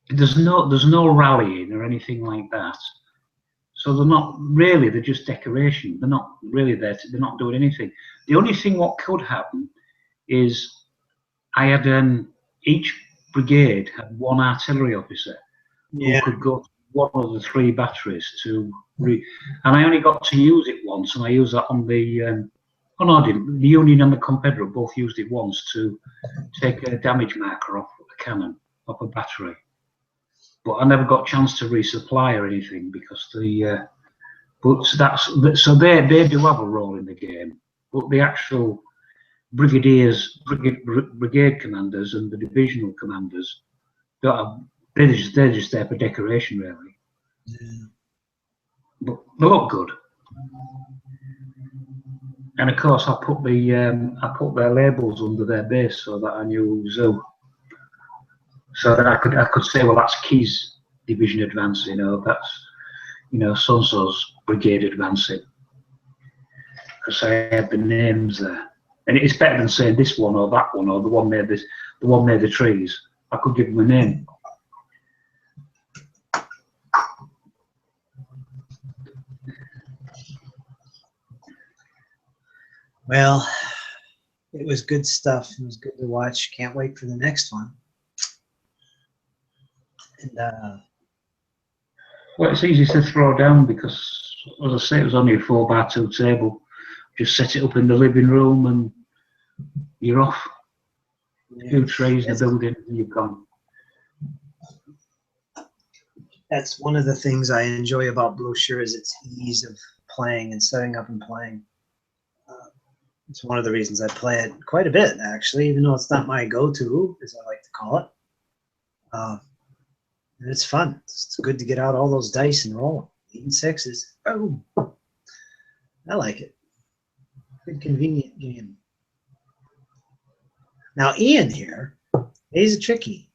Speaker 1: there's no rallying or anything like that. So they're not really, they're just decoration. They're not really there, they're not doing anything. The only thing what could happen is I had each brigade had one artillery officer who could go to one of the 3 batteries to and I only got to use it once, and I used that on the oh no, I didn't. The Union and the Confederate both used it once to take a damage marker off a cannon, off a battery. But I never got a chance to resupply or anything, because the but so they do have a role in the game, but the actual brigadiers, brigade commanders, and the divisional commanders don't have, they're just there for decoration, really.
Speaker 2: Yeah.
Speaker 1: But they look good. And of course, I put their labels under their base so that I knew zoo. So that I could say, well, that's Key's division advancing, you know, that's, you know, so-and-so's brigade advancing, because I had the names there. And it's better than saying this one or that one or the one near this, the one near the trees. I could give them a name.
Speaker 2: Well, it was good stuff. It was good to watch. Can't wait for the next one. And
Speaker 1: well, it's easy to throw down because, as I say, it was only a 4x2 table. Just set it up in the living room and you're off. A few trees in the building, and you've gone.
Speaker 2: That's one of the things I enjoy about Blucher is its ease of playing and setting up and playing. It's one of the reasons I play it quite a bit, actually, even though it's not my go-to, as I like to call it. And it's fun. It's good to get out all those dice and roll. 8 and 6s. Boom. I like it. Good, convenient game. Now, Ian here, he's a tricky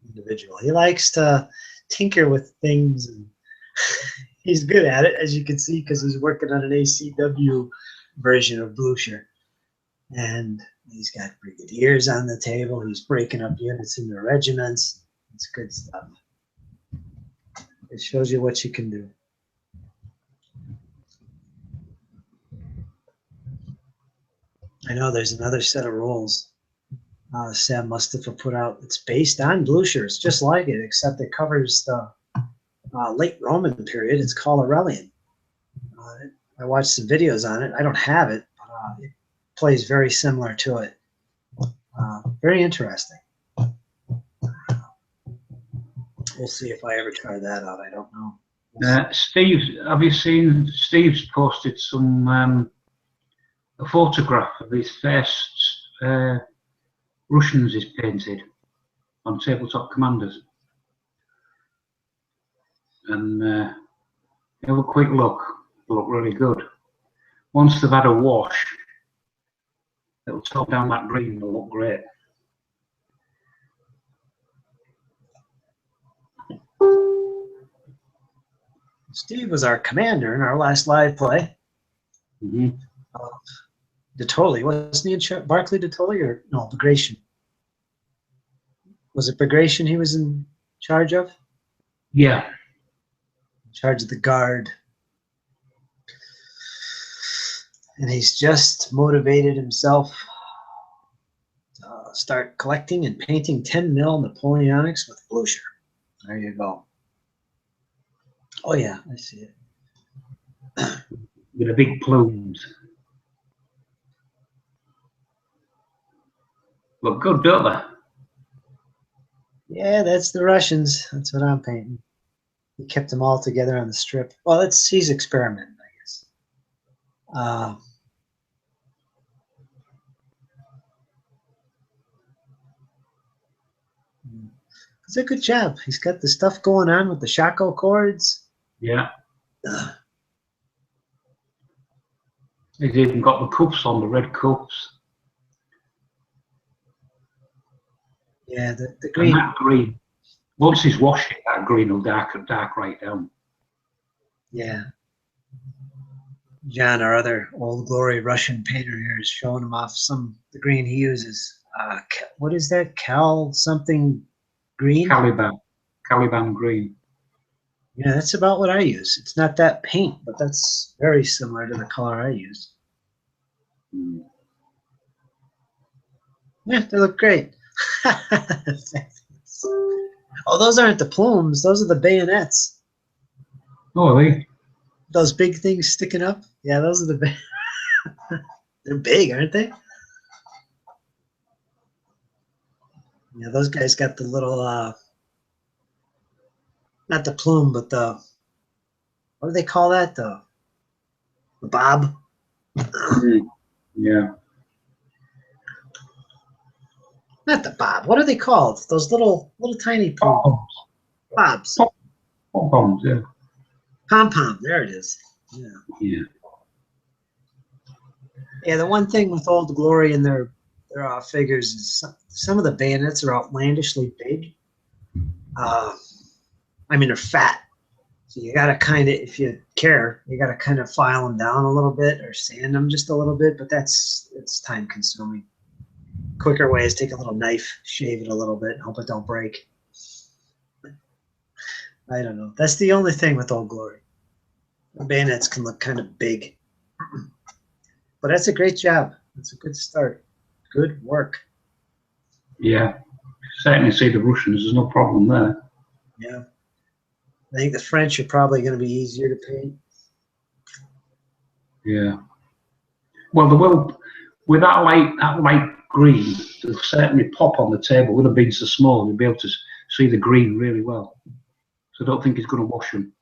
Speaker 2: individual. He likes to tinker with things, and he's good at it, as you can see, because he's working on an ACW version of Blucher. And he's got brigadiers on the table. He's breaking up units into regiments. It's good stuff. It shows you what you can do. I know there's another set of rules Sam Mustafa put out. It's based on Blucher. It's just like it, except it covers the late Roman period. It's called Aurelian. I watched some videos on it. I don't have it, but it plays very similar to it. Very interesting. We'll see if I ever try that out. I don't know.
Speaker 1: Steve, have you seen Steve's posted some a photograph of his first Russians he's painted on Tabletop Commanders, and have a quick look. They look really good. Once they've had a wash, it'll tone down that green. It'll look great.
Speaker 2: Steve was our commander in our last live play.
Speaker 1: Mm-hmm.
Speaker 2: Dettoli, wasn't he in charge? Barclay Dettoli, or no, Bagration? Was it Bagration he was in charge of?
Speaker 1: Yeah.
Speaker 2: In charge of the guard. And he's just motivated himself to start collecting and painting 10 mil Napoleonics with Blucher. There you go. Oh yeah, I see it.
Speaker 1: With the big plumes. Look good, don't they?
Speaker 2: Yeah, that's the Russians. That's what I'm painting. He kept them all together on the strip. Well, he's experimenting, I guess. It's a good job. He's got the stuff going on with the Shako chords.
Speaker 1: Yeah. He's even got the cups on, the red cups.
Speaker 2: Yeah, the green.
Speaker 1: And that green, once he's washed it, that green will dark right down.
Speaker 2: Yeah. John, our other Old Glory Russian painter here, is showing him off the green he uses. What is that? Cal something green?
Speaker 1: Caliban green.
Speaker 2: Yeah, that's about what I use. It's not that paint, but that's very similar to the color I use.
Speaker 1: Mm.
Speaker 2: Yeah, they look great. Oh, those aren't the plumes. Those are the bayonets.
Speaker 1: Oh, are they?
Speaker 2: Those big things sticking up. Yeah, those are the they're big, aren't they? Yeah, those guys got the little not the plume, but the, what do they call that? The bob.
Speaker 1: Yeah.
Speaker 2: Not the bob. What are they called? Those little tiny bobs.
Speaker 1: Pom-poms, yeah.
Speaker 2: Pom-pom. There it is. Yeah.
Speaker 1: Yeah.
Speaker 2: Yeah, the one thing with Old Glory and their figures is some of the bayonets are outlandishly big. I mean, they're fat. So you got to kind of, if you care, you got to kind of file them down a little bit or sand them just a little bit, but it's time consuming. Quicker way is take a little knife, shave it a little bit, and hope it don't break. I don't know. That's the only thing with Old Glory. The bayonets can look kind of big. But that's a great job. That's a good start. Good work.
Speaker 1: Yeah. Certainly see the Russians, there's no problem there.
Speaker 2: Yeah. I think the French are probably going to be easier to paint.
Speaker 1: Yeah. Well, with that light green, they'll certainly pop on the table. With them being so small, you'll be able to see the green really well. So I don't think he's going to wash them.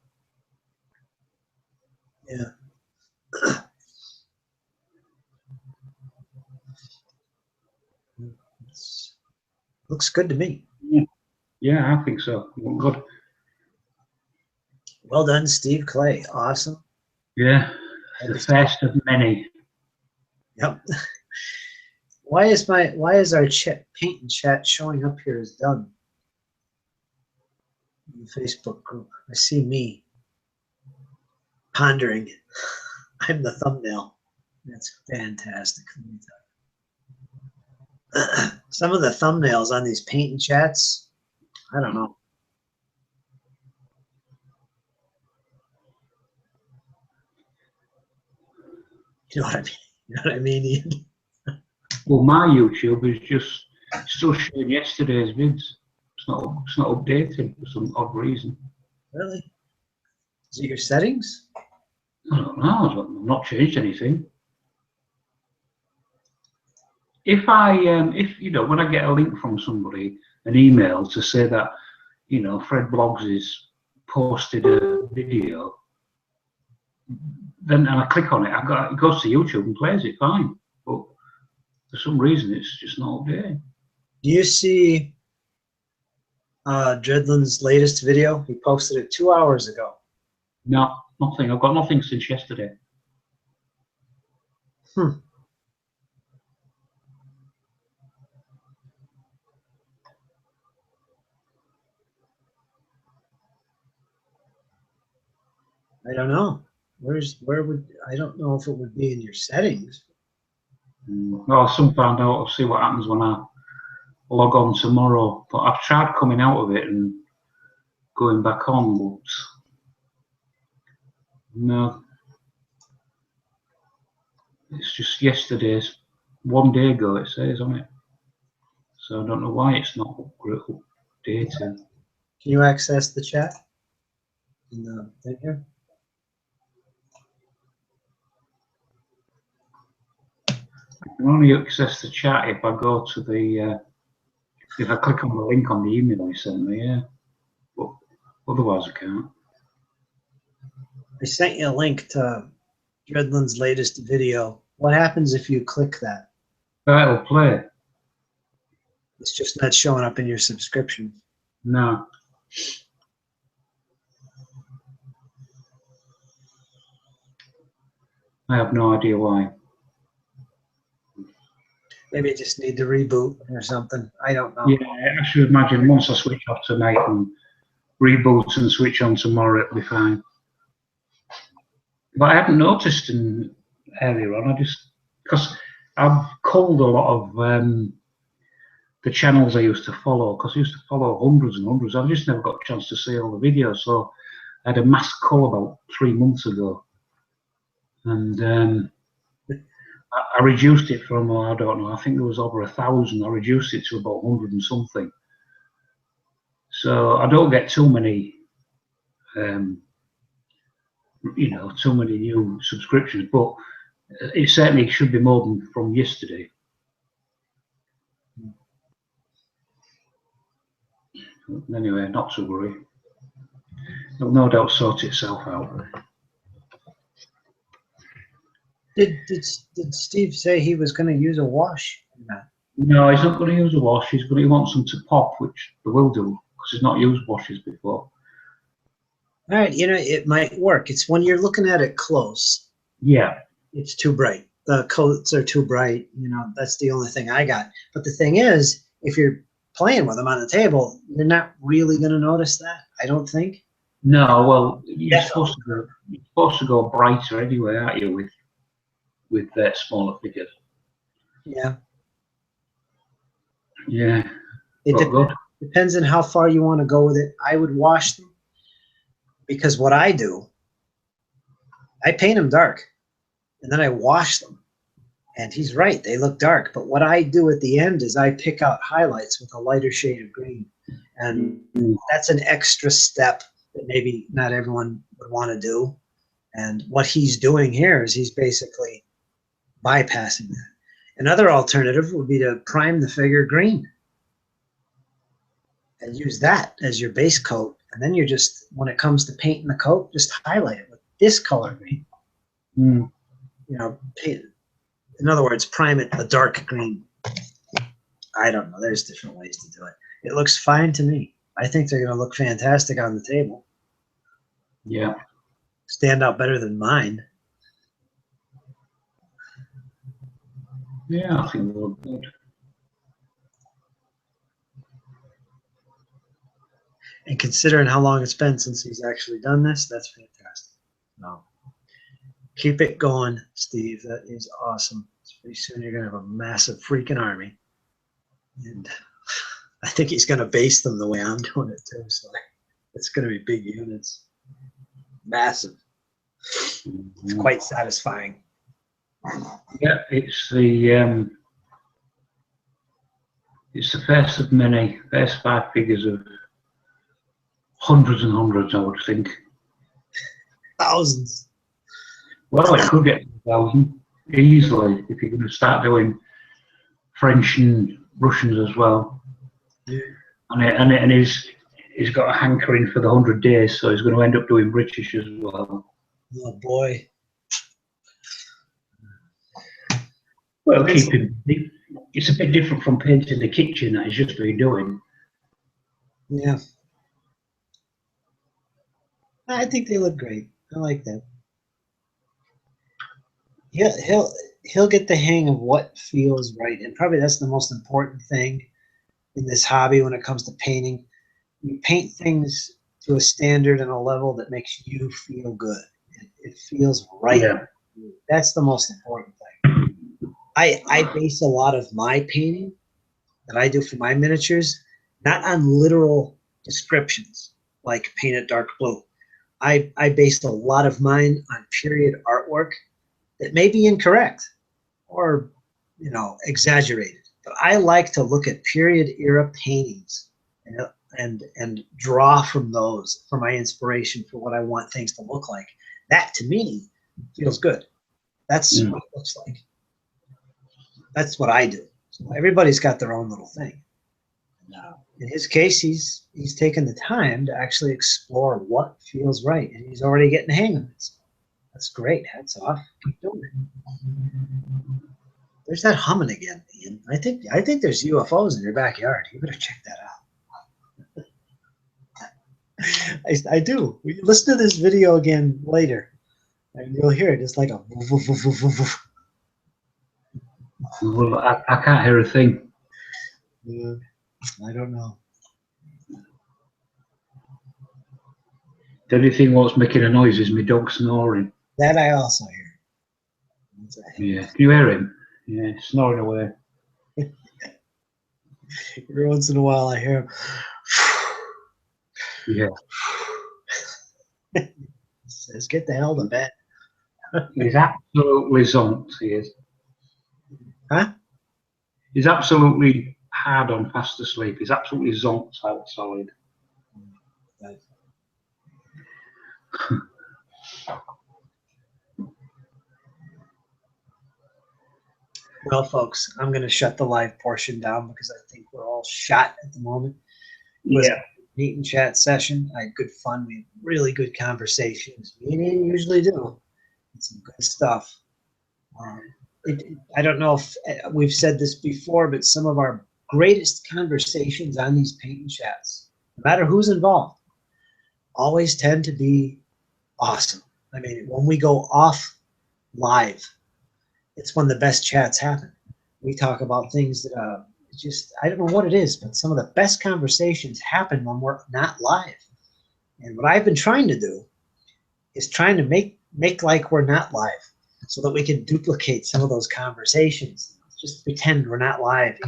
Speaker 2: Yeah. Looks good to me.
Speaker 1: Yeah, I think so. Good.
Speaker 2: Well done, Steve Clay. Awesome.
Speaker 1: Yeah, the first of many.
Speaker 2: Yep. Why is our paint and chat showing up here as done? In the Facebook group. I see me pondering. I'm the thumbnail. That's fantastic. Some of the thumbnails on these paint and chats, I don't know. You know what I mean? You know what I mean, Ian?
Speaker 1: Well, my YouTube is just still showing yesterday's vids. It's not updated for some odd reason.
Speaker 2: Really? Is it your settings?
Speaker 1: I don't know. I've not changed anything. If you know, when I get a link from somebody, an email to say that, you know, Fred Blogs has posted a video, then and I click on it, it goes to YouTube and plays it fine. But for some reason, it's just not updated.
Speaker 2: Do you see Dredlin's latest video? He posted it 2 hours ago.
Speaker 1: No, nothing. I've got nothing since yesterday.
Speaker 2: I don't know. I don't know if it would be in your settings.
Speaker 1: Well, sometime I'll see what happens when I log on tomorrow. But I've tried coming out of it and going back on, but no. It's just yesterday's. 1 day ago, it says on it. So I don't know why it's not updated.
Speaker 2: Can you access the chat in the thing here?
Speaker 1: I can only access the chat if I go to the, if I click on the link on the email you sent me, yeah. But otherwise I can't.
Speaker 2: I sent you a link to Dredlin's latest video. What happens if you click that?
Speaker 1: It'll play.
Speaker 2: It's just not showing up in your subscription.
Speaker 1: No. I have no idea why.
Speaker 2: Maybe you just need to reboot or something. I don't know.
Speaker 1: Yeah, I should imagine once I switch off tonight and reboot and switch on tomorrow, it'll be fine. But I hadn't noticed earlier on. Because I've culled a lot of the channels I used to follow, because I used to follow hundreds and hundreds. I just never got a chance to see all the videos. So I had a mass cull about 3 months ago. And I reduced it from, I don't know, I think there was over 1,000. I reduced it to about 100 and something. So I don't get too many, you know, too many new subscriptions, but it certainly should be more than from yesterday. Anyway, not to worry. It'll no doubt sort itself out.
Speaker 2: Did Steve say he was going to use a wash?
Speaker 1: No, he's not going to use a wash. He wants them to pop, which they will do, because he's not used washes before.
Speaker 2: All right, you know, it might work. It's when you're looking at it close.
Speaker 1: Yeah.
Speaker 2: It's too bright. The coats are too bright. You know, that's the only thing I got. But the thing is, if you're playing with them on the table, you're not really going to notice that, I don't think.
Speaker 1: No, well, you're supposed to go brighter anyway, aren't you, with smaller figures?
Speaker 2: Yeah.
Speaker 1: Yeah.
Speaker 2: It depends on how far you want to go with it. I would wash them, because what I do, I paint them dark and then I wash them. And he's right, they look dark. But what I do at the end is I pick out highlights with a lighter shade of green. And that's an extra step that maybe not everyone would want to do. And what he's doing here is he's basically bypassing that. Another alternative would be to prime the figure green and use that as your base coat. And then you're just, when it comes to painting the coat, just highlight it with this color green.
Speaker 1: Mm.
Speaker 2: You know, paint, in other words, prime it a dark green. I don't know. There's different ways to do it. It looks fine to me. I think they're going to look fantastic on the table.
Speaker 1: Yeah.
Speaker 2: Stand out better than mine.
Speaker 1: Yeah, I think they look good.
Speaker 2: And considering how long it's been since he's actually done this, that's fantastic. No. Keep it going, Steve. That is awesome. Pretty soon you're going to have a massive freaking army. And I think he's going to base them the way I'm doing it too. So it's going to be big units. Massive. It's quite satisfying.
Speaker 1: Yeah, it's the first of many, first 5 figures of hundreds and hundreds, I would think.
Speaker 2: Thousands.
Speaker 1: Well, it could get 1,000 easily if you're going to start doing French and Russians as well.
Speaker 2: Yeah.
Speaker 1: And he's got a hankering for the 100 days, so he's going to end up doing British as well.
Speaker 2: Oh boy.
Speaker 1: Well, it's a bit different from painting the kitchen that he's just been doing.
Speaker 2: Yeah. I think they look great. I like that. He'll get the hang of what feels right, and probably that's the most important thing in this hobby when it comes to painting. You paint things to a standard and a level that makes you feel good. It feels right.
Speaker 1: Yeah.
Speaker 2: That's the most important thing. I base a lot of my painting that I do for my miniatures not on literal descriptions like paint it dark blue. I based a lot of mine on period artwork that may be incorrect or, you know, exaggerated. But I like to look at period era paintings and draw from those for my inspiration for what I want things to look like. That to me feels good. That's what it looks like. That's what I do. So everybody's got their own little thing. In his case, he's taken the time to actually explore what feels right, and he's already getting the hang of it. So that's great. Hats off. Keep doing it. There's that humming again, Ian. I think there's UFOs in your backyard. You better check that out. I do. Listen to this video again later, and you'll hear it. It's like a woof, woof, woof, woof, woof, woof.
Speaker 1: Well, I can't hear a thing.
Speaker 2: I don't know.
Speaker 1: The only thing what's making a noise is my dog snoring.
Speaker 2: That I also hear.
Speaker 1: Yeah. Can you hear him? Yeah, snoring away.
Speaker 2: Every once in a while I hear him.
Speaker 1: Yeah.
Speaker 2: Says, get the hell to bed.
Speaker 1: He's absolutely zonked, he is.
Speaker 2: Huh?
Speaker 1: He's absolutely hard on fast asleep. He's absolutely zonked out solid.
Speaker 2: Right. Well, folks, I'm going to shut the live portion down because I think we're all shot at the moment.
Speaker 1: Yeah.
Speaker 2: Meet and chat session. I had good fun. We had really good conversations. Me and Ian usually do. It's some good stuff. I don't know if we've said this before, but some of our greatest conversations on these paint and chats, no matter who's involved, always tend to be awesome. I mean, when we go off live, it's when the best chats happen. We talk about things that just, I don't know what it is, but some of the best conversations happen when we're not live. And what I've been trying to do is trying to make like we're not live so that we can duplicate some of those conversations. Just pretend we're not live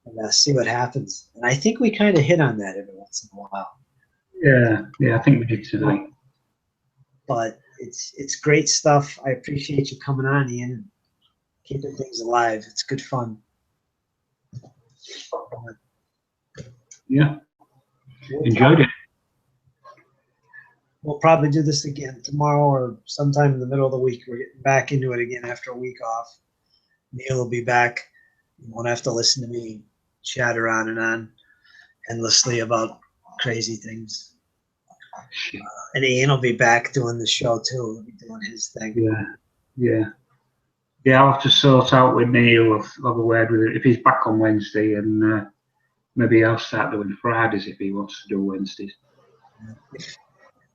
Speaker 2: and see what happens. And I think we kind of hit on that every once in a while.
Speaker 1: Yeah, I think we did today.
Speaker 2: But it's great stuff. I appreciate you coming on, Ian, and keeping things alive. It's good fun.
Speaker 1: Yeah, enjoyed it.
Speaker 2: We'll probably do this again tomorrow or sometime in the middle of the week. We're getting back into it again after a week off. Neil will be back. You won't have to listen to me chatter on and on endlessly about crazy things. And Ian will be back doing the show too. He'll be doing his thing.
Speaker 1: Yeah, I'll have to sort out with Neil. I'll have a word with him if he's back on Wednesday, and maybe I'll start doing Fridays if he wants to do Wednesdays.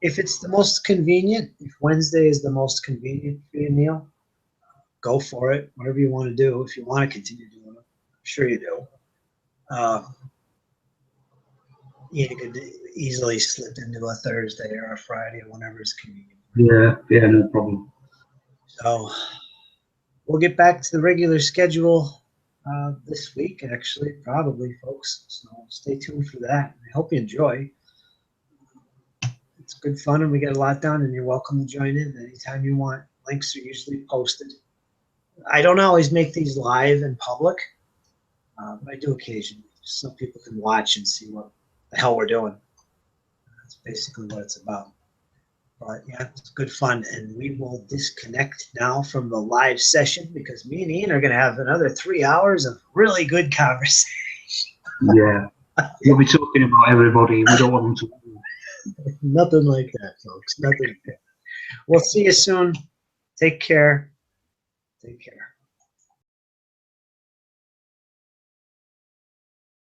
Speaker 2: If it's the most convenient, if Wednesday is the most convenient for you, Neil, go for it. Whatever you want to do. If you want to continue doing it, I'm sure you do. You could easily slip into a Thursday or a Friday or whenever it's convenient.
Speaker 1: Yeah, no problem.
Speaker 2: So we'll get back to the regular schedule this week, actually, probably, folks. So stay tuned for that. I hope you enjoy. It's good fun, and we get a lot done, and you're welcome to join in anytime you want. Links are usually posted. I don't always make these live in public, but I do occasionally, so people can watch and see what the hell we're doing. That's basically what it's about. But yeah, it's good fun, and we will disconnect now from the live session because me and Ian are going to have another 3 hours of really good conversation.
Speaker 1: Yeah, we'll be talking about everybody. We don't want them to.
Speaker 2: Nothing like that, folks. Nothing like that. We'll see you soon. Take care. Take care.